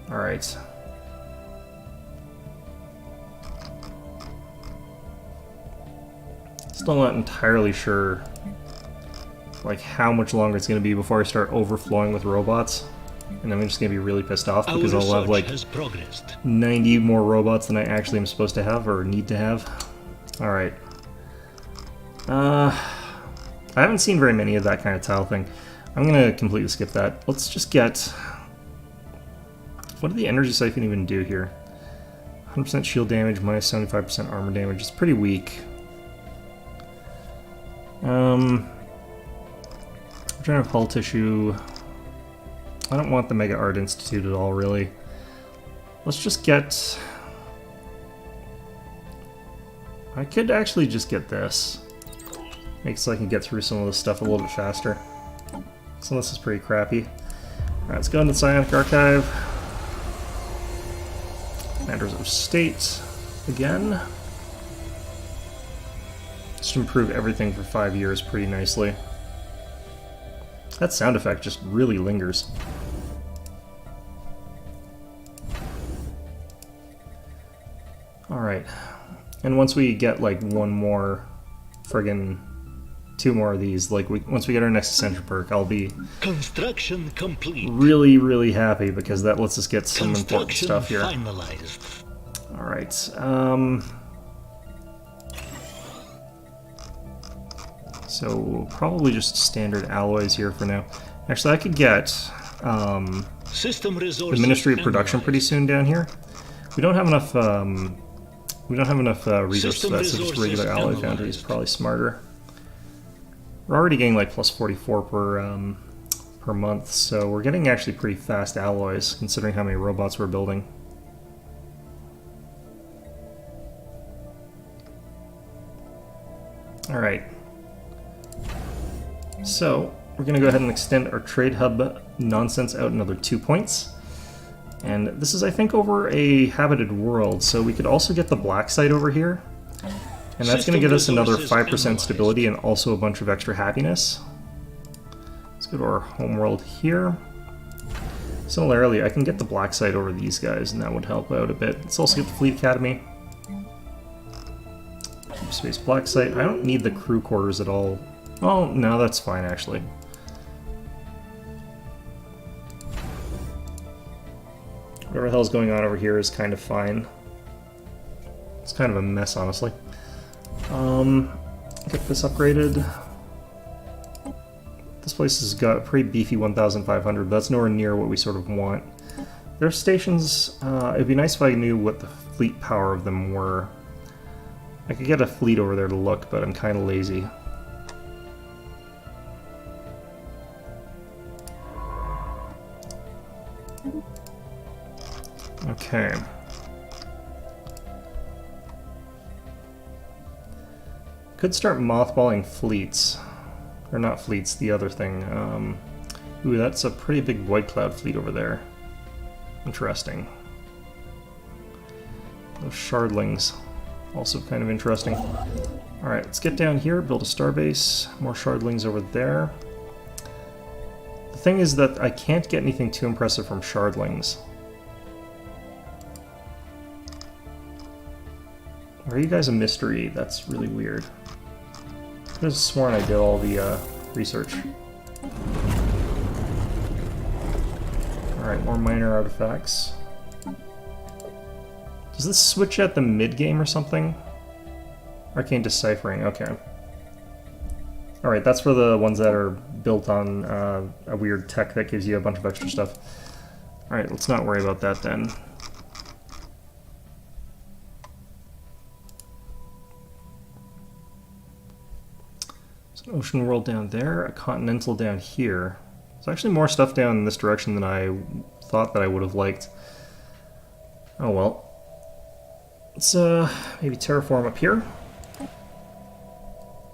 Alright. Still not entirely sure like how much longer it's going to be before I start overflowing with robots. And I'm just going to be really pissed off because I'll have like 90 more robots than I actually am supposed to have or need to have. Alright. I haven't seen very many of that kind of tile thing. I'm going to completely skip that. Let's just get... What did the energy siphon even do here? 100% shield damage, minus 75% armor damage. It's pretty weak. Regenerative hull tissue. I don't want the Mega Art Institute at all, really. Let's just get... I could actually just get this. Makes so I can get through some of this stuff a little bit faster. So this is pretty crappy. Alright, let's go into the Psionic Archive. Matters of State again. Just improve everything for 5 years pretty nicely. That sound effect just really lingers. Alright. And once we get like one more friggin' 2 more of these, like once we get our next Ascension perk, I'll be construction complete. Really, really happy because that lets us get some important stuff here. Finalized. Alright, so probably just standard alloys here for now. Actually, I could get System the Ministry of Production pretty soon down here. We don't have enough resources for that, so just regular alloy foundry is probably smarter. We're already getting like plus 44 per month, so we're getting actually pretty fast alloys considering how many robots we're building. Alright. So, we're going to go ahead and extend our trade hub nonsense out another 2 points. And this is, I think, over a habited world, so we could also get the black site over here. And that's going to get us another 5% stability and also a bunch of extra happiness. Let's go to our homeworld here. Similarly, I can get the black site over these guys, and that would help out a bit. Let's also get the Fleet Academy. Deep Space Black Site. I don't need the crew quarters at all. Oh, no, that's fine, actually. Whatever the hell's going on over here is kind of fine. It's kind of a mess, honestly. Get this upgraded. This place has got a pretty beefy 1,500, but that's nowhere near what we sort of want. Their stations, it'd be nice if I knew what the fleet power of them were. I could get a fleet over there to look, but I'm kind of lazy. Okay. Could start mothballing fleets. Or not fleets, the other thing. Ooh, that's a pretty big White Cloud fleet over there. Interesting. Those shardlings. Also kind of interesting. Alright, let's get down here, build a starbase. More shardlings over there. The thing is that I can't get anything too impressive from shardlings. Are you guys a mystery? That's really weird. I could have sworn I did all the research. Alright, more minor artifacts. Does this switch at the mid-game or something? Arcane Deciphering, okay. Alright, that's for the ones that are built on a weird tech that gives you a bunch of extra stuff. Alright, let's not worry about that then. There's an ocean world down there, a continental down here. There's actually more stuff down in this direction than I thought that I would have liked. Oh well. Let's maybe terraform up here.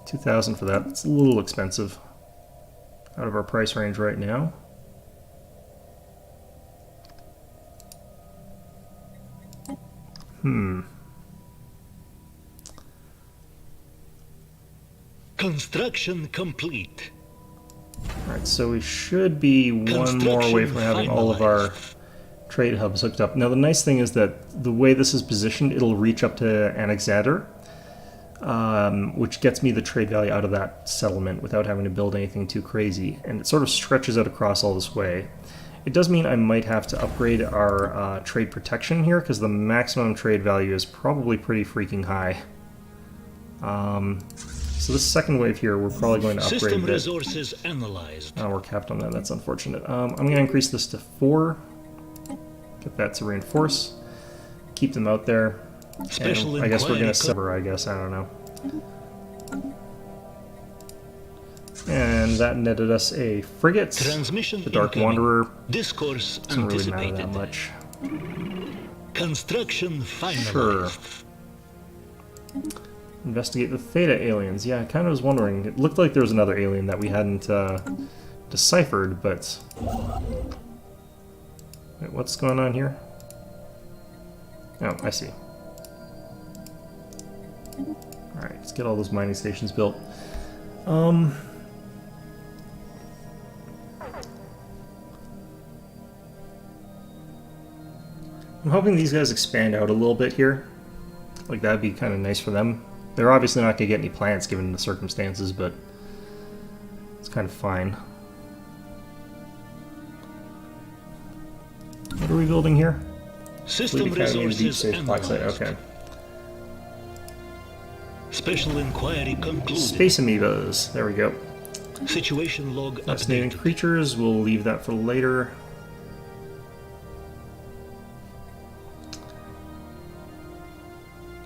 2,000 for that. It's a little expensive. Out of our price range right now. Construction complete. Alright, so we should be one more away from having all of our trade hubs hooked up. Now the nice thing is that the way this is positioned, it'll reach up to Alexander, which gets me the trade value out of that settlement without having to build anything too crazy. And it sort of stretches out across all this way. It does mean I might have to upgrade our trade protection here, because the maximum trade value is probably pretty freaking high. So this second wave here, we're probably going to upgrade System a bit. resources analyzed. Oh, we're capped on that. That's unfortunate. I'm going to increase this to 4. Get that to reinforce. Keep them out there. Special and I guess we're going to inquiry sever, I guess. I don't know. And that netted us a frigate. Transmission The Dark incoming. Wanderer Discourse doesn't really matter anticipated. that much. Construction finalized. Sure. Investigate the Theta aliens. Yeah, I kind of was wondering. It looked like there was another alien that we hadn't deciphered, but... Wait, what's going on here? Oh, I see. Alright, let's get all those mining stations built. I'm hoping these guys expand out a little bit here. Like, that'd be kind of nice for them. They're obviously not going to get any plants given the circumstances, but it's kind of fine. What are we building here? System Fleet Academy and Deep resources Space Black Site. analyzed. Okay. Special inquiry concluded. Space amoebas. There we go. Situation log Fascinating updated. creatures. We'll leave that for later.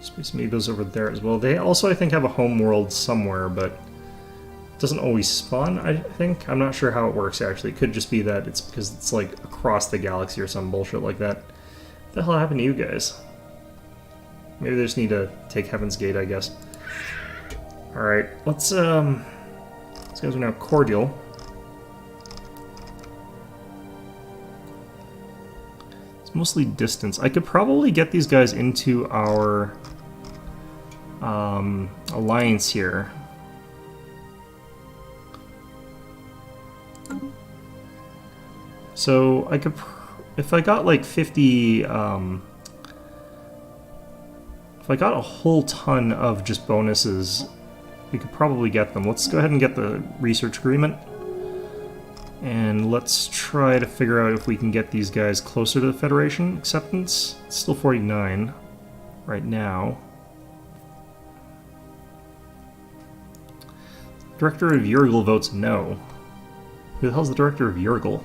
Space amoebas over there as well. They also, I think, have a home world somewhere, but it doesn't always spawn, I think. I'm not sure how it works, actually. It could just be that it's because it's, like, across the galaxy or some bullshit like that. What the hell happened to you guys? Maybe they just need to take Heaven's Gate, I guess. Alright, let's, these guys are now cordial. It's mostly distance. I could probably get these guys into our alliance here. So I could, if I got like 50, if I got a whole ton of just bonuses, we could probably get them. Let's go ahead and get the research agreement. And let's try to figure out if we can get these guys closer to the Federation acceptance. It's still 49 right now. Director of Yurgle votes no. Who the hell's the Director of Yurgle?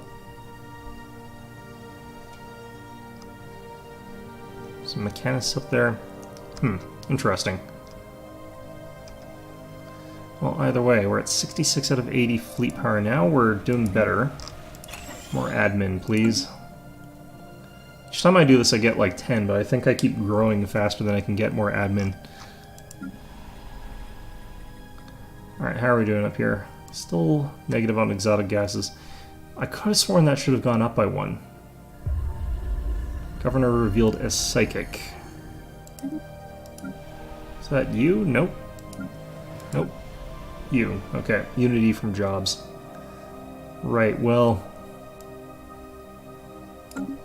Some mechanics up there. Interesting. Well, either way, we're at 66 out of 80 fleet power now. We're doing better. More admin, please. Each time I do this, I get like 10, but I think I keep growing faster than I can get more admin. Alright, how are we doing up here? Still negative on exotic gases. I could have sworn that should have gone up by 1. Governor revealed as psychic. Is that you? Nope. Nope. You. Okay. Unity from jobs. Right, well...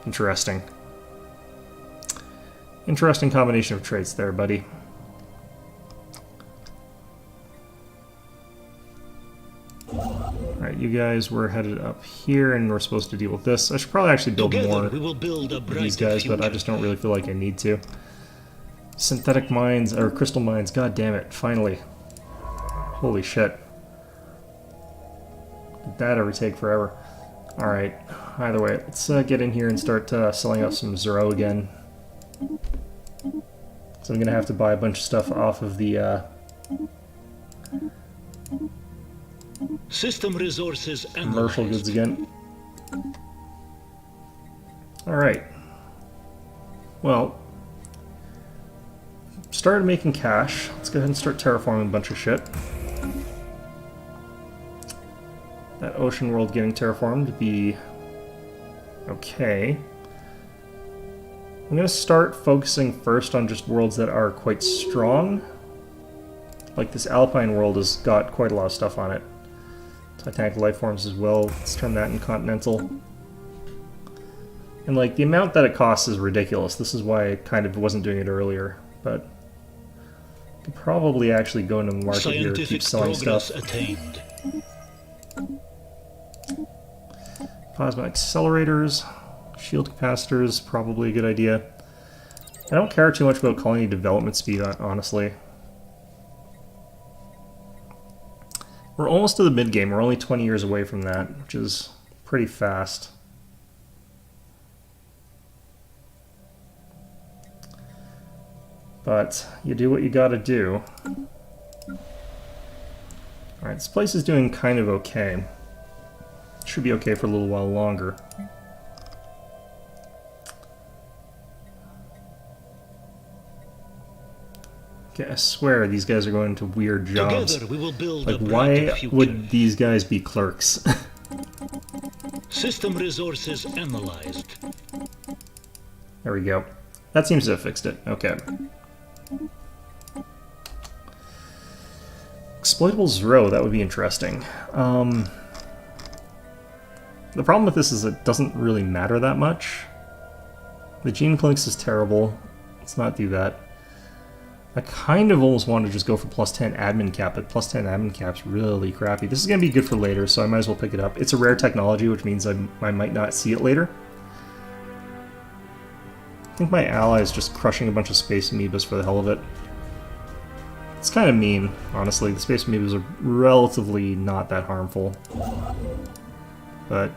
Interesting. Interesting combination of traits there, buddy. Alright, you guys were headed up here, and we're supposed to deal with this. I should probably actually build Together more we will build a of these brighter guys, but I future. just don't really feel like I need to. Synthetic mines, or crystal mines, god damn it, finally. Holy shit. Did that ever take forever? Alright, either way, let's get in here and start selling out some Zero again. So I'm gonna have to buy a bunch of stuff off of the System resources Commercial analyzed. goods again. Alright. Well, started making cash. Let's go ahead and start terraforming a bunch of shit. That ocean world getting terraformed would be okay. I'm going to start focusing first on just worlds that are quite strong. Like this Alpine world has got quite a lot of stuff on it. Titanic life forms as well. Let's turn that in continental. And like the amount that it costs is ridiculous. This is why I kind of wasn't doing it earlier. But I could probably actually go into the market here and keep selling stuff. Attained. Plasma accelerators, shield capacitors, probably a good idea. I don't care too much about colony development speed, honestly. We're almost to the mid-game. We're only 20 years away from that, which is pretty fast. But you do what you gotta do. Alright, this place is doing kind of okay. Should be okay for a little while longer. Okay, I swear these guys are going into weird jobs. Together we will build Like, a why brighter future. would these guys be clerks? System resources analyzed. There we go. That seems to have fixed it. Okay. Exploitables row, that would be interesting. The problem with this is it doesn't really matter that much. The gene Plinks is terrible. Let's not do that. I kind of almost want to just go for plus 10 admin cap, but plus 10 admin cap's really crappy. This is going to be good for later, so I might as well pick it up. It's a rare technology, which means I might not see it later. I think my ally is just crushing a bunch of space amoebas for the hell of it. It's kind of mean, honestly. The space amoebas are relatively not that harmful. But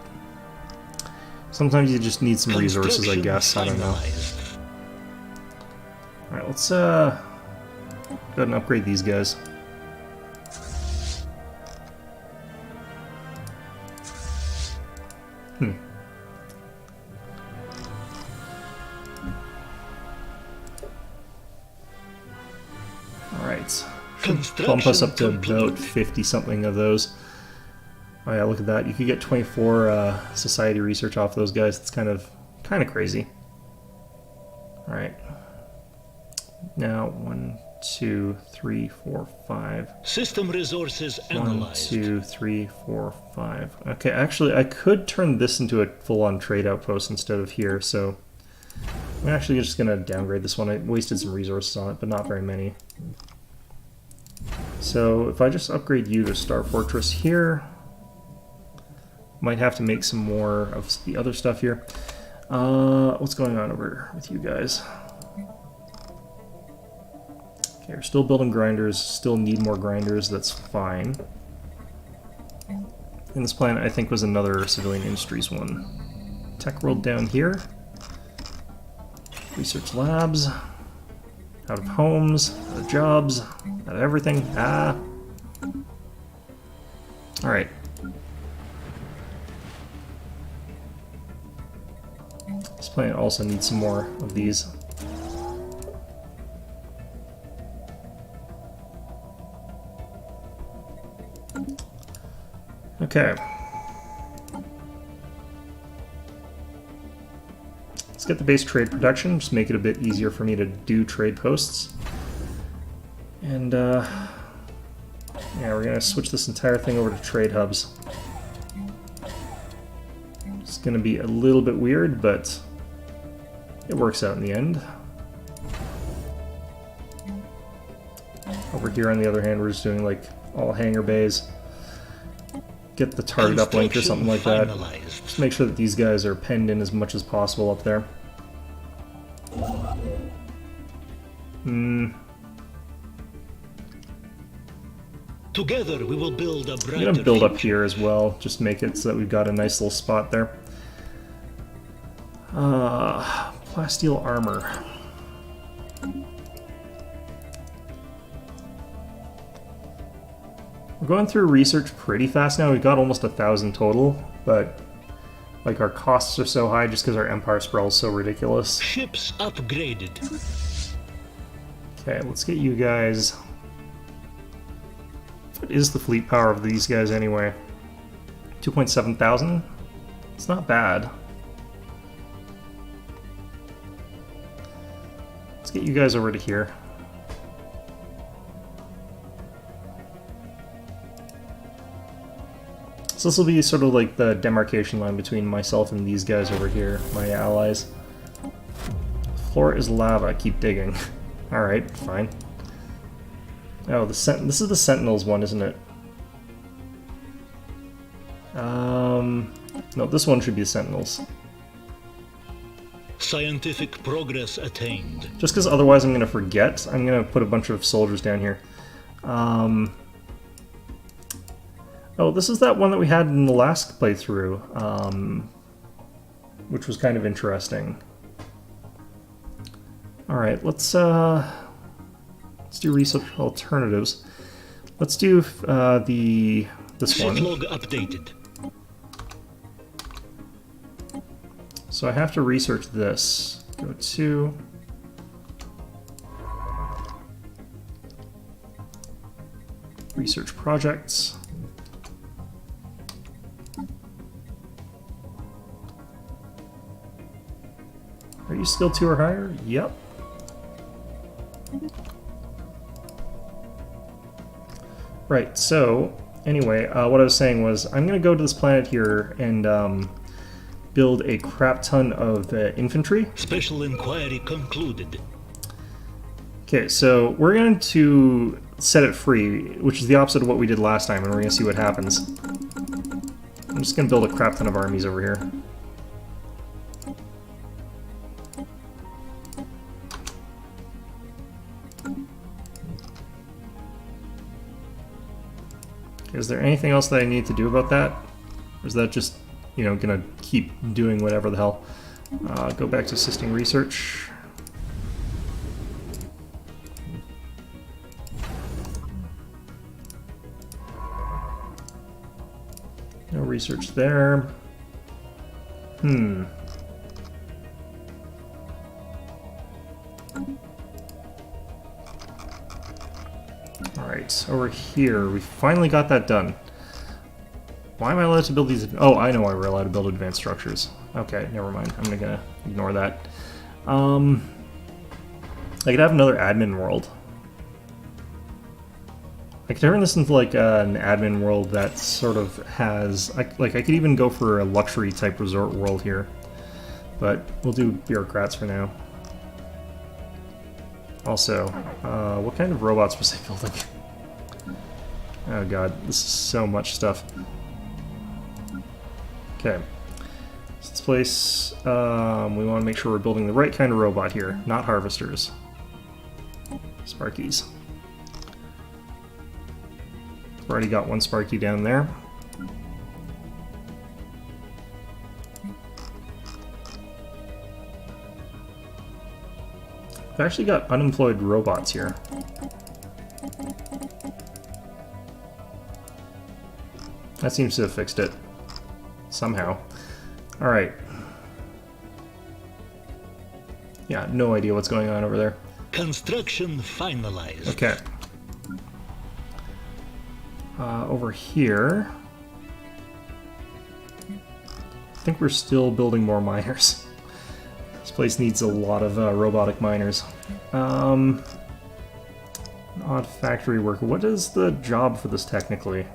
sometimes you just need some resources, I guess. I don't know. Alright, let's go ahead and upgrade these guys. Alright. Should bump us up to about 50-something of those. Oh yeah, look at that. You could get 24 society research off those guys. It's kind of crazy. Alright. Now, 1, 2, 3, 4, 5. System resources analyzed. 1, 2, 3, 4, 5. Okay, actually, I could turn this into a full-on trade outpost instead of here, so I'm actually just going to downgrade this one. I wasted some resources on it, but not very many. So if I just upgrade you to Star Fortress here, might have to make some more of the other stuff here. What's going on over with you guys? Okay, we're still building grinders, still need more grinders, that's fine. And this planet, I think, was another civilian industries one. Tech world down here. Research labs. Out of homes, out of jobs, out of everything. Ah. Alright. This planet also needs some more of these. Okay. Let's get the base trade production, just make it a bit easier for me to do trade posts. And, yeah, we're going to switch this entire thing over to trade hubs. It's going to be a little bit weird, but it works out in the end. Over here, on the other hand, we're just doing, like, all hangar bays. Get the target uplink or something like that. Just make sure that these guys are penned in as much as possible up there. Together we will build a brighter I'm gonna build up future. here as well, just make it so that we've got a nice little spot there. Plasteel armor. We're going through research pretty fast now. We've got almost 1,000 total, but like our costs are so high just because our empire sprawl is so ridiculous. Ships upgraded. Okay, let's get you guys. What is the fleet power of these guys anyway? 2.7 thousand? It's not bad. Let's get you guys over to here. So this will be sort of like the demarcation line between myself and these guys over here, my allies. Floor is lava, keep digging. Alright, fine. Oh, this is the Sentinels one, isn't it? No, this one should be the Sentinels. Scientific progress attained. Just because otherwise I'm going to forget, I'm going to put a bunch of soldiers down here. Oh, this is that one that we had in the last playthrough, which was kind of interesting. Alright, let's do research alternatives. Let's do this one. Shift log updated. So I have to research this. Go to... research projects. Are you skill 2 or higher? Yep. Right, so anyway, what I was saying was I'm going to go to this planet here and build a crap ton of infantry. Special inquiry concluded. Okay, so we're going to set it free, which is the opposite of what we did last time, and we're going to see what happens. I'm just going to build a crap ton of armies over here. Is there anything else that I need to do about that? Or is that just, you know, gonna keep doing whatever the hell? Go back to assisting research. No research there. Alright, over here, we finally got that done. Why am I allowed to build these? Oh, I know why we're allowed to build advanced structures. Okay, never mind. I'm gonna ignore that. I could have another admin world. I could turn this into like an admin world that sort of has... I could even go for a luxury type resort world here. But we'll do bureaucrats for now. Also, what kind of robots was I building? Oh god, this is so much stuff. Okay. So this place, we want to make sure we're building the right kind of robot here, not harvesters. Sparkies. We've already got one Sparky down there. I've actually got unemployed robots here. That seems to have fixed it. Somehow. Alright. Yeah, no idea what's going on over there. Construction finalized. Okay. Over here... I think we're still building more miners. This place needs a lot of robotic miners. Odd factory worker. What is the job for this technically?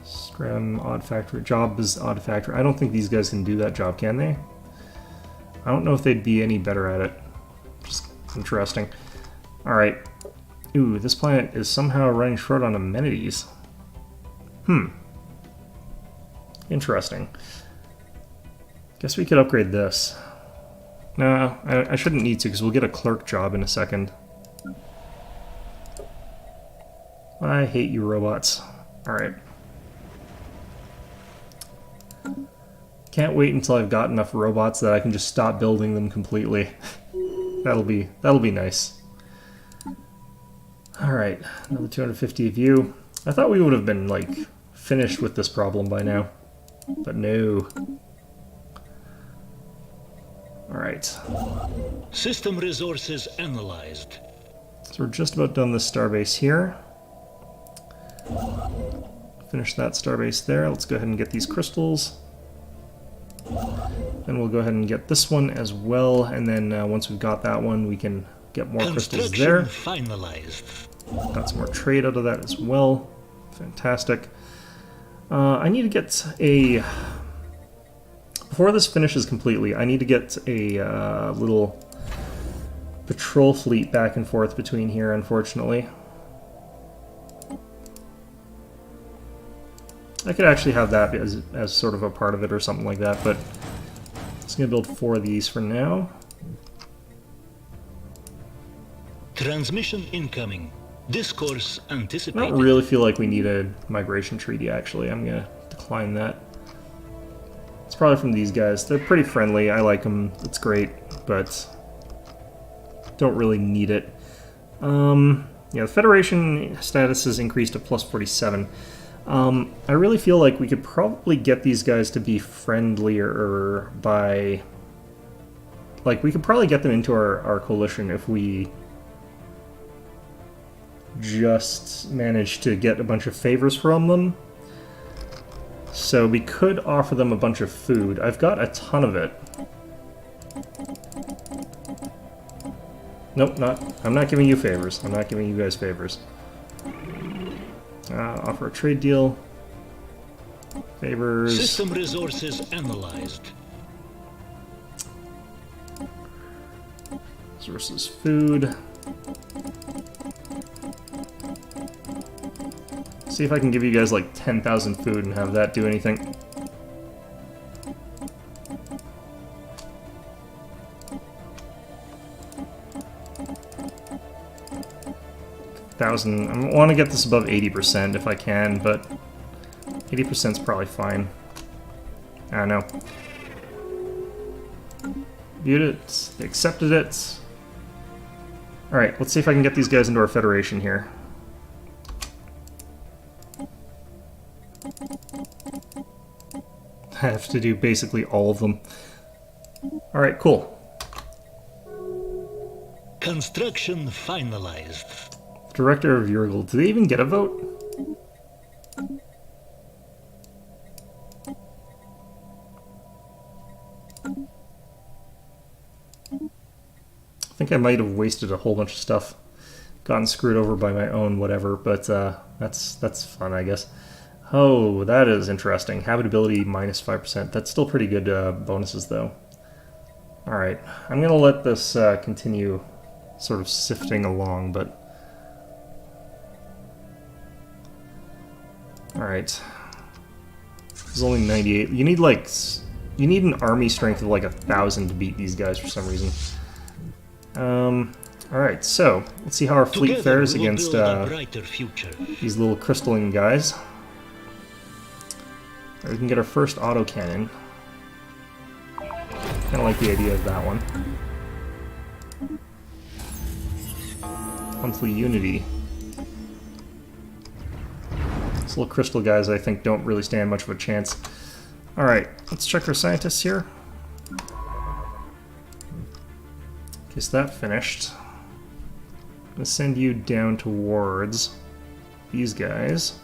Scrum, odd factory. Job is odd factory. I don't think these guys can do that job, can they? I don't know if they'd be any better at it. Just interesting. Alright. Ooh, this planet is somehow running short on amenities. Interesting. Guess we could upgrade this. No, I shouldn't need to because we'll get a clerk job in a second. I hate you robots. Alright. Can't wait until I've got enough robots that I can just stop building them completely. That'll be nice. Alright, another 250 of you. I thought we would have been, like, finished with this problem by now. But no. Alright. System resources analyzed. So we're just about done this starbase here. Finish that starbase there. Let's go ahead and get these crystals. Then we'll go ahead and get this one as well, and then once we've got that one, we can get more crystals there. Finalized. Got some more trade out of that as well. Fantastic. I need to get a... Before this finishes completely, I need to get a little patrol fleet back and forth between here, unfortunately. I could actually have that as sort of a part of it or something like that, but I'm just going to build 4 of these for now. Transmission incoming. Discourse I anticipated. don't really feel like we need a migration treaty, actually. I'm going to decline that. It's probably from these guys. They're pretty friendly. I like them. It's great, but don't really need it. Yeah, the Federation status is increased to plus 47. I really feel like we could probably get these guys to be friendlier by... Like, we could probably get them into our coalition if we just managed to get a bunch of favors from them. So we could offer them a bunch of food. I've got a ton of it. Nope, I'm not giving you favors. I'm not giving you guys favors. Offer a trade deal. Favors. System resources analyzed. Resources, food. See if I can give you guys like 10,000 food and have that do anything. 1,000. I want to get this above 80% if I can, but 80% is probably fine. I don't know. Viewed it. They accepted it. Alright, let's see if I can get these guys into our Federation here. I have to do basically all of them. Alright, cool. Construction finalized. Director of Urgal. Do they even get a vote? I think I might have wasted a whole bunch of stuff. Gotten screwed over by my own whatever, but that's fun, I guess. Oh, that is interesting. Habitability minus 5%. That's still pretty good bonuses, though. Alright, I'm going to let this continue sort of sifting along, but... Alright. There's only 98. You need, like... You need an army strength of, like, 1,000 to beat these guys for some reason. Alright, so, let's see how our fleet fares against these little crystalline guys. We can get our first autocannon. Kind of like the idea of that one. Monthly Unity. These little crystal guys, I think, don't really stand much of a chance. Alright, let's check our scientists here. Guess that finished. I'm going to send you down towards these guys.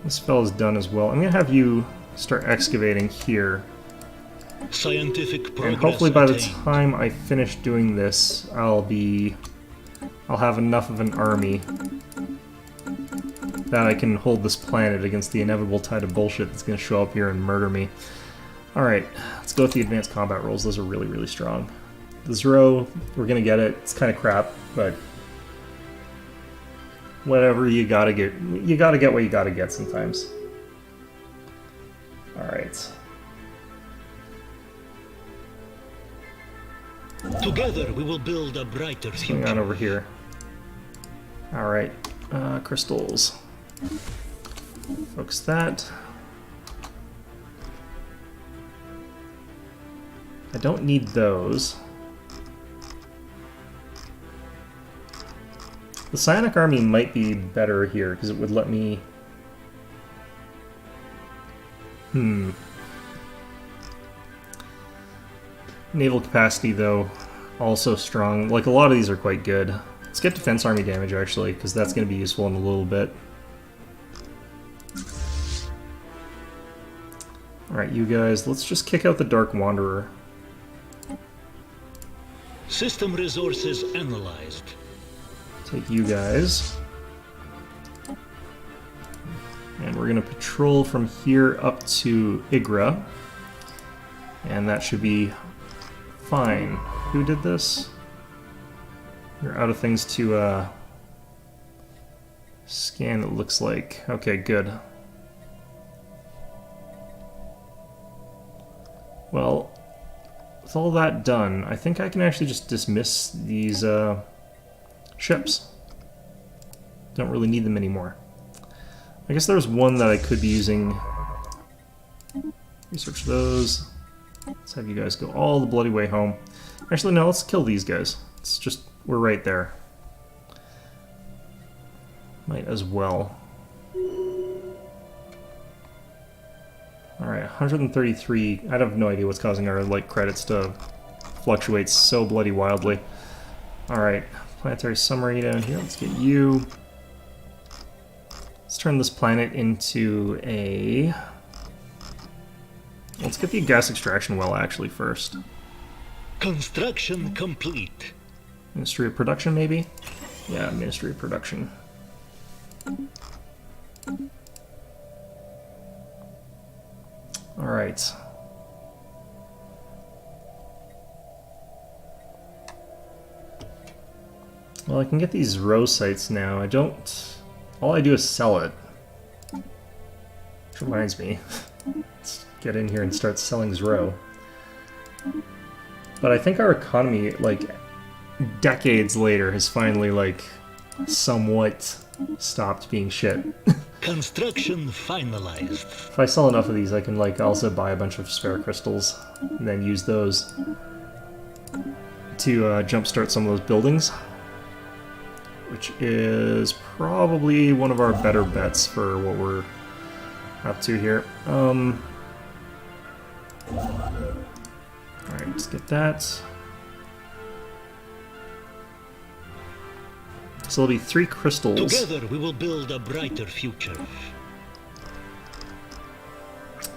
This spell is done as well. I'm going to have you start excavating here. Scientific progress and hopefully by the attained. time I finish doing this, I'll have enough of an army that I can hold this planet against the inevitable tide of bullshit that's going to show up here and murder me. Alright, let's go with the advanced combat rolls. Those are really, really strong. The 0, we're going to get it. It's kind of crap, but whatever, you gotta get what you gotta get sometimes. Alright. Together we will build a brighter What's future. going on over here? Alright, crystals. Focus that. I don't need those. The Psionic Army might be better here, because it would let me... Naval capacity, though, also strong. Like, a lot of these are quite good. Let's get Defense Army damage, actually, because that's going to be useful in a little bit. Alright, you guys, let's just kick out the Dark Wanderer. System resources analyzed. Take you guys. And we're going to patrol from here up to Igra. And that should be fine. Who did this? You're out of things to scan, it looks like. Okay, good. Well, with all that done, I think I can actually just dismiss these ships. Don't really need them anymore. I guess there's one that I could be using. Research those. Let's have you guys go all the bloody way home. Actually, no, let's kill these guys. It's just, we're right there. Might as well. Alright, 133. I have no idea what's causing our like credits to fluctuate so bloody wildly. Alright, planetary summary down here. Let's get you. Let's turn this planet into a... Let's get the gas extraction well, actually, first. Construction complete. Ministry of Production, maybe? Yeah, Ministry of Production. Alright. Well, I can get these row sites now. I don't... All I do is sell it. Which reminds me. Let's get in here and start selling Zro. But I think our economy, like, decades later, has finally, like, somewhat stopped being shit. Construction finalized. If I sell enough of these, I can, like, also buy a bunch of spare crystals and then use those to jumpstart some of those buildings. Which is probably one of our better bets for what we're up to here. Alright, let's get that. So there'll be 3 crystals. Together we will build a brighter future.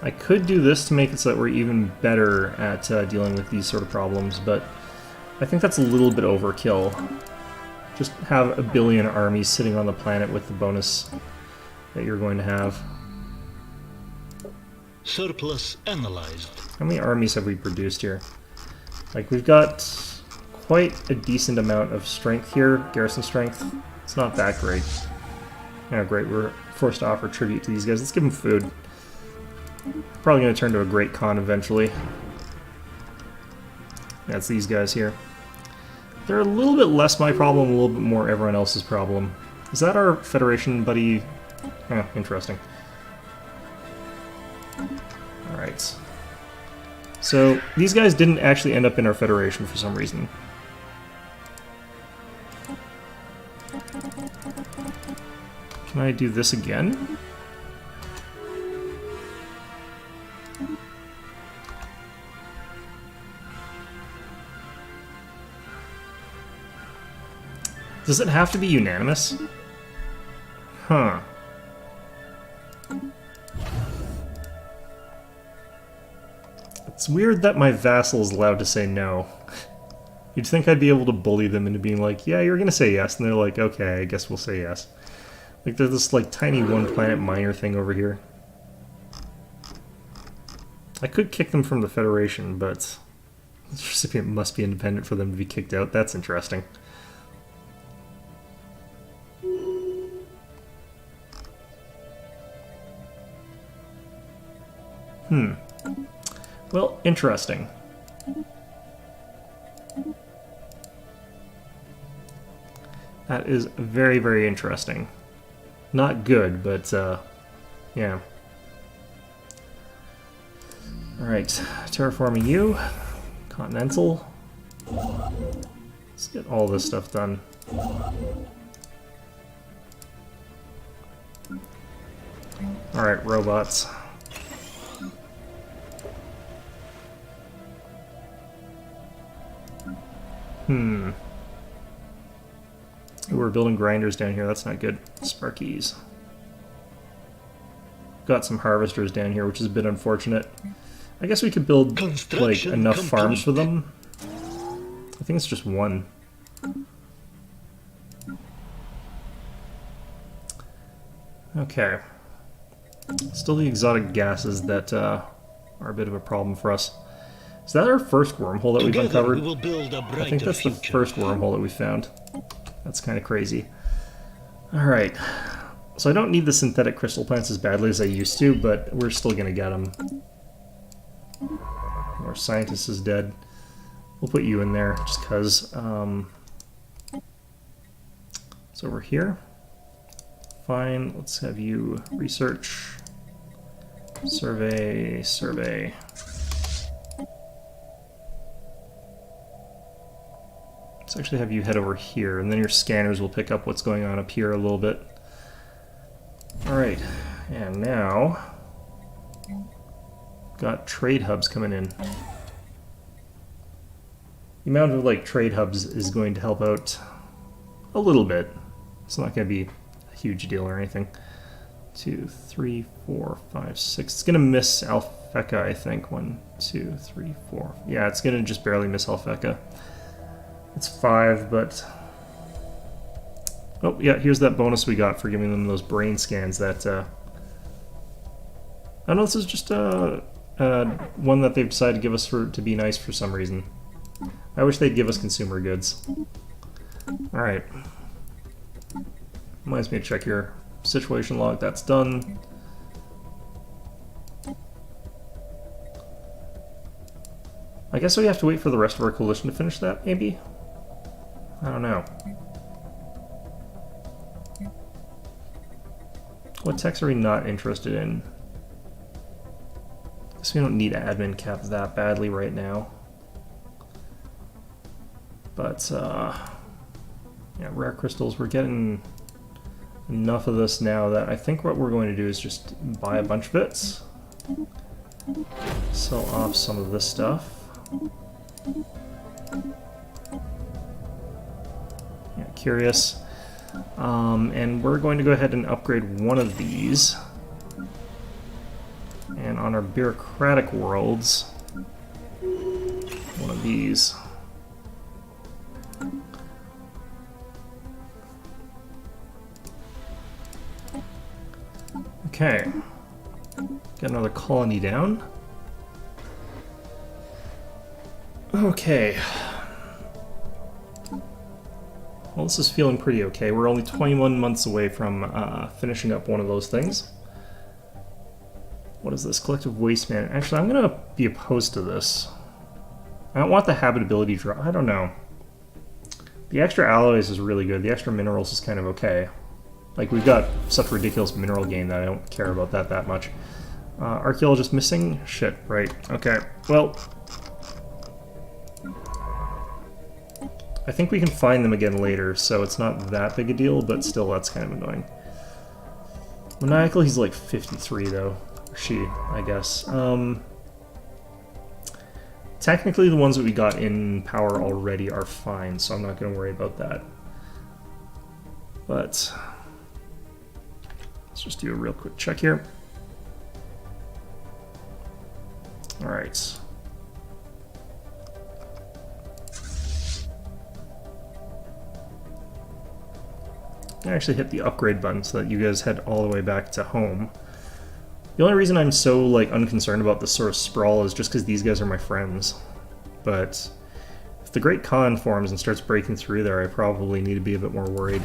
I could do this to make it so that we're even better at dealing with these sort of problems, but I think that's a little bit overkill. Just have a billion armies sitting on the planet with the bonus that you're going to have. Surplus analyzed. How many armies have we produced here? Like, we've got quite a decent amount of strength here, garrison strength. It's not that great. Oh, great, we're forced to offer tribute to these guys. Let's give them food. Probably going to turn to a great Khan eventually. That's these guys here. They're a little bit less my problem, a little bit more everyone else's problem. Is that our Federation buddy? Eh, interesting. Alright. So, these guys didn't actually end up in our Federation for some reason. Can I do this again? Does it have to be unanimous? Huh. It's weird that my vassal is allowed to say no. You'd think I'd be able to bully them into being like, yeah, you're gonna say yes, and they're like, okay, I guess we'll say yes. Like, there's this, like, tiny one-planet minor thing over here. I could kick them from the Federation, but the recipient must be independent for them to be kicked out. That's interesting. Well, interesting. That is very, very interesting. Not good, but, yeah. Alright, terraforming you. Continental. Let's get all this stuff done. Alright, robots. Ooh, we're building grinders down here, that's not good. Sparkies. Got some harvesters down here, which is a bit unfortunate. I guess we could build, like, enough farms for them. I think it's just one. Okay. Still the exotic gases that are a bit of a problem for us. Is that our first wormhole that we've uncovered? I think that's the first wormhole that we found. That's kind of crazy. Alright. So I don't need the synthetic crystal plants as badly as I used to, but we're still going to get them. Our scientist is dead. We'll put you in there just because. It's over here. Fine. Let's have you research. Survey. Survey. Let's actually have you head over here, and then your scanners will pick up what's going on up here a little bit. Alright, and now got trade hubs coming in. The amount of like trade hubs is going to help out a little bit. It's not going to be a huge deal or anything. 2, 3, 4, 5, 6. It's going to miss Alpheka, I think. 1, 2, 3, 4. Yeah, it's going to just barely miss Alpheka. It's 5, but... Oh, yeah, here's that bonus we got for giving them those brain scans that... I know this is just one that they've decided to give us to be nice for some reason. I wish they'd give us consumer goods. Alright. Reminds me to check your situation log. That's done. I guess we have to wait for the rest of our coalition to finish that, maybe? I don't know. What techs are we not interested in? I guess we don't need admin cap that badly right now. But, yeah, rare crystals, we're getting enough of this now that I think what we're going to do is just buy a bunch of bits. Sell off some of this stuff. Yeah, curious. And we're going to go ahead and upgrade one of these. And on our bureaucratic worlds, one of these. Okay. Get another colony down. Okay. Well, this is feeling pretty okay. We're only 21 months away from finishing up one of those things. What is this? Collective waste man. Actually, I'm going to be opposed to this. I don't want the habitability drop. I don't know. The extra alloys is really good. The extra minerals is kind of okay. Like, we've got such ridiculous mineral gain that I don't care about that much. Archaeologist missing? Shit, right. Okay, well... I think we can find them again later, so it's not that big a deal, but still, that's kind of annoying. Maniacal, he's like 53, though. Or she, I guess. Technically, the ones that we got in power already are fine, so I'm not going to worry about that. But... let's just do a real quick check here. Alright. I actually hit the upgrade button so that you guys head all the way back to home. The only reason I'm so like unconcerned about this sort of sprawl is just because these guys are my friends. But if the Great Khan forms and starts breaking through there, I probably need to be a bit more worried.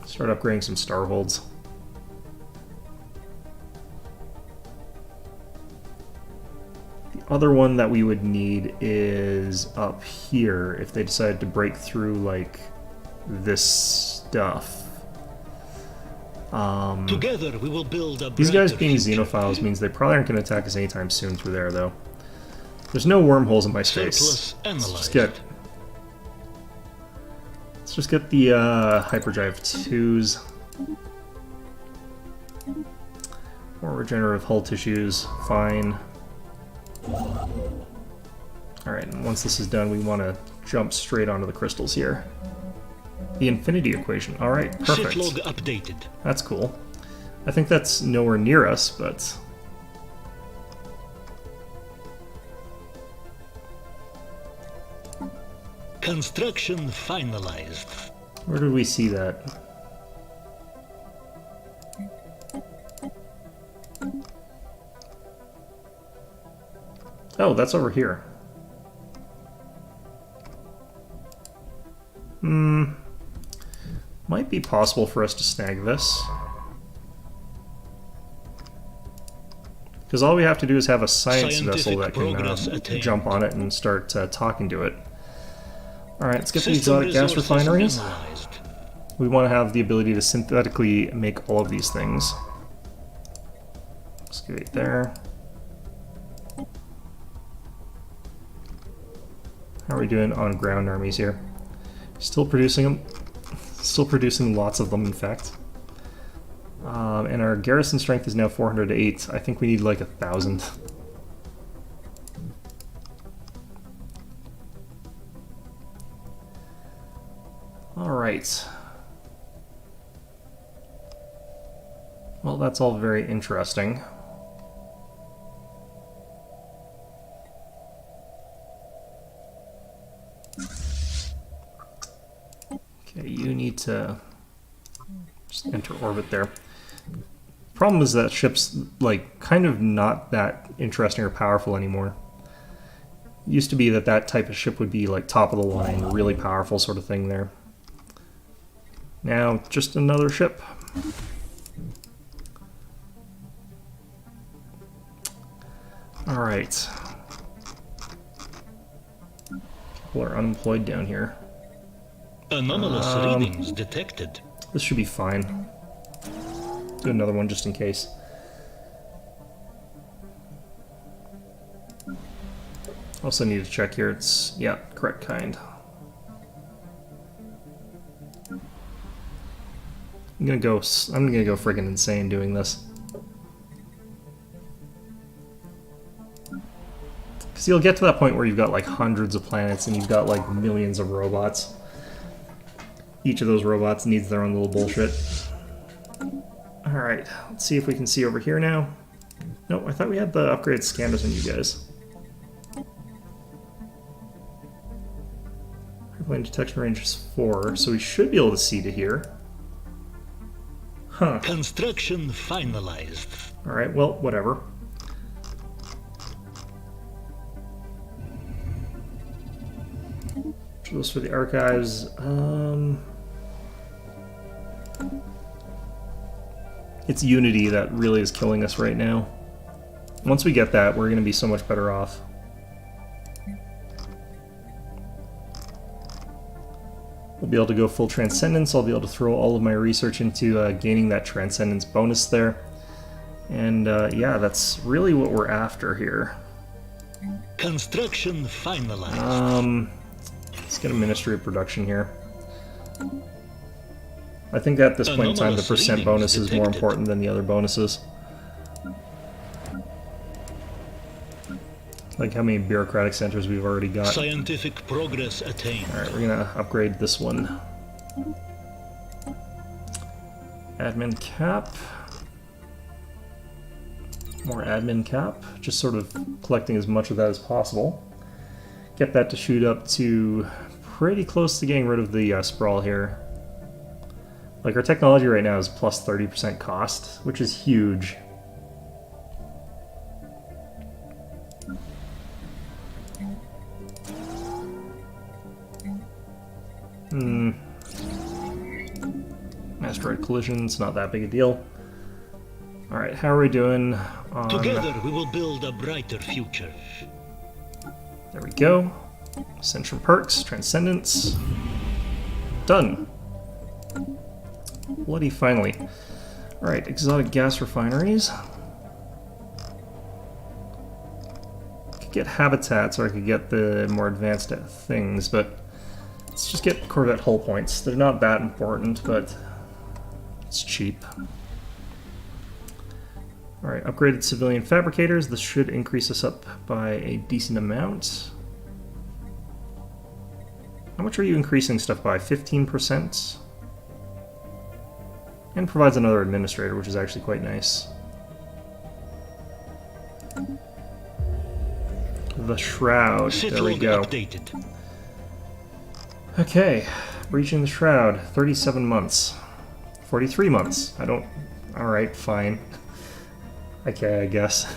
Start upgrading some starholds. The other one that we would need is up here if they decided to break through like this stuff. Together we will build a these guys being future. xenophiles means they probably aren't going to attack us anytime soon through there, though. There's no wormholes in my space. Let's just get the hyperdrive 2s. More regenerative hull tissues, fine. Alright, and once this is done, we want to jump straight onto the crystals here. The infinity equation. Alright, perfect. Ship log updated. That's cool. I think that's nowhere near us, but... Construction finalized. Where did we see that? Oh, that's over here. Might be possible for us to snag this. Because all we have to do is have a science vessel that can jump on it and start talking to it. Alright, let's get the exotic gas refineries. We want to have the ability to synthetically make all of these things. Excavate there. How are we doing on ground armies here? Still producing them. Still producing lots of them, in fact. And our garrison strength is now 408. I think we need like 1,000. Alright. Well, that's all very interesting. Okay, you need to just enter orbit there. Problem is that ship's like kind of not that interesting or powerful anymore. Used to be that that type of ship would be like top of the line, really powerful sort of thing there. Now, just another ship. Alright. People are unemployed down here. Anomalous readings detected. This should be fine. Do another one just in case. Also need to check here. It's, yeah, correct kind. I'm gonna go friggin' insane doing this. Because you'll get to that point where you've got like hundreds of planets and you've got like millions of robots. Each of those robots needs their own little bullshit. Alright, let's see if we can see over here now. Nope, I thought we had the upgraded scanners on you guys. Airplane detection range is 4, so we should be able to see to here. Huh. Construction finalized. Alright, well, whatever. Those for the archives. It's Unity that really is killing us right now. Once we get that, we're going to be so much better off. We'll be able to go full Transcendence. I'll be able to throw all of my research into gaining that Transcendence bonus there. And yeah, that's really what we're after here. Construction finalized. Let's get a Ministry of Production here. I think at this point in time the percent bonus is more important than the other bonuses. Like how many bureaucratic centers we've already got. Scientific progress attained. Alright, we're gonna upgrade this one. Admin cap. More admin cap. Just sort of collecting as much of that as possible. Get that to shoot up to pretty close to getting rid of the sprawl here. Like, our technology right now is plus 30% cost, which is huge. Asteroid collisions, not that big a deal. Alright, how are we doing on... Together we will build a brighter future. There we go. Ascension perks, Transcendence. Done. Bloody finally. Alright, exotic gas refineries. Could get habitats or I could get the more advanced things, but let's just get Corvette hull points. They're not that important, but it's cheap. Alright, upgraded civilian fabricators. This should increase us up by a decent amount. How much are you increasing stuff by? 15%? And provides another administrator, which is actually quite nice. The Shroud. There we go. Updated. Okay, breaching the Shroud. 37 months. 43 months. I don't... Alright, fine. Okay, I guess.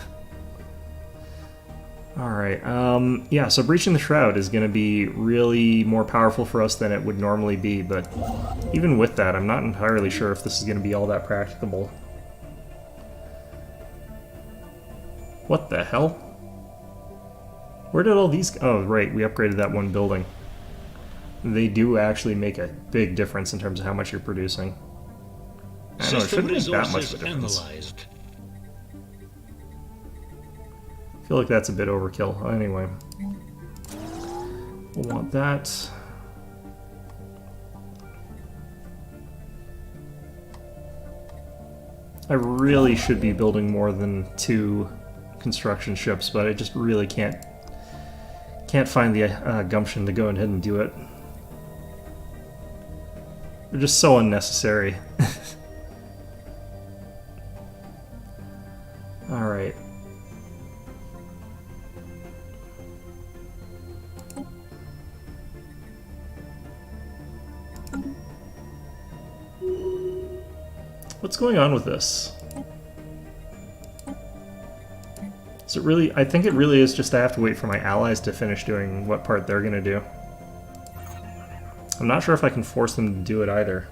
Alright, yeah, so breaching the Shroud is going to be really more powerful for us than it would normally be, but even with that, I'm not entirely sure if this is going to be all that practicable. What the hell? Where did all these... Oh, right, we upgraded that one building. They do actually make a big difference in terms of how much you're producing. I don't know, it shouldn't make that much of a difference. Analyzed. I feel like that's a bit overkill. Anyway. We'll want that. I really should be building more than 2 construction ships, but I just really can't find the gumption to go ahead and do it. They're just so unnecessary. Alright. What's going on with this? Is it really... I think it really is just I have to wait for my allies to finish doing what part they're gonna do. I'm not sure if I can force them to do it either.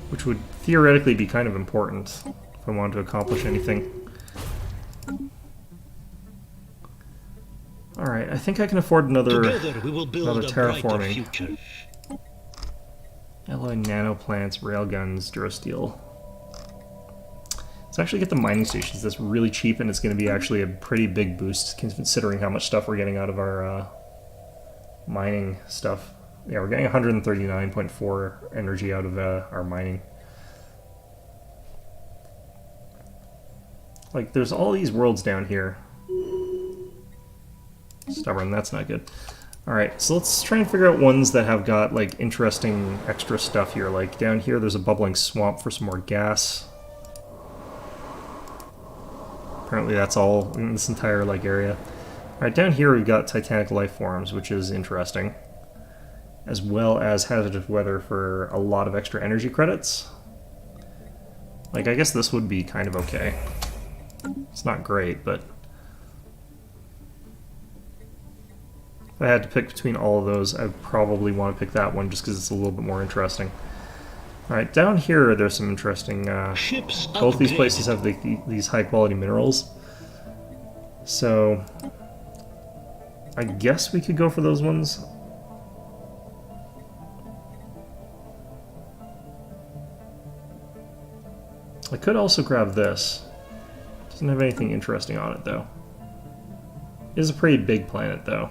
Which would theoretically be kind of important if I wanted to accomplish anything. Alright, I think I can afford another terraforming. Alloy nanoplants, railguns, durasteel. Let's actually get the mining stations. That's really cheap, and it's going to be actually a pretty big boost considering how much stuff we're getting out of our mining stuff. Yeah, we're getting 139.4 energy out of our mining. Like, there's all these worlds down here. Stubborn, that's not good. Alright, so let's try and figure out ones that have got, like, interesting extra stuff here. Like, down here there's a bubbling swamp for some more gas. Apparently that's all in this entire, like, area. Alright, down here we've got titanic life forms, which is interesting. As well as hazardous weather for a lot of extra energy credits. Like, I guess this would be kind of okay. It's not great, but... if I had to pick between all of those, I'd probably want to pick that one just because it's a little bit more interesting. Alright, down here there's some interesting... both these places have these high-quality minerals. So... I guess we could go for those ones. I could also grab this. Doesn't have anything interesting on it, though. It is a pretty big planet, though.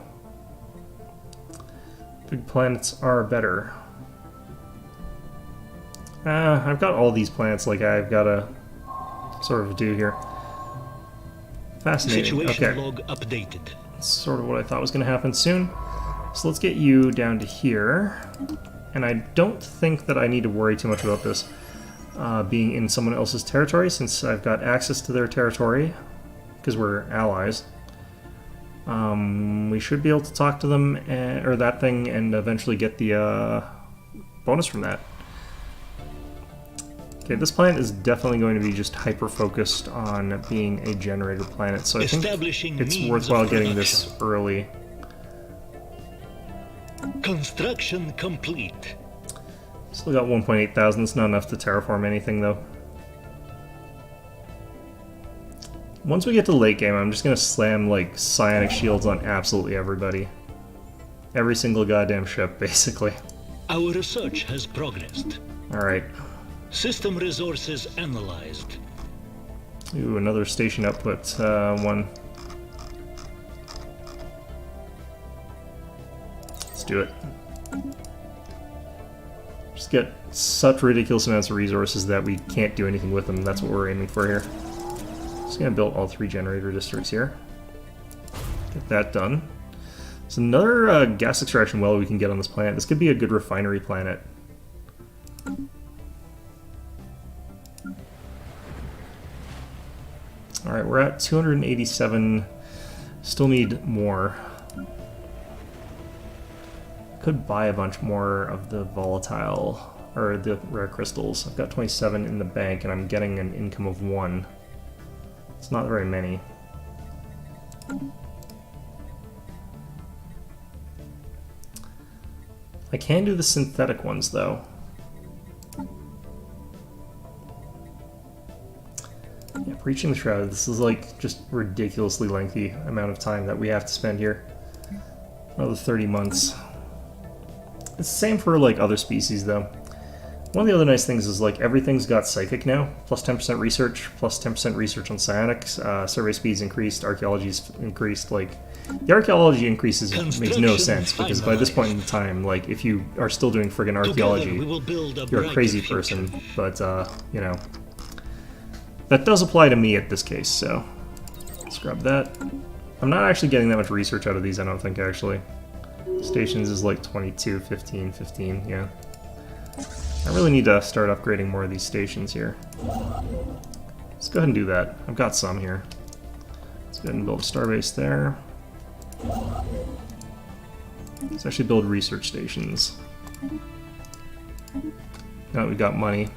Big planets are better. I've got all these planets like I've got to sort of do here. Fascinating. Situation log updated. That's sort of what I thought was going to happen soon. So let's get you down to here. And I don't think that I need to worry too much about this being in someone else's territory, since I've got access to their territory, because we're allies. We should be able to talk to them, or that thing, and eventually get the bonus from that. Okay, this planet is definitely going to be just hyper-focused on being a generator planet, so I think it's worthwhile getting this early. Construction complete. Still got 1.8 thousand. It's not enough to terraform anything, though. Once we get to late game, I'm just going to slam, like, psionic shields on absolutely everybody. Every single goddamn ship, basically. Our research has progressed. Alright. System resources analyzed. Ooh, another station output one. Let's do it. Just get such ridiculous amounts of resources that we can't do anything with them. That's what we're aiming for here. Just gonna build all 3 generator districts here. Get that done. There's another gas extraction well we can get on this planet. This could be a good refinery planet. Alright, we're at 287. Still need more. Could buy a bunch more of the volatile, or the rare crystals. I've got 27 in the bank and I'm getting an income of 1. It's not very many. I can do the synthetic ones though. Yeah, Breaching the Shroud, this is like just ridiculously lengthy amount of time that we have to spend here. Another 30 months. It's the same for like other species though. One of the other nice things is like everything's got psychic now, plus 10% research, plus 10% research on psionics, survey speeds increased, archaeology's increased. Like the archaeology increases makes no sense because by this point in time, like if you are still doing friggin' archaeology, you're a crazy person. But you know, that does apply to me at this case. So let's grab that. I'm not actually getting that much research out of these. I don't think actually. Stations is like 22, 15, 15. Yeah. I really need to start upgrading more of these stations here. Let's go ahead and do that. I've got some here. Let's go ahead and build a starbase there. Let's actually build research stations. Now that we got money.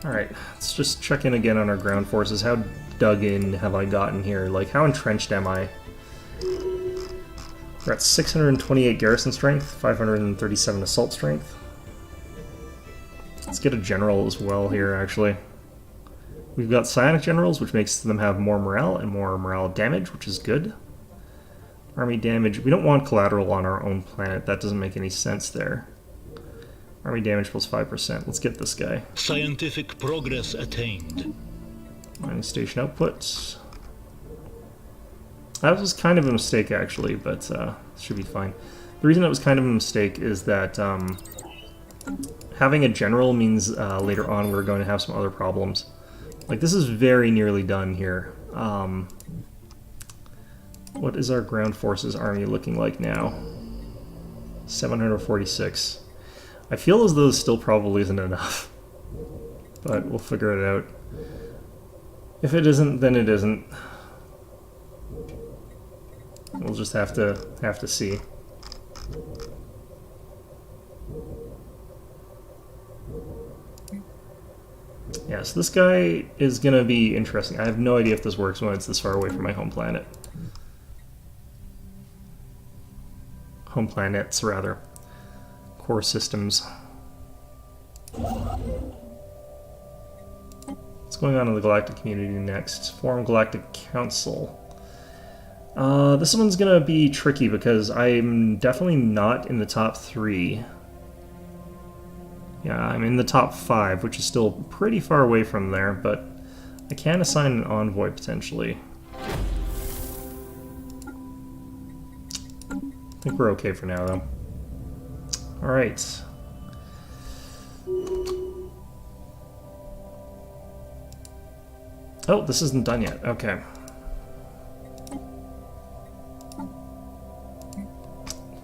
Alright, let's just check in again on our ground forces. How dug in have I gotten here? Like, how entrenched am I? We're at 628 garrison strength, 537 assault strength. Let's get a general as well here, actually. We've got psionic generals, which makes them have more morale and more morale damage, which is good. Army damage. We don't want collateral on our own planet. That doesn't make any sense there. Army damage plus 5%. Let's get this guy. Scientific progress attained. Mining station output. That was kind of a mistake, actually, but should be fine. The reason it was kind of a mistake is that having a general means later on we're going to have some other problems. Like, this is very nearly done here. What is our ground forces army looking like now? 746. I feel as though this still probably isn't enough, but we'll figure it out. If it isn't, then it isn't. We'll just have to see. Yeah, so this guy is gonna be interesting. I have no idea if this works when it's this far away from my home planet. Home planets, rather. Core systems. What's going on in the galactic community next? Form Galactic Council. This one's gonna be tricky because I'm definitely not in the top 3. Yeah, I'm in the top 5, which is still pretty far away from there, but I can assign an envoy potentially. I think we're okay for now, though. Alright. Oh, this isn't done yet. Okay.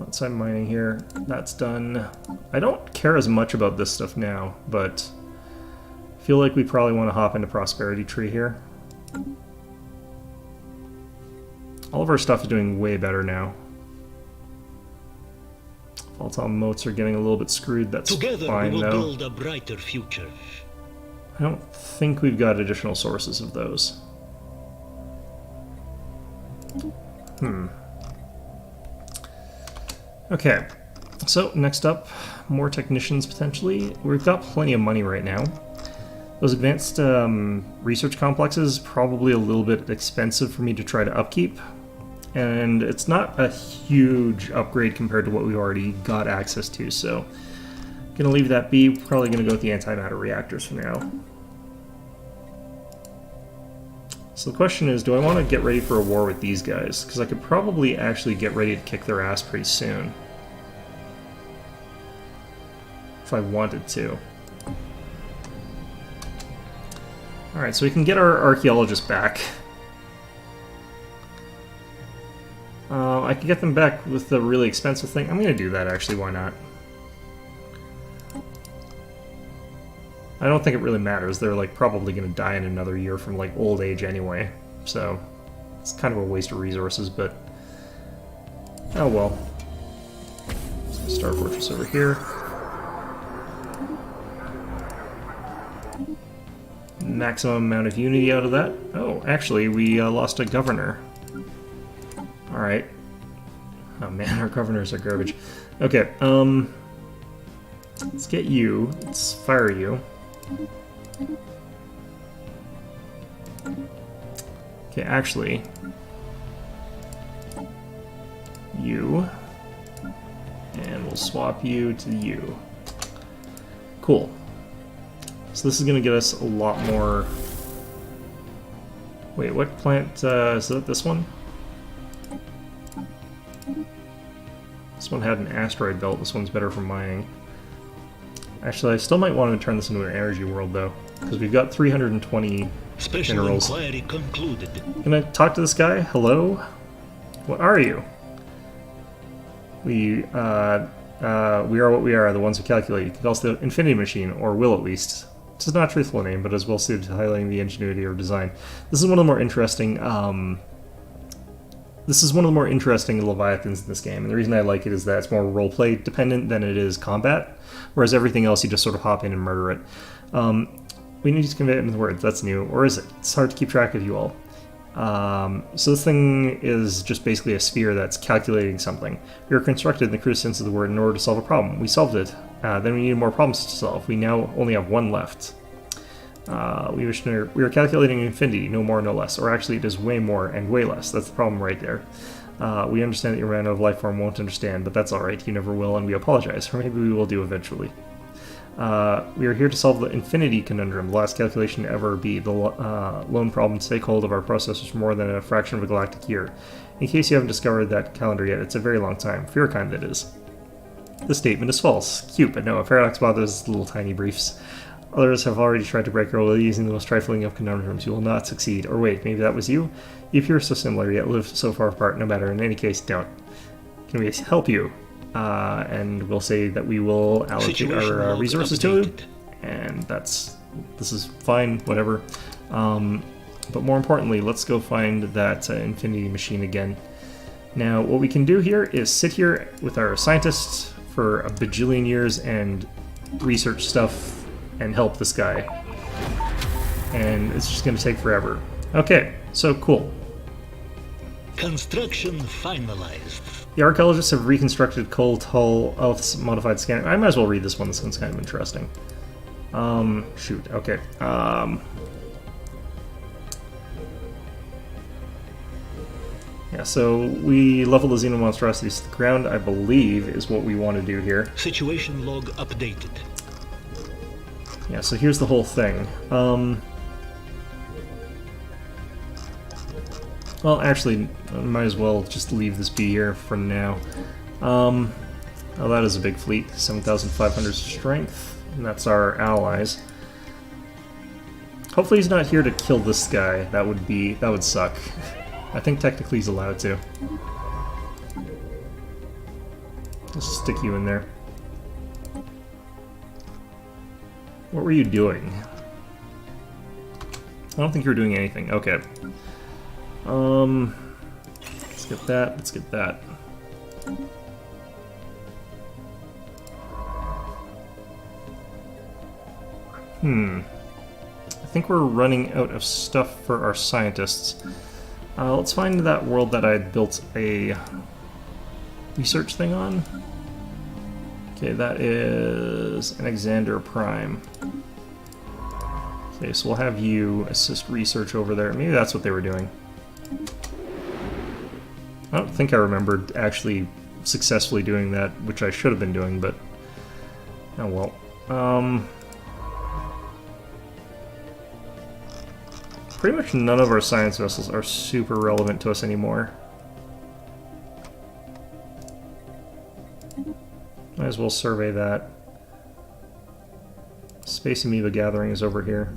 Outside mining here. That's done. I don't care as much about this stuff now, but I feel like we probably want to hop into Prosperity Tree here. All of our stuff is doing way better now. Volatile motes are getting a little bit screwed. That's fine, we will though. build a brighter future. I don't think we've got additional sources of those. Okay, so next up, more technicians potentially. We've got plenty of money right now. Those advanced research complexes probably a little bit expensive for me to try to upkeep. And it's not a huge upgrade compared to what we already got access to, so gonna leave that be. Probably gonna go with the antimatter reactors for now. So the question is, do I want to get ready for a war with these guys? Because I could probably actually get ready to kick their ass pretty soon. If I wanted to. Alright, so we can get our archaeologists back. I could get them back with the really expensive thing. I'm going to do that, actually. Why not? I don't think it really matters. They're, like, probably going to die in another year from, like, old age anyway. So, it's kind of a waste of resources, but... oh, well. So Star Fortress over here. Maximum amount of unity out of that. Oh, actually, we lost a governor. Alright. Oh man, our governors are garbage. Okay, let's get you. Let's fire you. Okay, actually... you. And we'll swap you to you. Cool. So this is going to get us a lot more... wait, what plant, is that this one? This one had an asteroid belt, this one's better for mining. Actually, I still might want to turn this into an energy world, though, because we've got 320 Special minerals. inquiry concluded. Can I talk to this guy? Hello? What are you? We are what we are, the ones who calculate. You can call us the Infinity Machine, or will at least. This is not a truthful name, but is well suited to highlighting the ingenuity of design. This is one of the more interesting, Leviathans in this game, and the reason I like it is that it's more roleplay dependent than it is combat, whereas everything else you just sort of hop in and murder it. We need to convey it in words, that's new, or is it? It's hard to keep track of you all. So this thing is just basically a sphere that's calculating something. We were constructed in the crude sense of the word in order to solve a problem. We solved it. Then we needed more problems to solve. We now only have one left. We are calculating infinity, no more, no less. Or actually, it is way more and way less. That's the problem right there. We understand that your man of life form won't understand, but that's alright. You never will, and we apologize. Or maybe we will do eventually. We are here to solve the infinity conundrum, the last calculation to ever be. The lone problem to take hold of our processors for more than a fraction of a galactic year. In case you haven't discovered that calendar yet, it's a very long time. For your kind, that is. The statement is false. Cute, but no, a paradox bothers little tiny briefs. Others have already tried to break your will using the most trifling of conundrums. You will not succeed. Or wait, maybe that was you? You appear so similar, yet live so far apart. No matter, in any case, don't. Can we help you? And we'll say that we will allocate our resources to you. And this is fine, whatever. But more importantly, let's go find that Infinity Machine again. Now, what we can do here is sit here with our scientists for a bajillion years and research stuff and help this guy. And it's just going to take forever. Okay, so cool. Construction finalized. The archaeologists have reconstructed Cold Hull Earth's modified scanner. I might as well read this one. This one's kind of interesting. Shoot. Okay. Yeah, so we level the Xeno monstrosities to the ground, I believe, is what we want to do here. Situation log updated. Yeah, so here's the whole thing. Well, actually, I might as well just leave this be here for now. Oh, that is a big fleet. 7,500 strength, and that's our allies. Hopefully he's not here to kill this guy. That would suck. I think technically he's allowed to. Just stick you in there. What were you doing? I don't think you were doing anything. Okay. Let's get that. Let's get that. I think we're running out of stuff for our scientists. Let's find that world that I built a research thing on. Okay, that is Alexander Prime. Okay, so we'll have you assist research over there. Maybe that's what they were doing. I don't think I remembered actually successfully doing that, which I should have been doing, but oh well. Pretty much none of our science vessels are super relevant to us anymore. Might as well survey that. Space Amoeba Gathering is over here.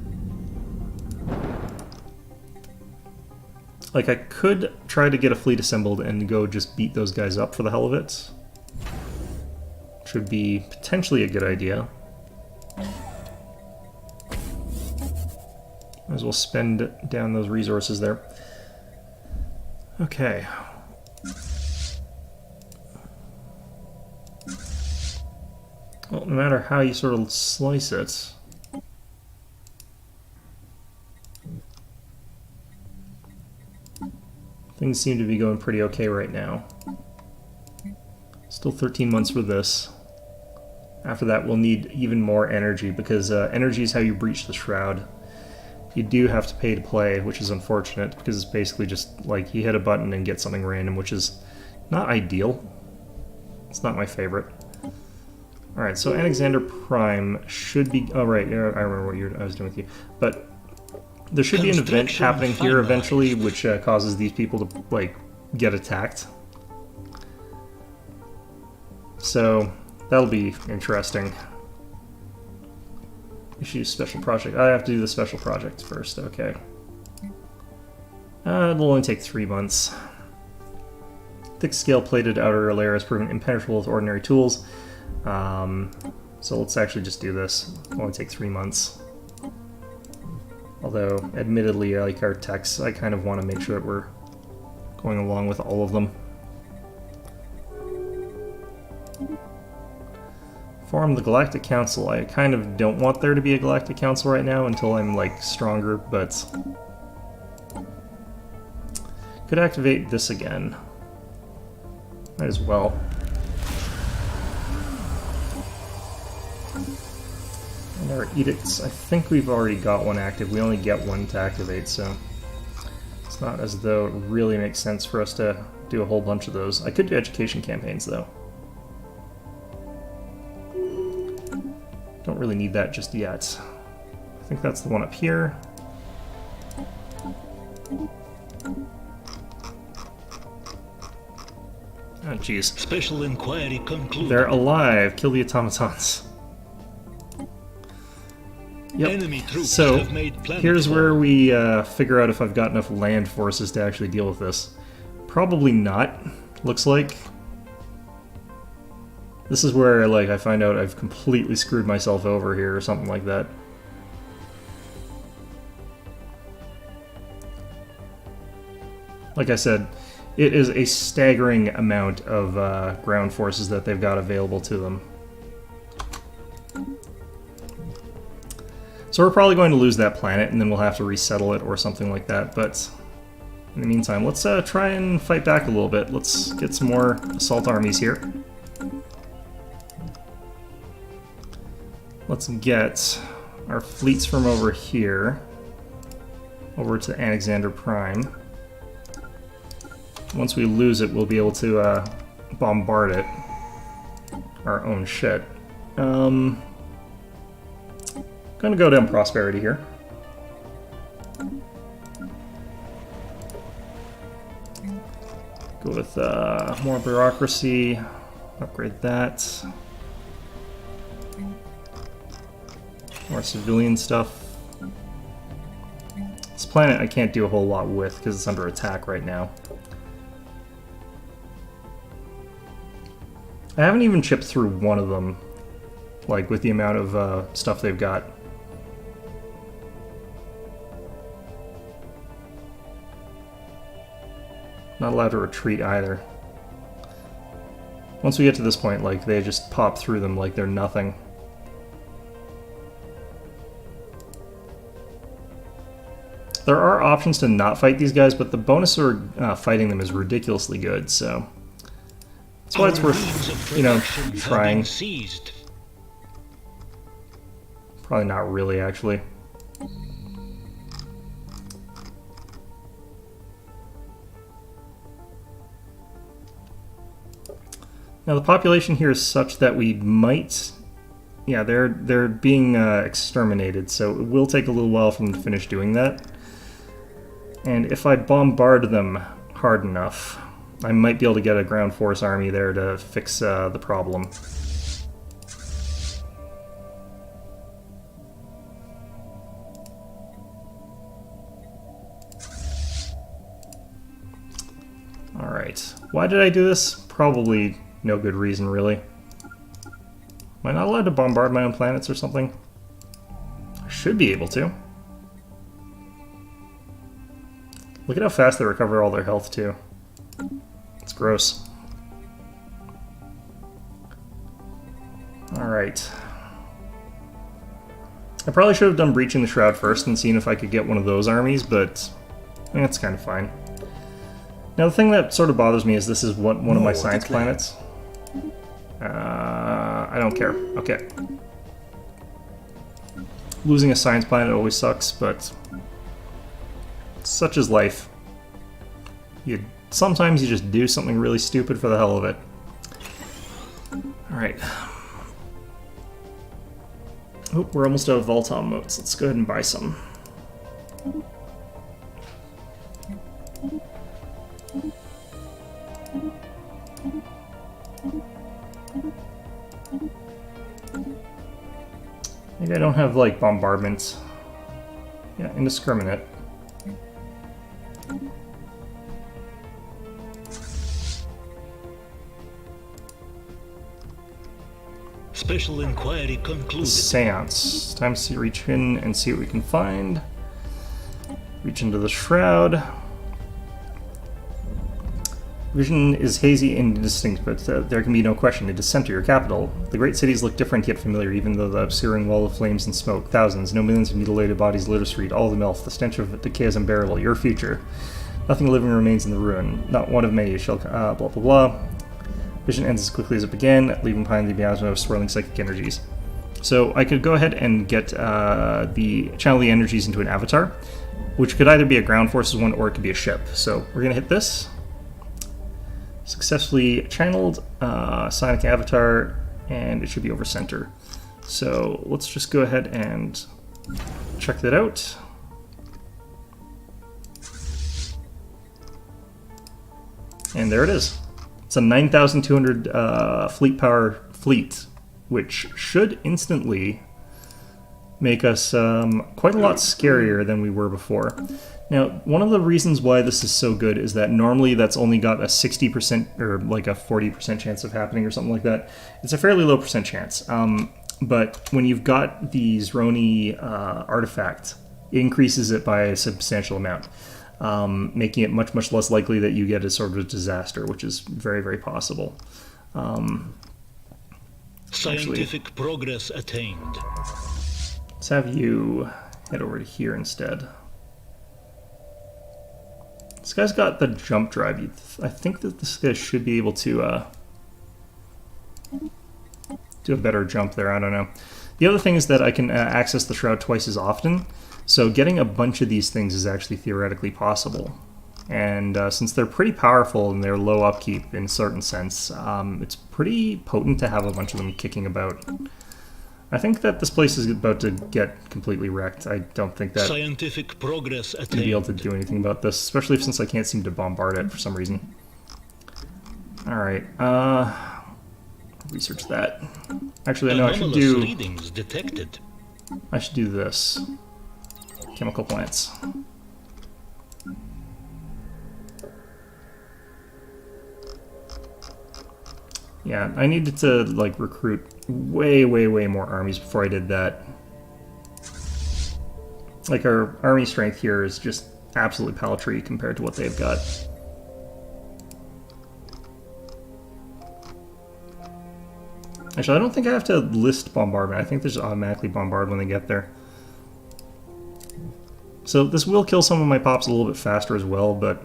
Like, I could try to get a fleet assembled and go just beat those guys up for the hell of it. Which would be potentially a good idea. Might as well spend down those resources there. Okay. Well, no matter how you sort of slice it, things seem to be going pretty okay right now. Still 13 months for this. After that, we'll need even more energy, because energy is how you breach the shroud. You do have to pay to play, which is unfortunate, because it's basically just like you hit a button and get something random, which is not ideal. It's not my favorite. Alright, so Alexander Prime should be... Oh, right, I remember what I was doing with you. But there should be an event happening here eventually, which causes these people to, like, get attacked. So, that'll be interesting. Issue special project. I have to do the special project first, okay. It'll only take 3 months. Thick scale-plated outer layer has proven impenetrable with ordinary tools. So let's actually just do this. It'll only take 3 months. Although, admittedly, like our techs, I kind of want to make sure that we're going along with all of them. Form the Galactic Council. I kind of don't want there to be a Galactic Council right now until I'm, like, stronger, but... could activate this again. Might as well. And our edicts, I think we've already got one active. We only get one to activate, so... it's not as though it really makes sense for us to do a whole bunch of those. I could do education campaigns, though. Don't really need that just yet. I think that's the one up here. Oh, jeez. Special inquiry concluded. They're alive. Kill the automatons. Yep. Enemy troops So, have made here's where we figure out if I've got enough land forces to actually deal with this. Probably not, looks like. This is where, like, I find out I've completely screwed myself over here or something like that. Like I said, it is a staggering amount of ground forces that they've got available to them. So we're probably going to lose that planet, and then we'll have to resettle it or something like that, but in the meantime, let's try and fight back a little bit. Let's get some more assault armies here. Let's get our fleets from over here over to Alexander Prime. Once we lose it, we'll be able to bombard it. Our own shit. Gonna go down prosperity here. Go with more bureaucracy. Upgrade that. More civilian stuff. This planet I can't do a whole lot with because it's under attack right now. I haven't even chipped through one of them, like with the amount of stuff they've got. Not allowed to retreat either. Once we get to this point, like, they just pop through them like they're nothing. There are options to not fight these guys, but the bonus for fighting them is ridiculously good, so... that's why it's worth, you know, trying. Probably not really, actually. Now the population here is such that we might... yeah, they're being exterminated, so it will take a little while for them to finish doing that. And if I bombard them hard enough, I might be able to get a ground force army there to fix the problem. Alright. Why did I do this? Probably no good reason, really. Am I not allowed to bombard my own planets or something? I should be able to. Look at how fast they recover all their health, too. It's gross. Alright. I probably should have done Breaching the Shroud first and seen if I could get one of those armies, but that's kind of fine. Now, the thing that sort of bothers me is this is one of my science planets. I don't care. Okay. Losing a science planet always sucks, but such is life. Sometimes you just do something really stupid for the hell of it. Alright. Oh, we're almost out of Voltom motes. Let's go ahead and buy some. Maybe I don't have, like, bombardment. Yeah, indiscriminate. Special inquiry concluded. Seance. Time to reach in and see what we can find. Reach into the shroud. Vision is hazy and indistinct, but there can be no question. It is center, your capital. The great cities look different yet familiar, even though the obscuring wall of flames and smoke. Thousands, no millions of mutilated bodies litter the street, all of them elf. The stench of decay is unbearable. Your future. Nothing living remains in the ruin. Not one of many shall... blah blah blah. Vision ends as quickly as it began, leaving behind the miasma of swirling psychic energies. So I could go ahead and get channel the energies into an avatar, which could either be a ground forces one or it could be a ship. So we're gonna hit this. Successfully channeled Sonic Avatar, and it should be over center. So let's just go ahead and check that out. And there it is. It's a 9,200 fleet power fleet, which should instantly make us quite a lot scarier than we were before. Now, one of the reasons why this is so good is that normally that's only got a 60% or like a 40% chance of happening or something like that. It's a fairly low percent chance. But when you've got the Zroni artifact, it increases it by a substantial amount, making it much, much less likely that you get a sort of a disaster, which is very, very possible. Scientific progress attained. Let's have you head over to here instead. This guy's got the jump drive. I think that this guy should be able to do a better jump there. I don't know. The other thing is that I can access the shroud twice as often, so getting a bunch of these things is actually theoretically possible. And since they're pretty powerful and they're low upkeep in a certain sense, it's pretty potent to have a bunch of them kicking about. I think that this place is about to get completely wrecked. I don't think that Scientific progress I'm going to be able to do anything about this, especially since I can't seem to bombard it for some reason. Alright, research that. Actually, no, I should do... readings detected. I should do this. Chemical plants. Yeah, I needed to, like, recruit way, way, way more armies before I did that. Like, our army strength here is just absolutely paltry compared to what they've got. Actually, I don't think I have to list bombardment. I think they just automatically bombard when they get there. So this will kill some of my pops a little bit faster as well, but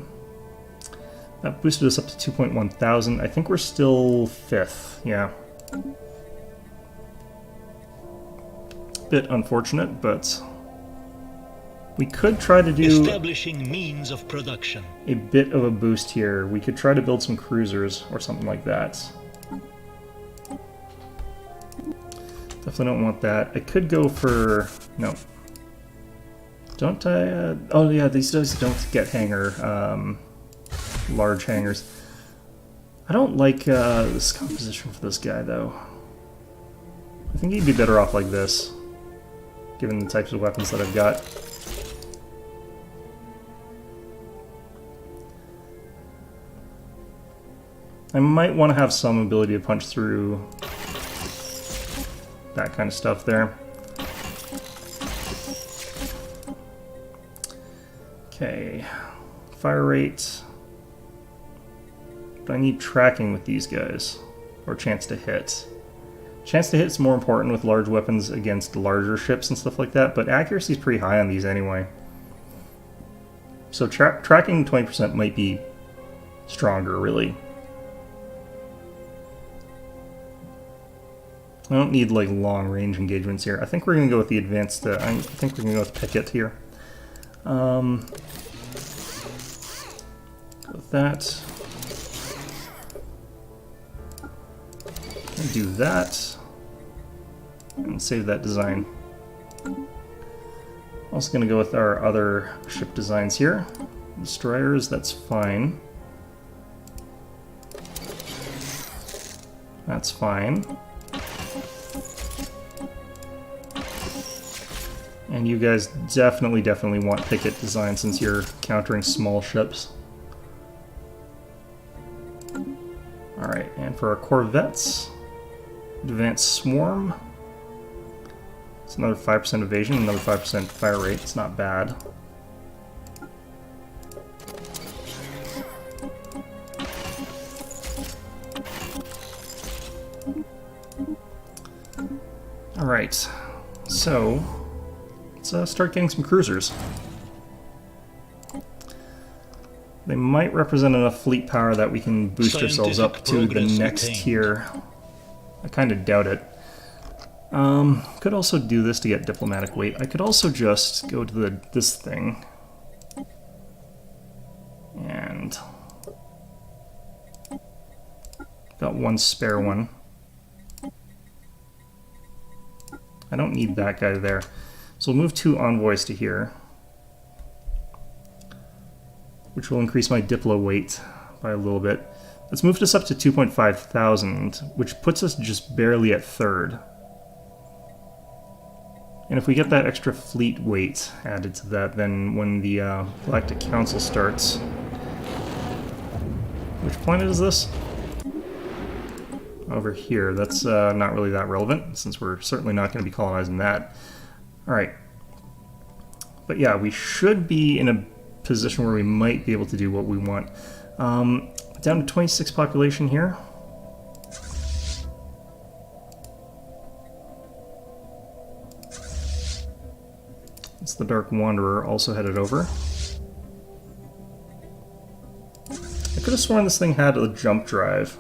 that boosted us up to 2.1 thousand. I think we're still 5th, yeah. Bit unfortunate, but we could try to do establishing means of production. A bit of a boost here. We could try to build some cruisers or something like that. Definitely don't want that. I could go for... no. Don't I... oh yeah, these guys don't get large hangers. I don't like this composition for this guy, though. I think he'd be better off like this, given the types of weapons that I've got. I might want to have some ability to punch through that kind of stuff there. Okay, fire rate. But I need tracking with these guys, or chance to hit. Chance to hit is more important with large weapons against larger ships and stuff like that, but accuracy is pretty high on these anyway. So tracking 20% might be stronger, really. I don't need like long range engagements here. I think we're gonna go with the advanced. I think we're gonna go with Picket here. Go with that. And do that. And save that design. Also gonna go with our other ship designs here. Destroyers, that's fine. That's fine. And you guys definitely want Picket design since you're countering small ships. Alright, and for our corvettes, Advanced Swarm. It's another 5% evasion, another 5% fire rate. It's not bad. Alright, so let's start getting some cruisers. They might represent enough fleet power that we can boost ourselves up to the next tier. I kind of doubt it. Could also do this to get diplomatic weight. I could also just go to this thing. And got one spare one. I don't need that guy there. So we'll move 2 envoys to here, which will increase my diplo weight by a little bit. Let's move this up to 2,500, which puts us just barely at 3rd. And if we get that extra fleet weight added to that, then when the Galactic Council starts... Which planet is this? Over here. That's not really that relevant, since we're certainly not going to be colonizing that. Alright. But yeah, we should be in a position where we might be able to do what we want. Down to 26 population here. It's the Dark Wanderer also headed over. I could have sworn this thing had a jump drive.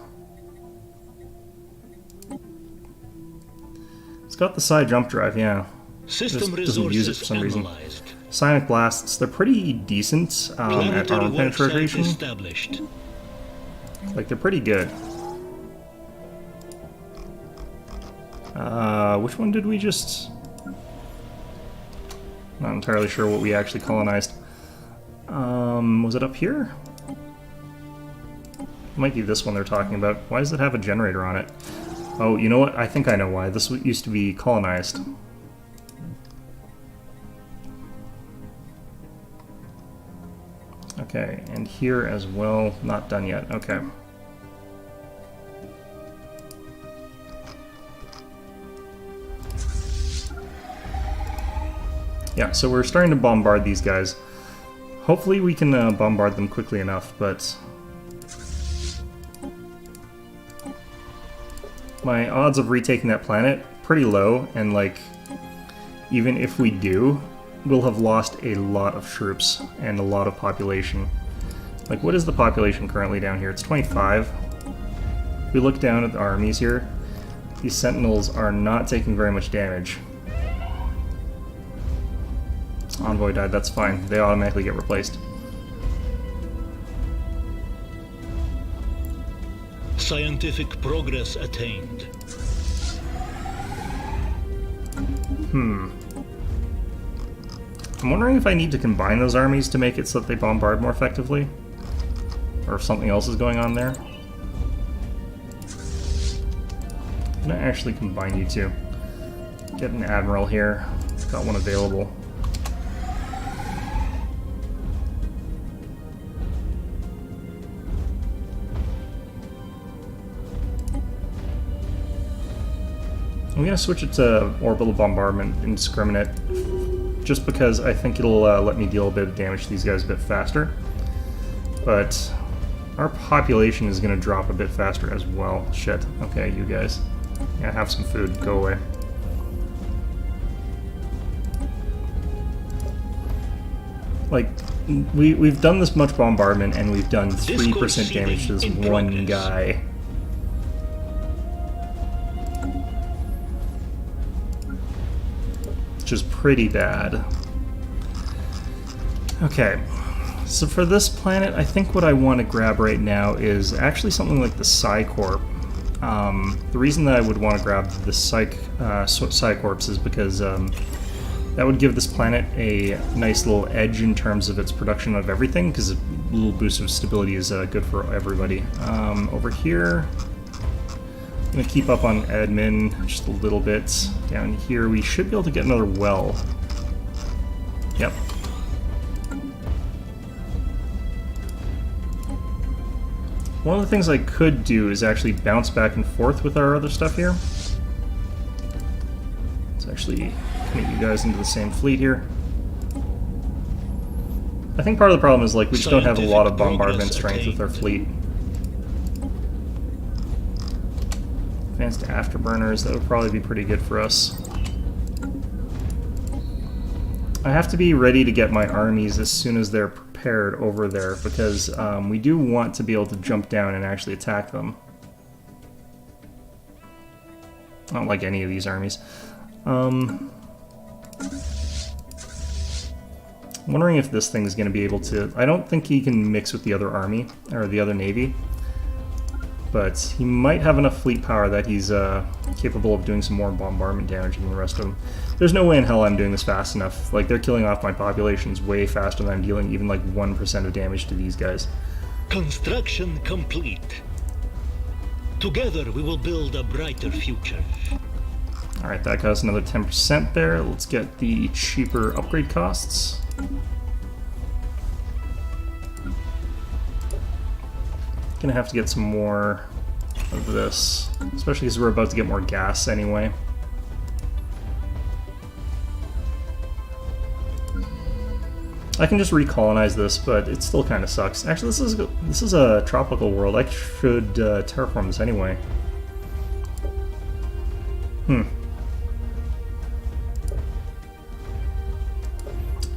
It's got the side jump drive, yeah. System It doesn't use it for some reason. analyzed. Psionic blasts, they're pretty decent at Planetary armor work penetration. site established. Like, they're pretty good. Which one did we just... Not entirely sure what we actually colonized. Was it up here? It might be this one they're talking about. Why does it have a generator on it? Oh, you know what? I think I know why. This used to be colonized. Okay, and here as well. Not done yet. Okay. Yeah, so we're starting to bombard these guys. Hopefully we can bombard them quickly enough, but... my odds of retaking that planet, pretty low, and like, even if we do, we'll have lost a lot of troops and a lot of population. Like, what is the population currently down here? It's 25. If we look down at the armies here, these sentinels are not taking very much damage. Envoy died, that's fine. They automatically get replaced. Scientific progress attained. I'm wondering if I need to combine those armies to make it so that they bombard more effectively. Or if something else is going on there. I'm gonna actually combine you two. Get an admiral here. Got one available. I'm gonna switch it to orbital bombardment indiscriminate, just because I think it'll let me deal a bit of damage to these guys a bit faster. But our population is gonna drop a bit faster as well. Shit. Okay, you guys. Yeah, have some food. Go away. Like, we've done this much bombardment, and we've done 3% damage to this one guy. Which is pretty bad. Okay, so for this planet, I think what I want to grab right now is actually something like the Psycorp. The reason that I would want to grab the Psycorps is because that would give this planet a nice little edge in terms of its production of everything, because a little boost of stability is good for everybody. Over here, I'm gonna keep up on admin just a little bit. Down here, we should be able to get another well. Yep. One of the things I could do is actually bounce back and forth with our other stuff here. Let's actually commit you guys into the same fleet here. I think part of the problem is, like, we just don't have a lot of bombardment strength with our fleet. Advanced afterburners, that would probably be pretty good for us. I have to be ready to get my armies as soon as they're prepared over there, because we do want to be able to jump down and actually attack them. I don't like any of these armies. I'm wondering if this thing's going to be able to... I don't think he can mix with the other army, or the other navy. But he might have enough fleet power that he's capable of doing some more bombardment damage than the rest of them. There's no way in hell I'm doing this fast enough. Like, they're killing off my populations way faster than I'm dealing even like 1% of damage to these guys. Construction complete. Together we will build a brighter future. Alright, that got us another 10% there. Let's get the cheaper upgrade costs. Gonna have to get some more of this, especially because we're about to get more gas anyway. I can just recolonize this, but it still kind of sucks. Actually, this is a tropical world. I should terraform this anyway.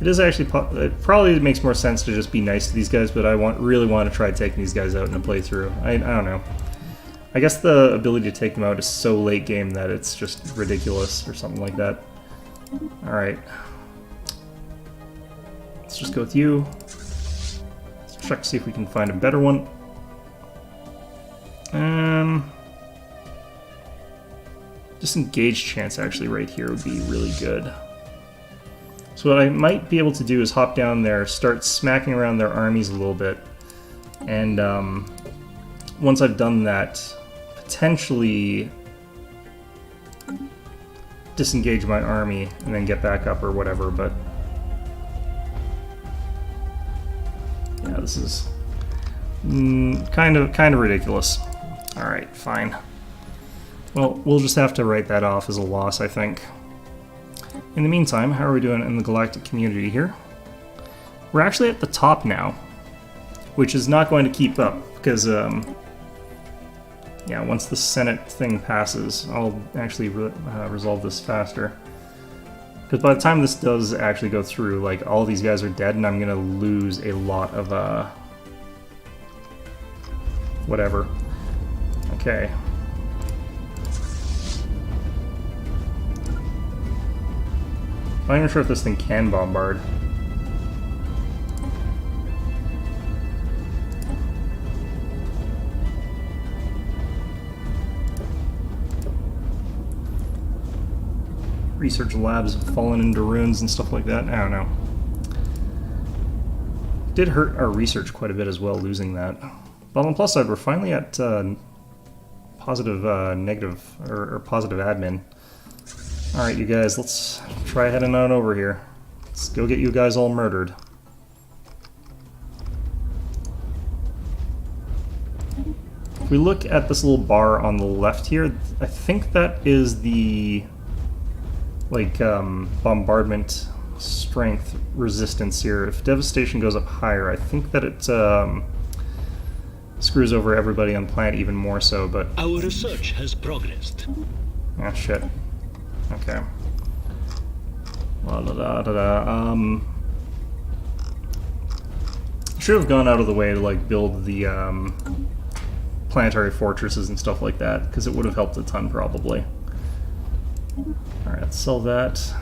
It is actually, it probably makes more sense to just be nice to these guys, but I really want to try taking these guys out in a playthrough. I don't know. I guess the ability to take them out is so late game that it's just ridiculous or something like that. Alright. Let's just go with you. Let's check to see if we can find a better one. Disengage chance actually right here would be really good. So what I might be able to do is hop down there, start smacking around their armies a little bit, and once I've done that, potentially disengage my army and then get back up or whatever, but yeah, this is kind of ridiculous. Alright, fine. Well, we'll just have to write that off as a loss, I think. In the meantime, how are we doing in the galactic community here? We're actually at the top now, which is not going to keep up, because, yeah, once the Senate thing passes, I'll actually resolve this faster. Because by the time this does actually go through, like, all these guys are dead, and I'm going to lose a lot of, whatever. Okay. I'm not even sure if this thing can bombard. Research labs have fallen into ruins and stuff like that. I don't know. did hurt our research quite a bit as well, losing that. But on the plus side, we're finally at positive negative, or positive admin. Alright, you guys, let's try heading on over here. Let's go get you guys all murdered. If we look at this little bar on the left here, I think that is the, like, bombardment strength resistance here. If devastation goes up higher, I think that it screws over everybody on the planet even more so, but... Our research has progressed. Ah, shit. Okay. Should have gone out of the way to, like, build the, planetary fortresses and stuff like that, because it would have helped a ton, probably. Alright, let's sell that.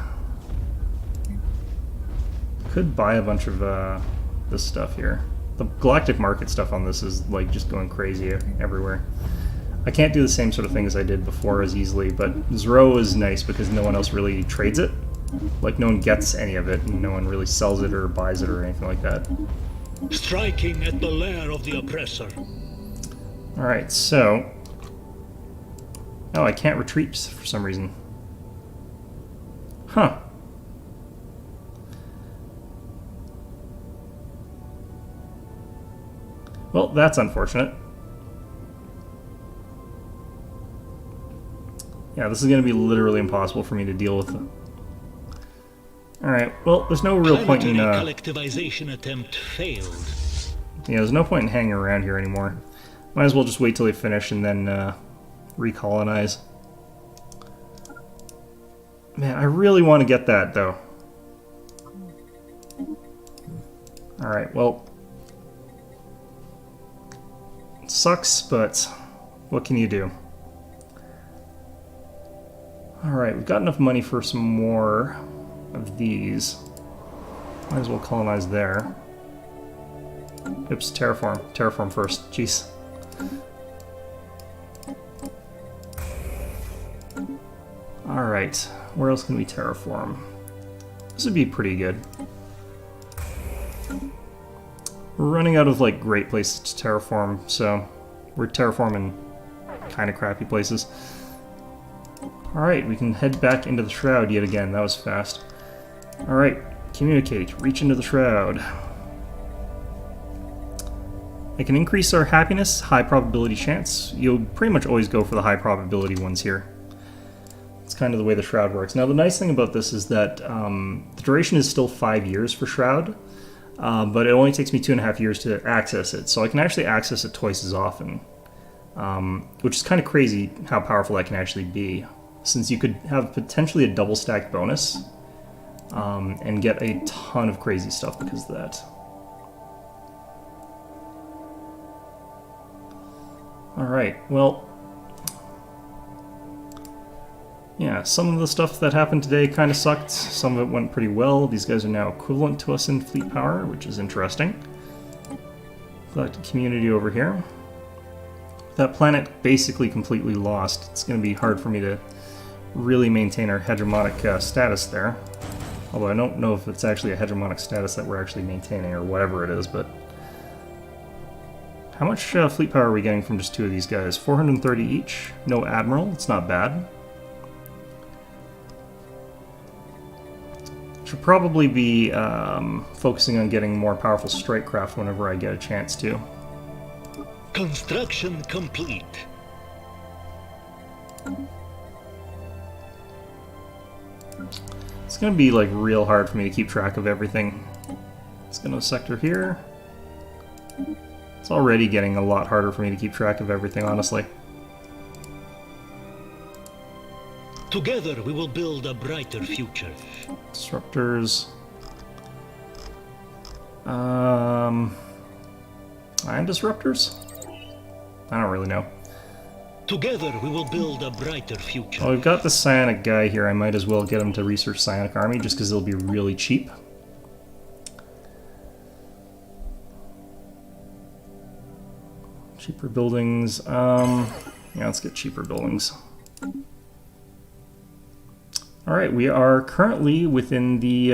Could buy a bunch of this stuff here. The galactic market stuff on this is like just going crazy everywhere. I can't do the same sort of thing as I did before as easily, but Zero is nice because no one else really trades it. Like, no one gets any of it, and no one really sells it or buys it or anything like that. Striking at the lair of the oppressor. Alright, so... Oh, I can't retreat for some reason. Huh. Well, that's unfortunate. Yeah, this is going to be literally impossible for me to deal with. Alright, well, there's no real point in... collectivization attempt failed. Yeah, there's no point in hanging around here anymore. Might as well just wait till they finish and then recolonize. Man, I really want to get that, though. Alright, well... It sucks, but what can you do? Alright, we've got enough money for some more of these. Might as well colonize there. Oops, terraform. Terraform first. Jeez. Alright, where else can we terraform? This would be pretty good. We're running out of, like, great places to terraform, so we're terraforming kind of crappy places. Alright, we can head back into the Shroud yet again. That was fast. Alright, communicate. Reach into the Shroud. I can increase our happiness, high probability chance. You'll pretty much always go for the high probability ones here. It's kind of the way the Shroud works. Now, the nice thing about this is that the duration is still 5 years for Shroud, but it only takes me 2.5 years to access it, so I can actually access it twice as often, which is kind of crazy how powerful that can actually be, since you could have potentially a double stack bonus and get a ton of crazy stuff because of that. Alright, well, yeah, some of the stuff that happened today kind of sucked. Some of it went pretty well. These guys are now equivalent to us in fleet power, which is interesting. Galactic community over here. That planet basically completely lost. It's going to be hard for me to really maintain our hegemonic status there. Although I don't know if it's actually a hegemonic status that we're actually maintaining or whatever it is, but... How much fleet power are we getting from just two of these guys? 430 each? No admiral? It's not bad. Should probably be focusing on getting more powerful strike craft whenever I get a chance to. Construction complete. It's gonna be like real hard for me to keep track of everything. Let's go to a sector here. It's already getting a lot harder for me to keep track of everything, honestly. Together we will build a brighter future. Disruptors. Ion disruptors? I don't really know. Together we will build a brighter future. Well, we've got the psionic guy here. I might as well get him to research psionic army just because it'll be really cheap. Cheaper buildings. Yeah, let's get cheaper buildings. Alright, we are currently within the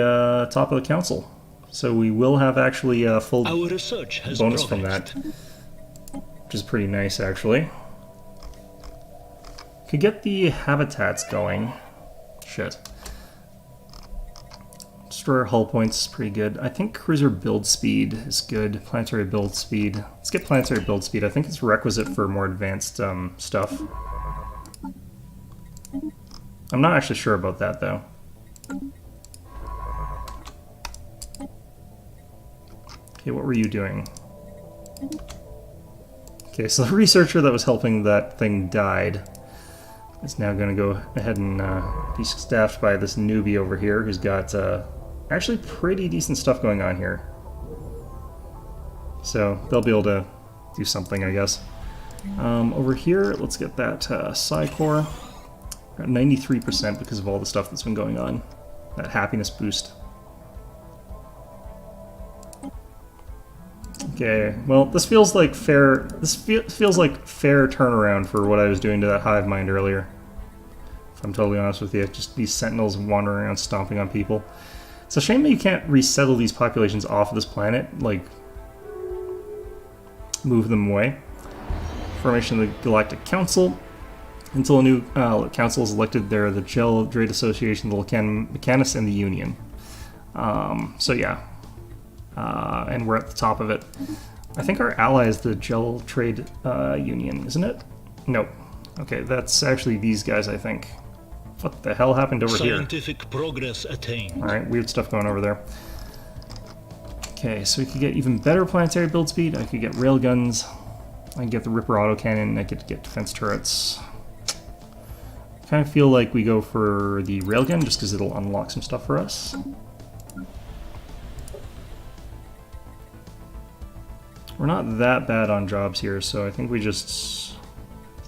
top of the council. So we will have actually a full Our research has bonus from that, progressed. which is pretty nice, actually. Could get the habitats going. Shit. Destroyer hull points is pretty good. I think cruiser build speed is good. Planetary build speed. Let's get planetary build speed. I think it's requisite for more advanced stuff. I'm not actually sure about that, though. Okay, what were you doing? Okay, so the researcher that was helping that thing died. Is now going to go ahead and be staffed by this newbie over here who's got actually pretty decent stuff going on here. So they'll be able to do something, I guess. Over here, let's get that Psi Core. Got 93% because of all the stuff that's been going on. That happiness boost. Okay, well, this feels like fair. This feels like fair turnaround for what I was doing to that hive mind earlier. If I'm totally honest with you, just these sentinels wandering around stomping on people. It's a shame that you can't resettle these populations off of this planet, like move them away. Formation of the Galactic Council. Until a new council is elected, they're the Gel Trade Association, the Mechanists, and the Union. So yeah. And we're at the top of it. I think our ally is the Gel Trade Union, isn't it? Nope. Okay, that's actually these guys, I think. What the hell happened over here? Scientific progress attained. Alright, weird stuff going over there. Okay, so we could get even better planetary build speed. I could get railguns. I can get the Ripper autocannon. I could get defense turrets. I kind of feel like we go for the railgun just because it'll unlock some stuff for us. We're not that bad on jobs here, so I think we just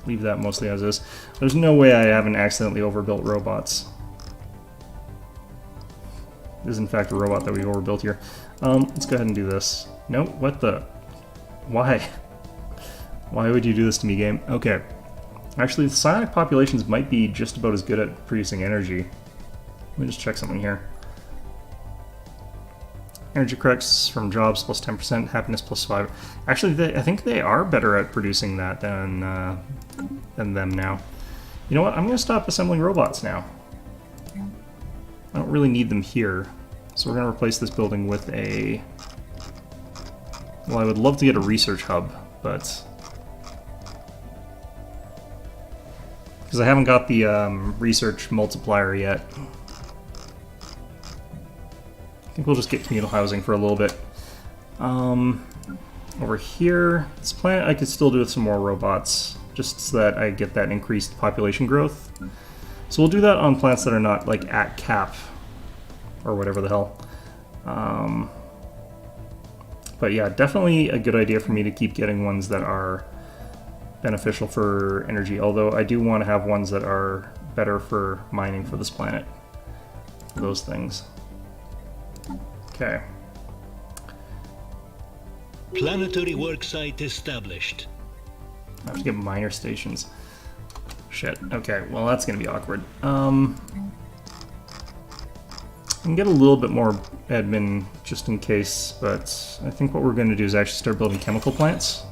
leave that mostly as is. There's no way I haven't accidentally overbuilt robots. This is in fact a robot that we overbuilt here. Let's go ahead and do this. No, what the? Why? Why would you do this to me, game? Okay. Actually, the psionic populations might be just about as good at producing energy. Let me just check something here. Energy credits from jobs plus 10%, happiness plus 5. Actually, I think they are better at producing that than them now. You know what? I'm going to stop assembling robots now. I don't really need them here. So we're going to replace this building with a... Well, I would love to get a research hub, but... Because I haven't got the research multiplier yet. I think we'll just get communal housing for a little bit. Over here, this planet I could still do with some more robots, just so that I get that increased population growth. So we'll do that on planets that are not, like, at cap, or whatever the hell. But yeah, definitely a good idea for me to keep getting ones that are beneficial for energy, although I do want to have ones that are better for mining for this planet. Those things. Okay. Planetary worksite established. I have to get miner stations. Shit. Okay, well that's gonna be awkward. I can get a little bit more admin just in case, but I think what we're gonna do is actually start building chemical plants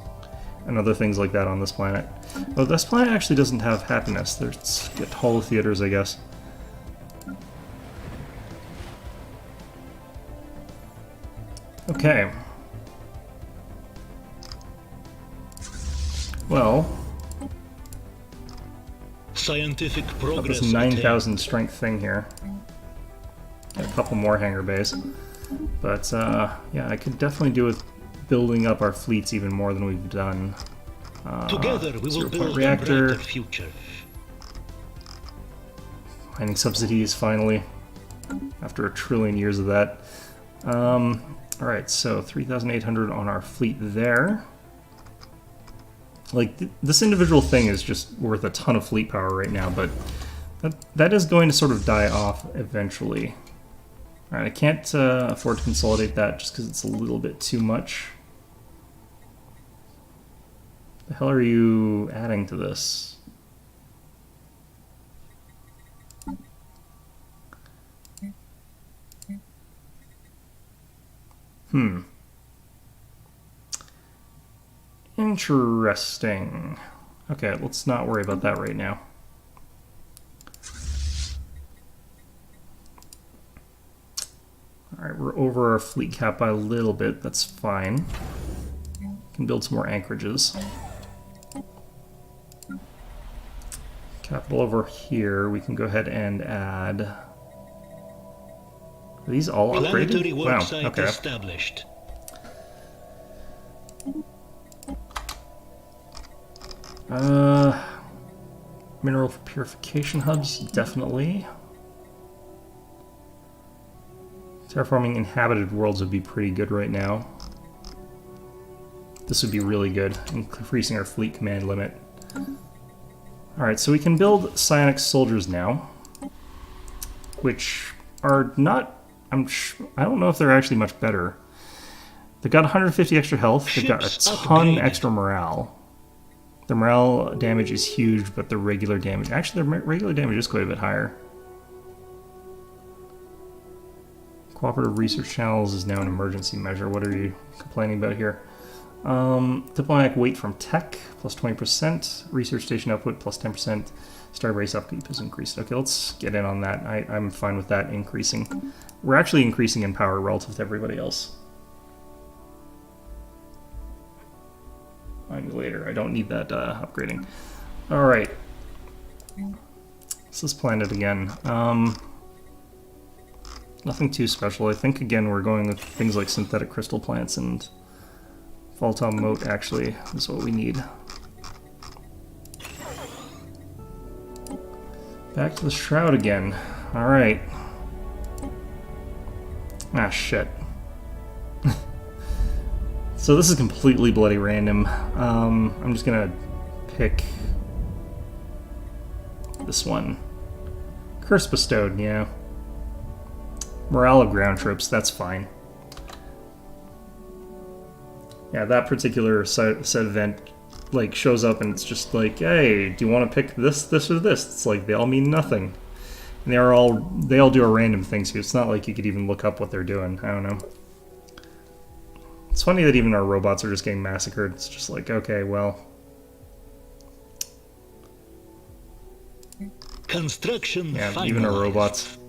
and other things like that on this planet. Well, this planet actually doesn't have happiness. There's get holotheaters, I guess. Okay. Well, Scientific got progress this 9,000 strength thing here. Got a couple more hangar bays. But, yeah, I could definitely do with building up our fleets even more than we've done. Together we will build reactor. a brighter future. Mining subsidies, finally. After a trillion years of that. Alright, so 3,800 on our fleet there. Like, this individual thing is just worth a ton of fleet power right now, but that is going to sort of die off eventually. Alright, I can't afford to consolidate that just because it's a little bit too much. The hell are you adding to this? Interesting. Okay, let's not worry about that right now. Alright, we're over our fleet cap by a little bit. That's fine. Can build some more anchorages. Capital over here. We can go ahead and add... Are these all upgraded? Wow, okay. Established. Mineral purification hubs, definitely. Terraforming inhabited worlds would be pretty good right now. This would be really good, increasing our fleet command limit. Alright, so we can build psionic soldiers now, which are not... I don't know if they're actually much better. They've got 150 extra health, they've got a ton extra morale. The morale damage is huge, but the regular damage... Actually, the regular damage is quite a bit higher. Cooperative research channels is now an emergency measure. What are you complaining about here? Diplomatic weight from tech, plus 20%. Research station output, plus 10%. Starbase upkeep is increased. Okay, let's get in on that. I'm fine with that increasing. We're actually increasing in power relative to everybody else. Later. I don't need that upgrading. Alright. Let's just plan it again. Nothing too special. I think, again, we're going with things like synthetic crystal plants, and Volta Moat actually is what we need. Back to the Shroud again. Alright. Ah, shit. So this is completely bloody random. I'm just gonna pick this one. Curse Bestowed, yeah. Morale of ground troops, that's fine. Yeah, that particular set event like shows up and it's just like, hey, do you want to pick this, this, or this? It's like they all mean nothing. And they all do a random thing, so it's not like you could even look up what they're doing. I don't know. It's funny that even our robots are just getting massacred. It's just like, okay, well. Construction yeah, finalized. Even our robots.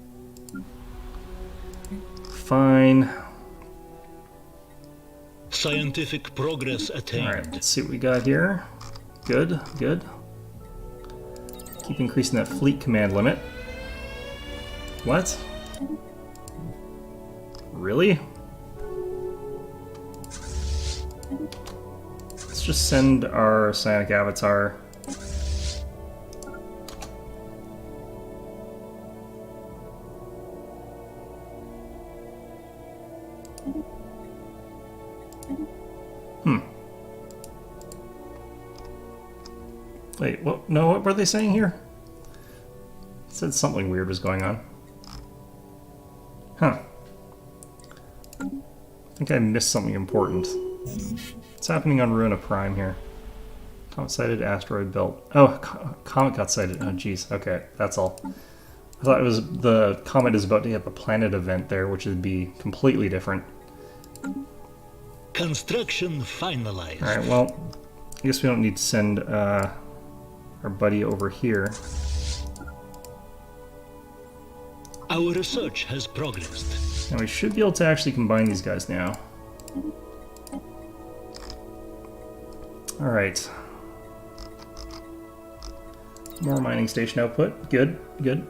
Fine. Scientific progress attained. Alright, let's see what we got here. Good, good. Keep increasing that fleet command limit. What? Really? Let's just send our psionic avatar. Wait, what? No, what were they saying here? It said something weird was going on. Huh. I think I missed something important. What's happening on Ruina Prime here? Comet sighted, asteroid belt. Oh, comet got sighted. Oh, jeez. Okay, that's all. I thought it was the comet is about to hit the planet event there, which would be completely different. Construction finalized. All right. Well, I guess we don't need to send our buddy over here. Our research has progressed. And we should be able to actually combine these guys now. Alright. More mining station output. Good, good.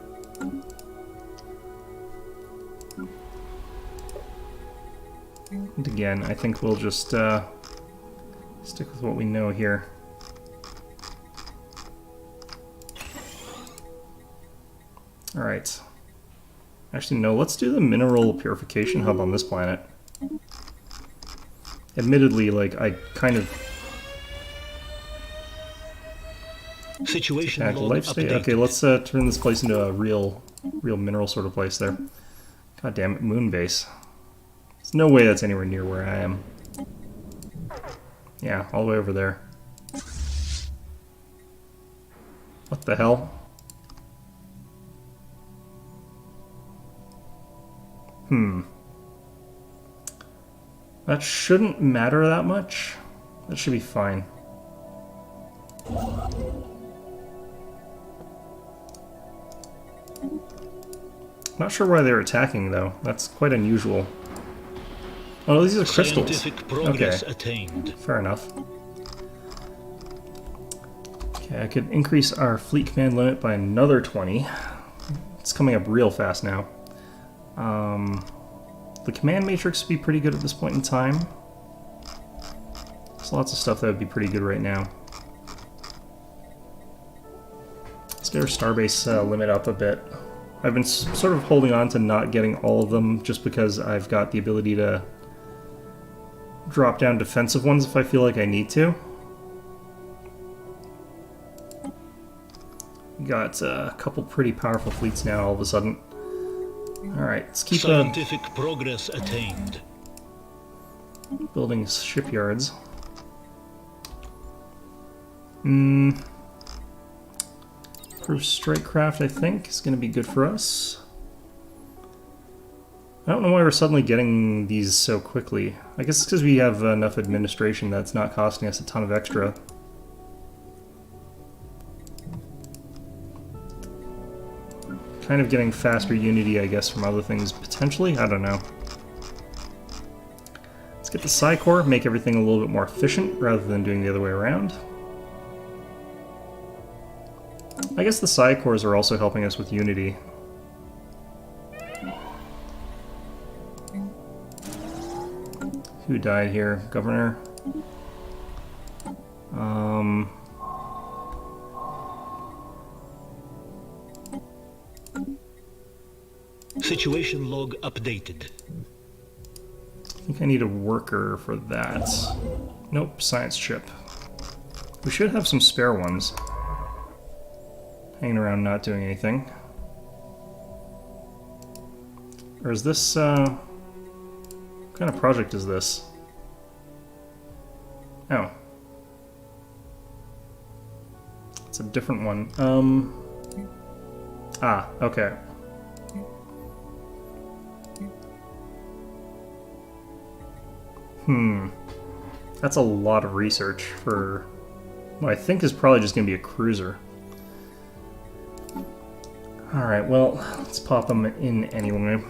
And again, I think we'll just stick with what we know here. Alright. Actually, no, let's do the mineral purification hub on this planet. Admittedly, like, I kind of... Situation life state. Okay, let's turn this place into a real mineral sort of place there. God damn it, moon base. There's no way that's anywhere near where I am. Yeah, all the way over there. What the hell? That shouldn't matter that much. That should be fine. Not sure why they're attacking, though. That's quite unusual. Oh, these are crystals. Scientific progress Okay. attained. Fair enough. Okay, I could increase our fleet command limit by another 20. It's coming up real fast now. The command matrix would be pretty good at this point in time. There's lots of stuff that would be pretty good right now. Let's get our starbase limit up a bit. I've been sort of holding on to not getting all of them just because I've got the ability to drop down defensive ones if I feel like I need to. We got a couple pretty powerful fleets now all of a sudden. Alright, let's keep Scientific progress attained. building shipyards. Proof strike craft, I think, is going to be good for us. I don't know why we're suddenly getting these so quickly. I guess it's because we have enough administration that's not costing us a ton of extra. Kind of getting faster unity, I guess, from other things, potentially? I don't know. Let's get the Psi Core, make everything a little bit more efficient, rather than doing the other way around. I guess the Psi Cores are also helping us with unity. Who died here? Governor? Situation log updated. I think I need a worker for that. Nope, science chip. We should have some spare ones. Hanging around not doing anything. Or is this, what kind of project is this? Oh. It's a different one. Ah, okay. That's a lot of research for what I think is probably just going to be a cruiser. Alright, well, let's pop them in anyway.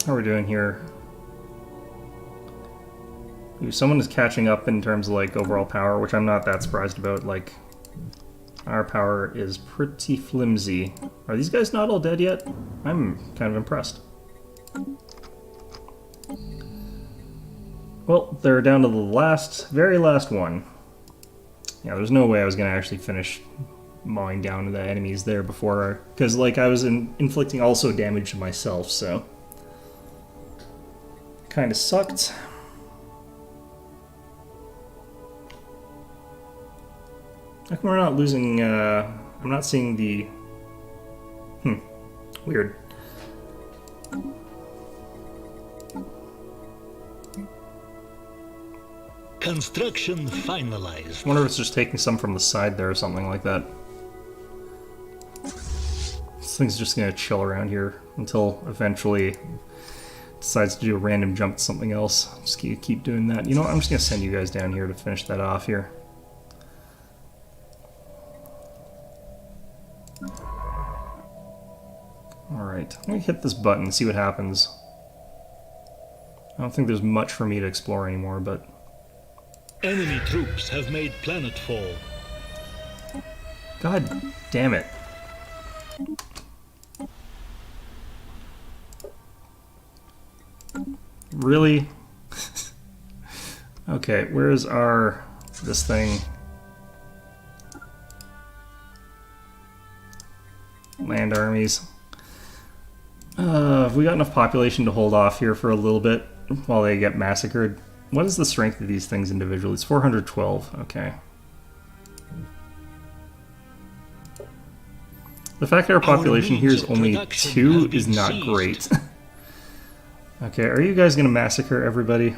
How are we doing here? Ooh, someone is catching up in terms of, like, overall power, which I'm not that surprised about. Like, our power is pretty flimsy. Are these guys not all dead yet? I'm kind of impressed. Well, they're down to the very last one. Yeah, there's no way I was going to actually finish mowing down the enemies there before, because, like, I was inflicting also damage to myself, so... kind of sucked. How come we're not losing, I'm not seeing the... weird. Construction finalized. I wonder if it's just taking some from the side there or something like that. This thing's just gonna chill around here until eventually decides to do a random jump to something else. Just keep doing that. You know what? I'm just gonna send you guys down here to finish that off here. Alright, I'm gonna hit this button and see what happens. I don't think there's much for me to explore anymore, but... Enemy troops have made planetfall. God damn it. Really? Okay, where's this thing? Land armies. Have we got enough population to hold off here for a little bit while they get massacred? What is the strength of these things individually? It's 412, okay. The fact that our population here is only 2 is not great. Okay, are you guys gonna massacre everybody?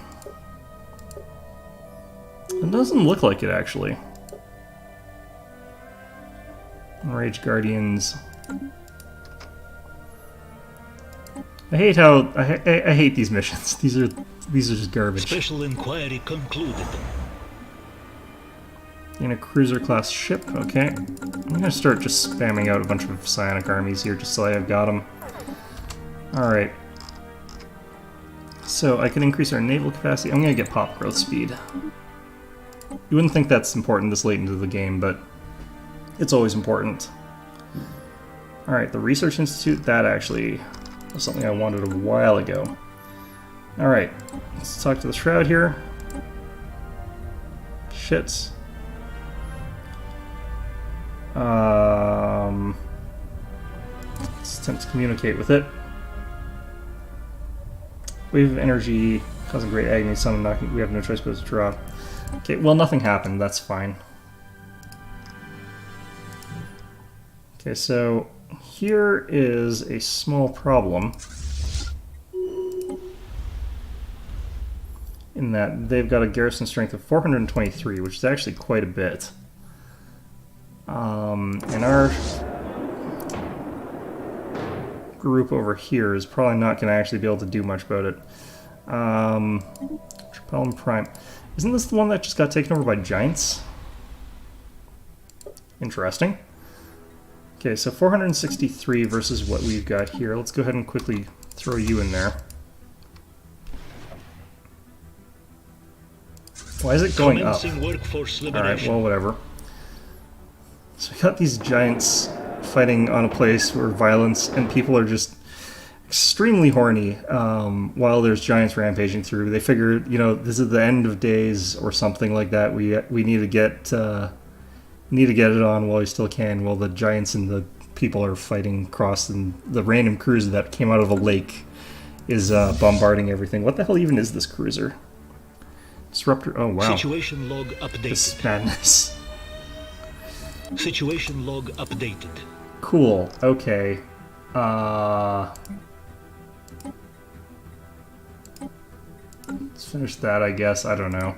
It doesn't look like it, actually. Rage Guardians. I hate how I hate these missions. These are just garbage. Special inquiry concluded. In a cruiser class ship, okay. I'm gonna start just spamming out a bunch of psionic armies here just so I've got them. Alright. So I can increase our naval capacity. I'm gonna get pop growth speed. You wouldn't think that's important this late into the game, but it's always important. Alright, the Research Institute, that actually was something I wanted a while ago. Alright, let's talk to the Shroud here. Shit. Let's attempt to communicate with it. Wave of energy causing great agony, summon knocking. We have no choice but to draw. Okay, well, nothing happened. That's fine. Okay, so here is a small problem in that they've got a garrison strength of 423, which is actually quite a bit. And our group over here is probably not going to actually be able to do much about it. Tripellum Prime. Isn't this the one that just got taken over by giants? Interesting. Okay, so 463 versus what we've got here. Let's go ahead and quickly throw you in there. Why is it going up? Alright, well, whatever. So we got these giants fighting on a place where violence and people are just extremely horny while there's giants rampaging through. They figure, you know, this is the end of days or something like that. We need to get it on while we still can. While the giants and the people are fighting across, and the random cruiser that came out of a lake is bombarding everything. What the hell even is this cruiser? Disruptor. Oh wow. Situation log updated. This is madness. Situation log updated. Cool. Okay. Let's finish that, I guess. I don't know.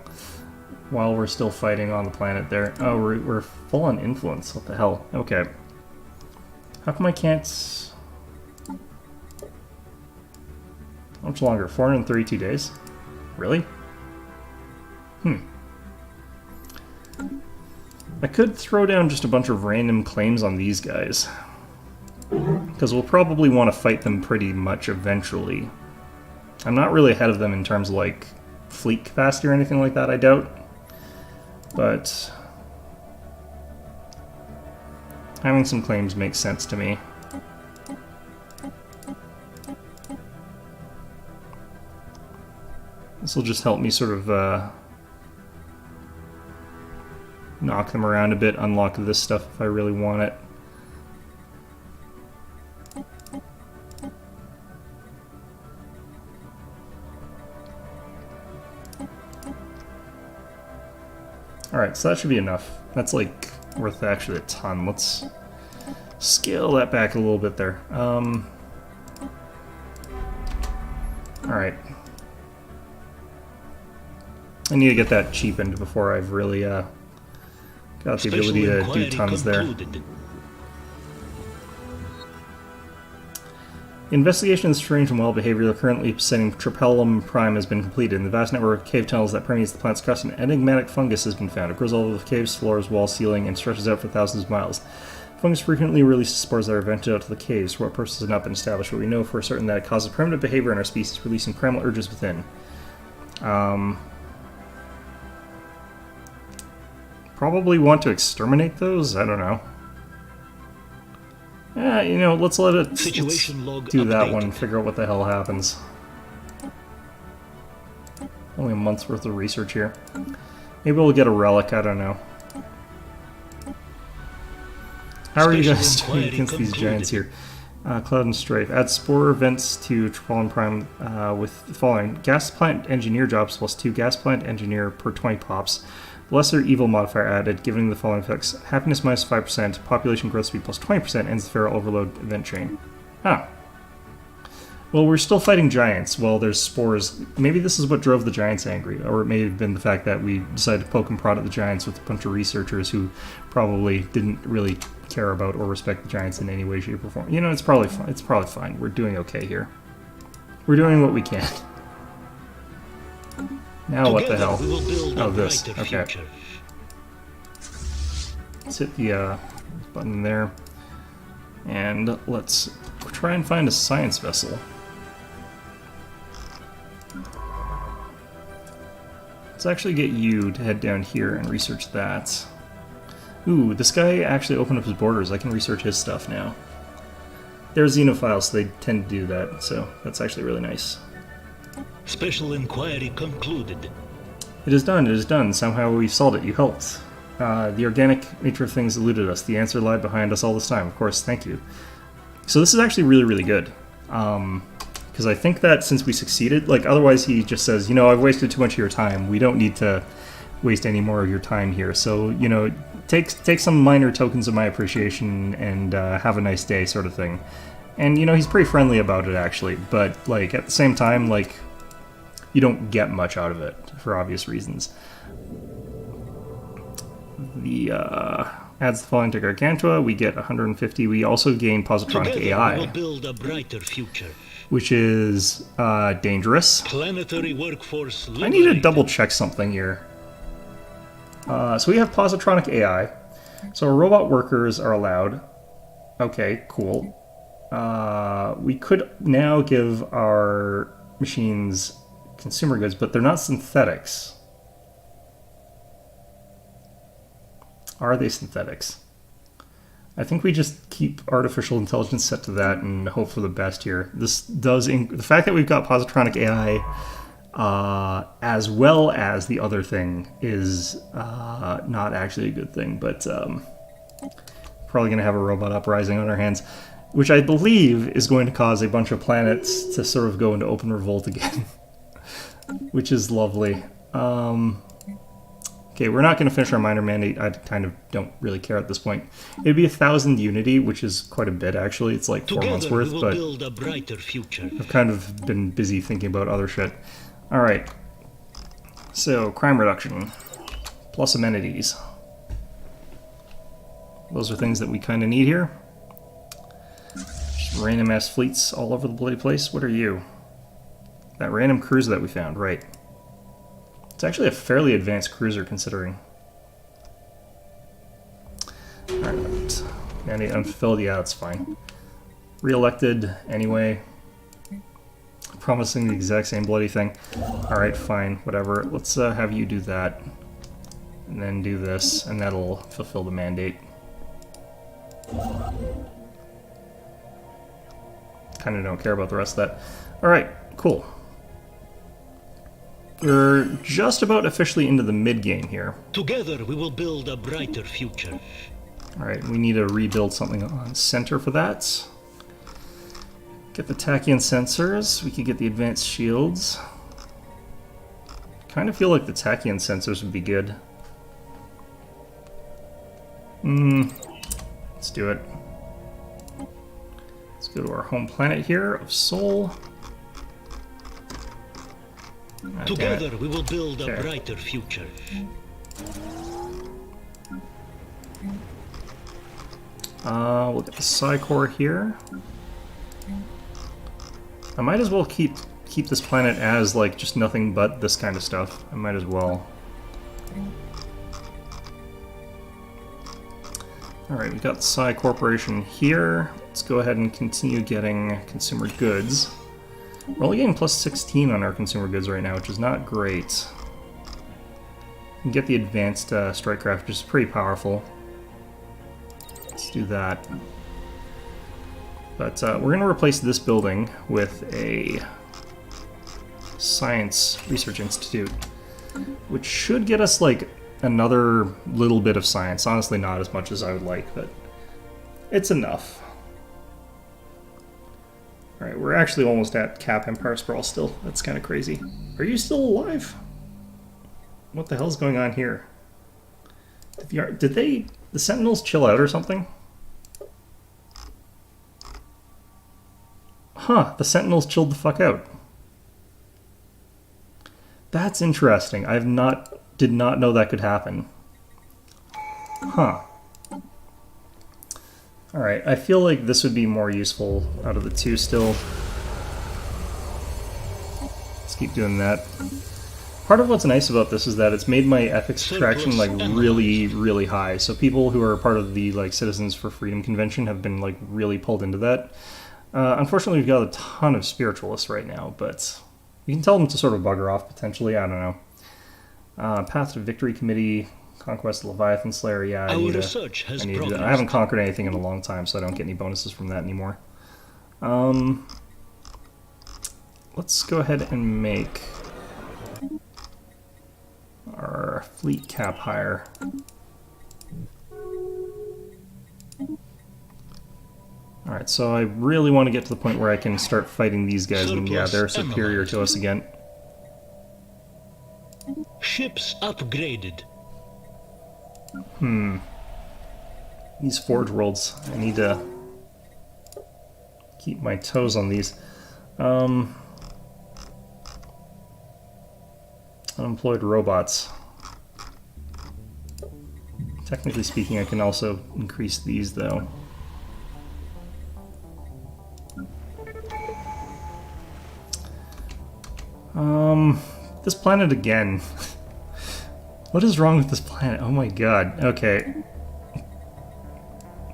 While we're still fighting on the planet there. Oh, we're full on influence. What the hell? Okay. How come I can't... How much longer? 432 days? Really? I could throw down just a bunch of random claims on these guys. Because we'll probably want to fight them pretty much eventually. I'm not really ahead of them in terms of, like, fleet capacity or anything like that, I doubt. But having some claims makes sense to me. This will just help me sort of knock them around a bit, unlock this stuff if I really want it. Alright, so that should be enough. That's like worth actually a ton. Let's scale that back a little bit there. Alright. I need to get that cheapened before I've really got the ability to do tons there. The investigation of the strange and wild behavior currently besetting Tripellum Prime has been completed, and the vast network of cave tunnels that permeates the planet's crust, an enigmatic fungus has been found. It grows all over the caves, floors, walls, ceiling, and stretches out for thousands of miles. The fungus frequently releases spores that are vented out to the caves. For what purpose has not been established, but we know for certain that it causes primitive behavior in our species, releasing primal urges within. Probably want to exterminate those? I don't know. Yeah, you know, let's let it do that one and figure out what the hell happens. Only a month's worth of research here. Maybe we'll get a relic, I don't know. How are you guys doing against these giants here? Cloud and Strafe. Add spore vents to Tripellum Prime with the following. Gas plant engineer jobs plus 2 gas plant engineer per 20 pops. Lesser evil modifier added, giving the following effects. Happiness minus 5%, population growth speed plus 20%, ends the feral overload event chain. Ah. Well, we're still fighting giants while there's spores. Maybe this is what drove the giants angry, or it may have been the fact that we decided to poke and prod at the giants with a bunch of researchers who probably didn't really care about or respect the giants in any way, shape, or form. You know, it's probably fine. It's probably fine. We're doing okay here. We're doing what we can. Now what the hell? We will build Oh, a this. brighter Okay. future. Let's hit the button there. And let's try and find a science vessel. Let's actually get you to head down here and research that. Ooh, this guy actually opened up his borders. I can research his stuff now. They're xenophiles, so they tend to do that, so that's actually really nice. Special inquiry concluded. It is done, it is done. Somehow we solved it. You helped. The organic nature of things eluded us. The answer lied behind us all this time. Of course, thank you. So this is actually really, really good. Because I think that since we succeeded, like, otherwise he just says, you know, I've wasted too much of your time. We don't need to waste any more of your time here. So, you know, take some minor tokens of my appreciation and have a nice day sort of thing. And, you know, he's pretty friendly about it, actually. But, like, at the same time, like, you don't get much out of it for obvious reasons. The adds the following to Gargantua. We get 150. We also gain positronic Together AI, we will build a brighter future. which is dangerous. Planetary workforce I need to liberated. double check something here. So we have positronic AI. So our robot workers are allowed. Okay, cool. We could now give our machines consumer goods, but they're not synthetics. Are they synthetics? I think we just keep artificial intelligence set to that and hope for the best here. This does the fact that we've got positronic AI as well as the other thing is not actually a good thing, but probably going to have a robot uprising on our hands, which I believe is going to cause a bunch of planets to sort of go into open revolt again, which is lovely. Okay, we're not going to finish our minor mandate. I kind of don't really care at this point. It'd be 1,000 unity, which is quite a bit, actually. It's like 4 months Together worth, we will but build a brighter future. I've kind of been busy thinking about other shit. Alright. So, crime reduction. Plus amenities. Those are things that we kind of need here. Just random ass fleets all over the bloody place. What are you? That random cruiser that we found, right. It's actually a fairly advanced cruiser, considering. Alright. Mandate unfulfilled, yeah, that's fine. Re-elected, anyway. Promising the exact same bloody thing. Alright, fine, whatever. Let's have you do that. And then do this, and that'll fulfill the mandate. Kinda don't care about the rest of that. Alright, cool. We're just about officially into the mid-game here. Together we will build a brighter future. Alright, we need to rebuild something on center for that. Get the Tachyon sensors. We could get the advanced shields. Kind of feel like the Tachyon sensors would be good. Let's do it. Let's go to our home planet here of Sol. Ah, Together we will build a Okay. brighter future. We'll get the Psy-Core here. I might as well keep this planet as, like, just nothing but this kind of stuff. I might as well. Alright, we've got Psy Corporation here. Let's go ahead and continue getting consumer goods. We're only getting plus 16 on our consumer goods right now, which is not great. We can get the advanced strike craft, which is pretty powerful. Let's do that. But we're going to replace this building with a science research institute, which should get us like another little bit of science. Honestly, not as much as I would like, but it's enough. Alright, we're actually almost at Cap Empire Sprawl still. That's kind of crazy. Are you still alive? What the hell's going on here? Did the Sentinels chill out or something? Huh, the Sentinels chilled the fuck out. That's interesting. Did not know that could happen. Huh. Alright, I feel like this would be more useful out of the two still. keep doing that. Part of what's nice about this is that it's made my ethics extraction like really, really high. So people who are part of the like Citizens for Freedom convention have been like really pulled into that. Unfortunately, we've got a ton of spiritualists right now, but we can tell them to sort of bugger off potentially. I don't know. Path to Victory Committee, Conquest of Leviathan Slayer. Yeah, I need to. I haven't conquered anything in a long time, so I don't get any bonuses from that anymore. Let's go ahead and make our fleet cap higher. Alright, so I really want to get to the point where I can start fighting these guys, and yeah, they're superior to us again. Ships upgraded. These Forge Worlds, I need to keep my toes on these. Unemployed robots. Technically speaking, I can also increase these, though. This planet again. What is wrong with this planet? Oh my god. Okay.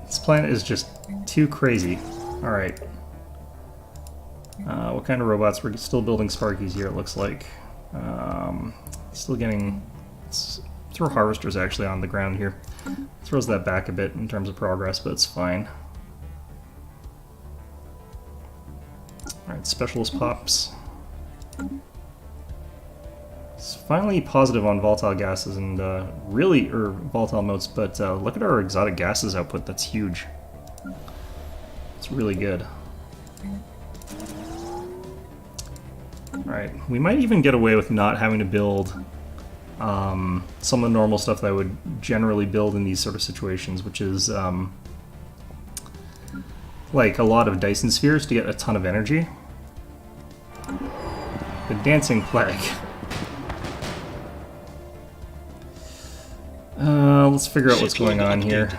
This planet is just too crazy. Alright. What kind of robots? We're still building Sparkies here, it looks like. Still getting... Let's throw harvesters actually on the ground here. Throws that back a bit in terms of progress, but it's fine. Alright, specialist pops. It's finally positive on volatile gases and volatile motes, but look at our exotic gases output, that's huge. It's really good. Alright, we might even get away with not having to build some of the normal stuff that I would generally build in these sort of situations, which is like a lot of Dyson spheres to get a ton of energy. The Dancing Plague. Let's figure out what's going on here.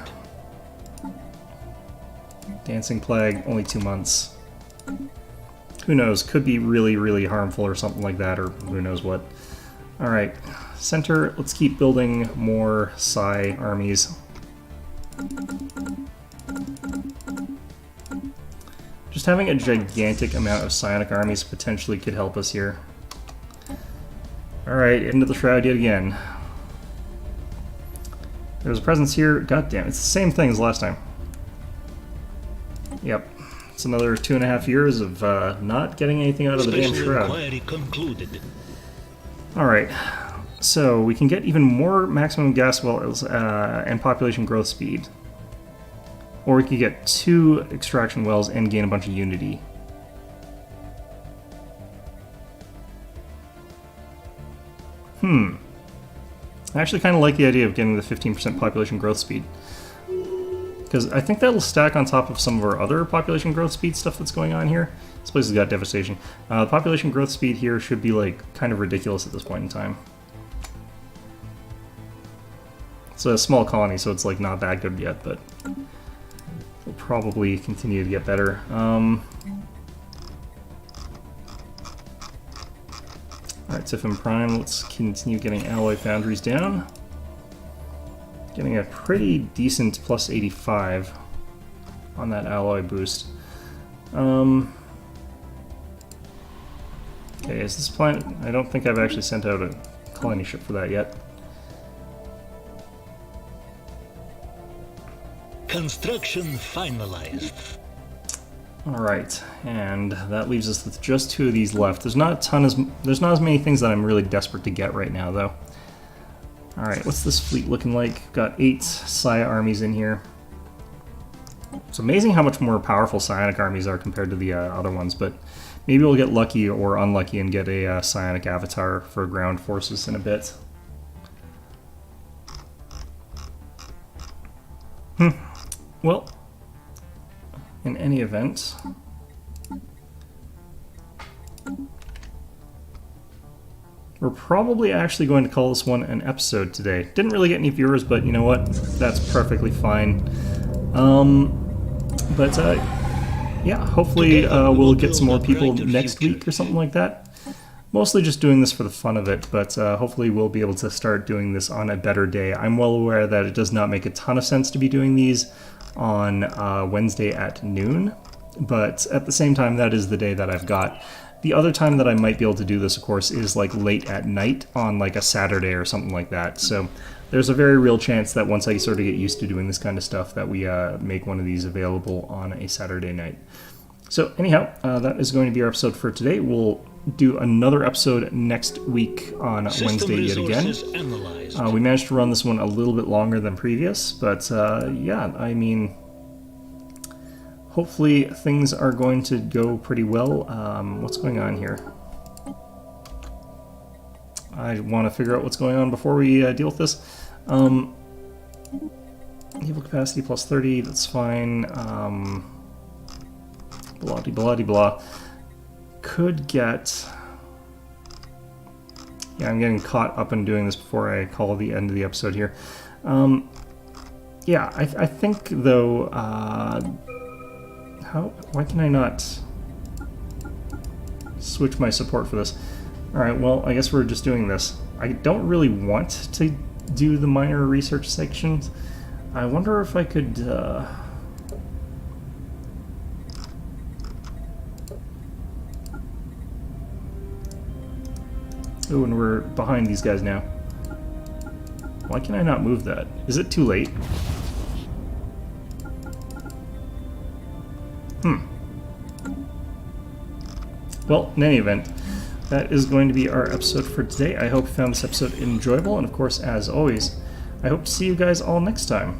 Dancing Plague, only 2 months. Who knows, could be really, really harmful or something like that, or who knows what. Alright, center, let's keep building more Psi armies. Just having a gigantic amount of psionic armies potentially could help us here. Alright, into the Shroud yet again. There's a presence here. God damn, it's the same thing as last time. Yep. It's another 2.5 years of not getting anything out of the damn Shroud. Alright. So, we can get even more maximum gas wells and population growth speed. Or we could get 2 extraction wells and gain a bunch of unity. I actually kind of like the idea of getting the 15% population growth speed. Because I think that'll stack on top of some of our other population growth speed stuff that's going on here. This place has got devastation. The population growth speed here should be like kind of ridiculous at this point in time. It's a small colony, so it's like not that good yet, but it'll probably continue to get better. Alright, Tiffin Prime, let's continue getting alloy foundries down. Getting a pretty decent plus 85 on that alloy boost. Okay, is this planet... I don't think I've actually sent out a colony ship for that yet. Construction finalized. Alright, and that leaves us with just 2 of these left. There's not as many things that I'm really desperate to get right now, though. Alright, what's this fleet looking like? Got 8 Psi armies in here. It's amazing how much more powerful psionic armies are compared to the other ones, but maybe we'll get lucky or unlucky and get a psionic avatar for ground forces in a bit. Well, in any event, we're probably actually going to call this one an episode today. Didn't really get any viewers, but you know what? That's perfectly fine. Yeah, hopefully we'll get some more people next week or something like that. mostly just doing this for the fun of it, but hopefully we'll be able to start doing this on a better day. I'm well aware that it does not make a ton of sense to be doing these on Wednesday at noon, but at the same time, that is the day that I've got. The other time that I might be able to do this, of course, is like late at night on like a Saturday or something like that. So there's a very real chance that once I sort of get used to doing this kind of stuff, that we make one of these available on a Saturday night. So anyhow, that is going to be our episode for today. We'll do another episode next week on Wednesday yet again. We managed to run this one a little bit longer than previous, but yeah, I mean, hopefully things are going to go pretty well. What's going on here? I want to figure out what's going on before we deal with this. Evil capacity plus 30, that's fine. Blah de blah de blah. Could get... Yeah, I'm getting caught up in doing this before I call the end of the episode here. Yeah, I think though... Why can I not switch my support for this? Alright, well, I guess we're just doing this. I don't really want to do the minor research sections. I wonder if I could... Oh, and we're behind these guys now. Why can I not move that? Is it too late? Well, in any event, that is going to be our episode for today. I hope you found this episode enjoyable, and of course, as always, I hope to see you guys all next time.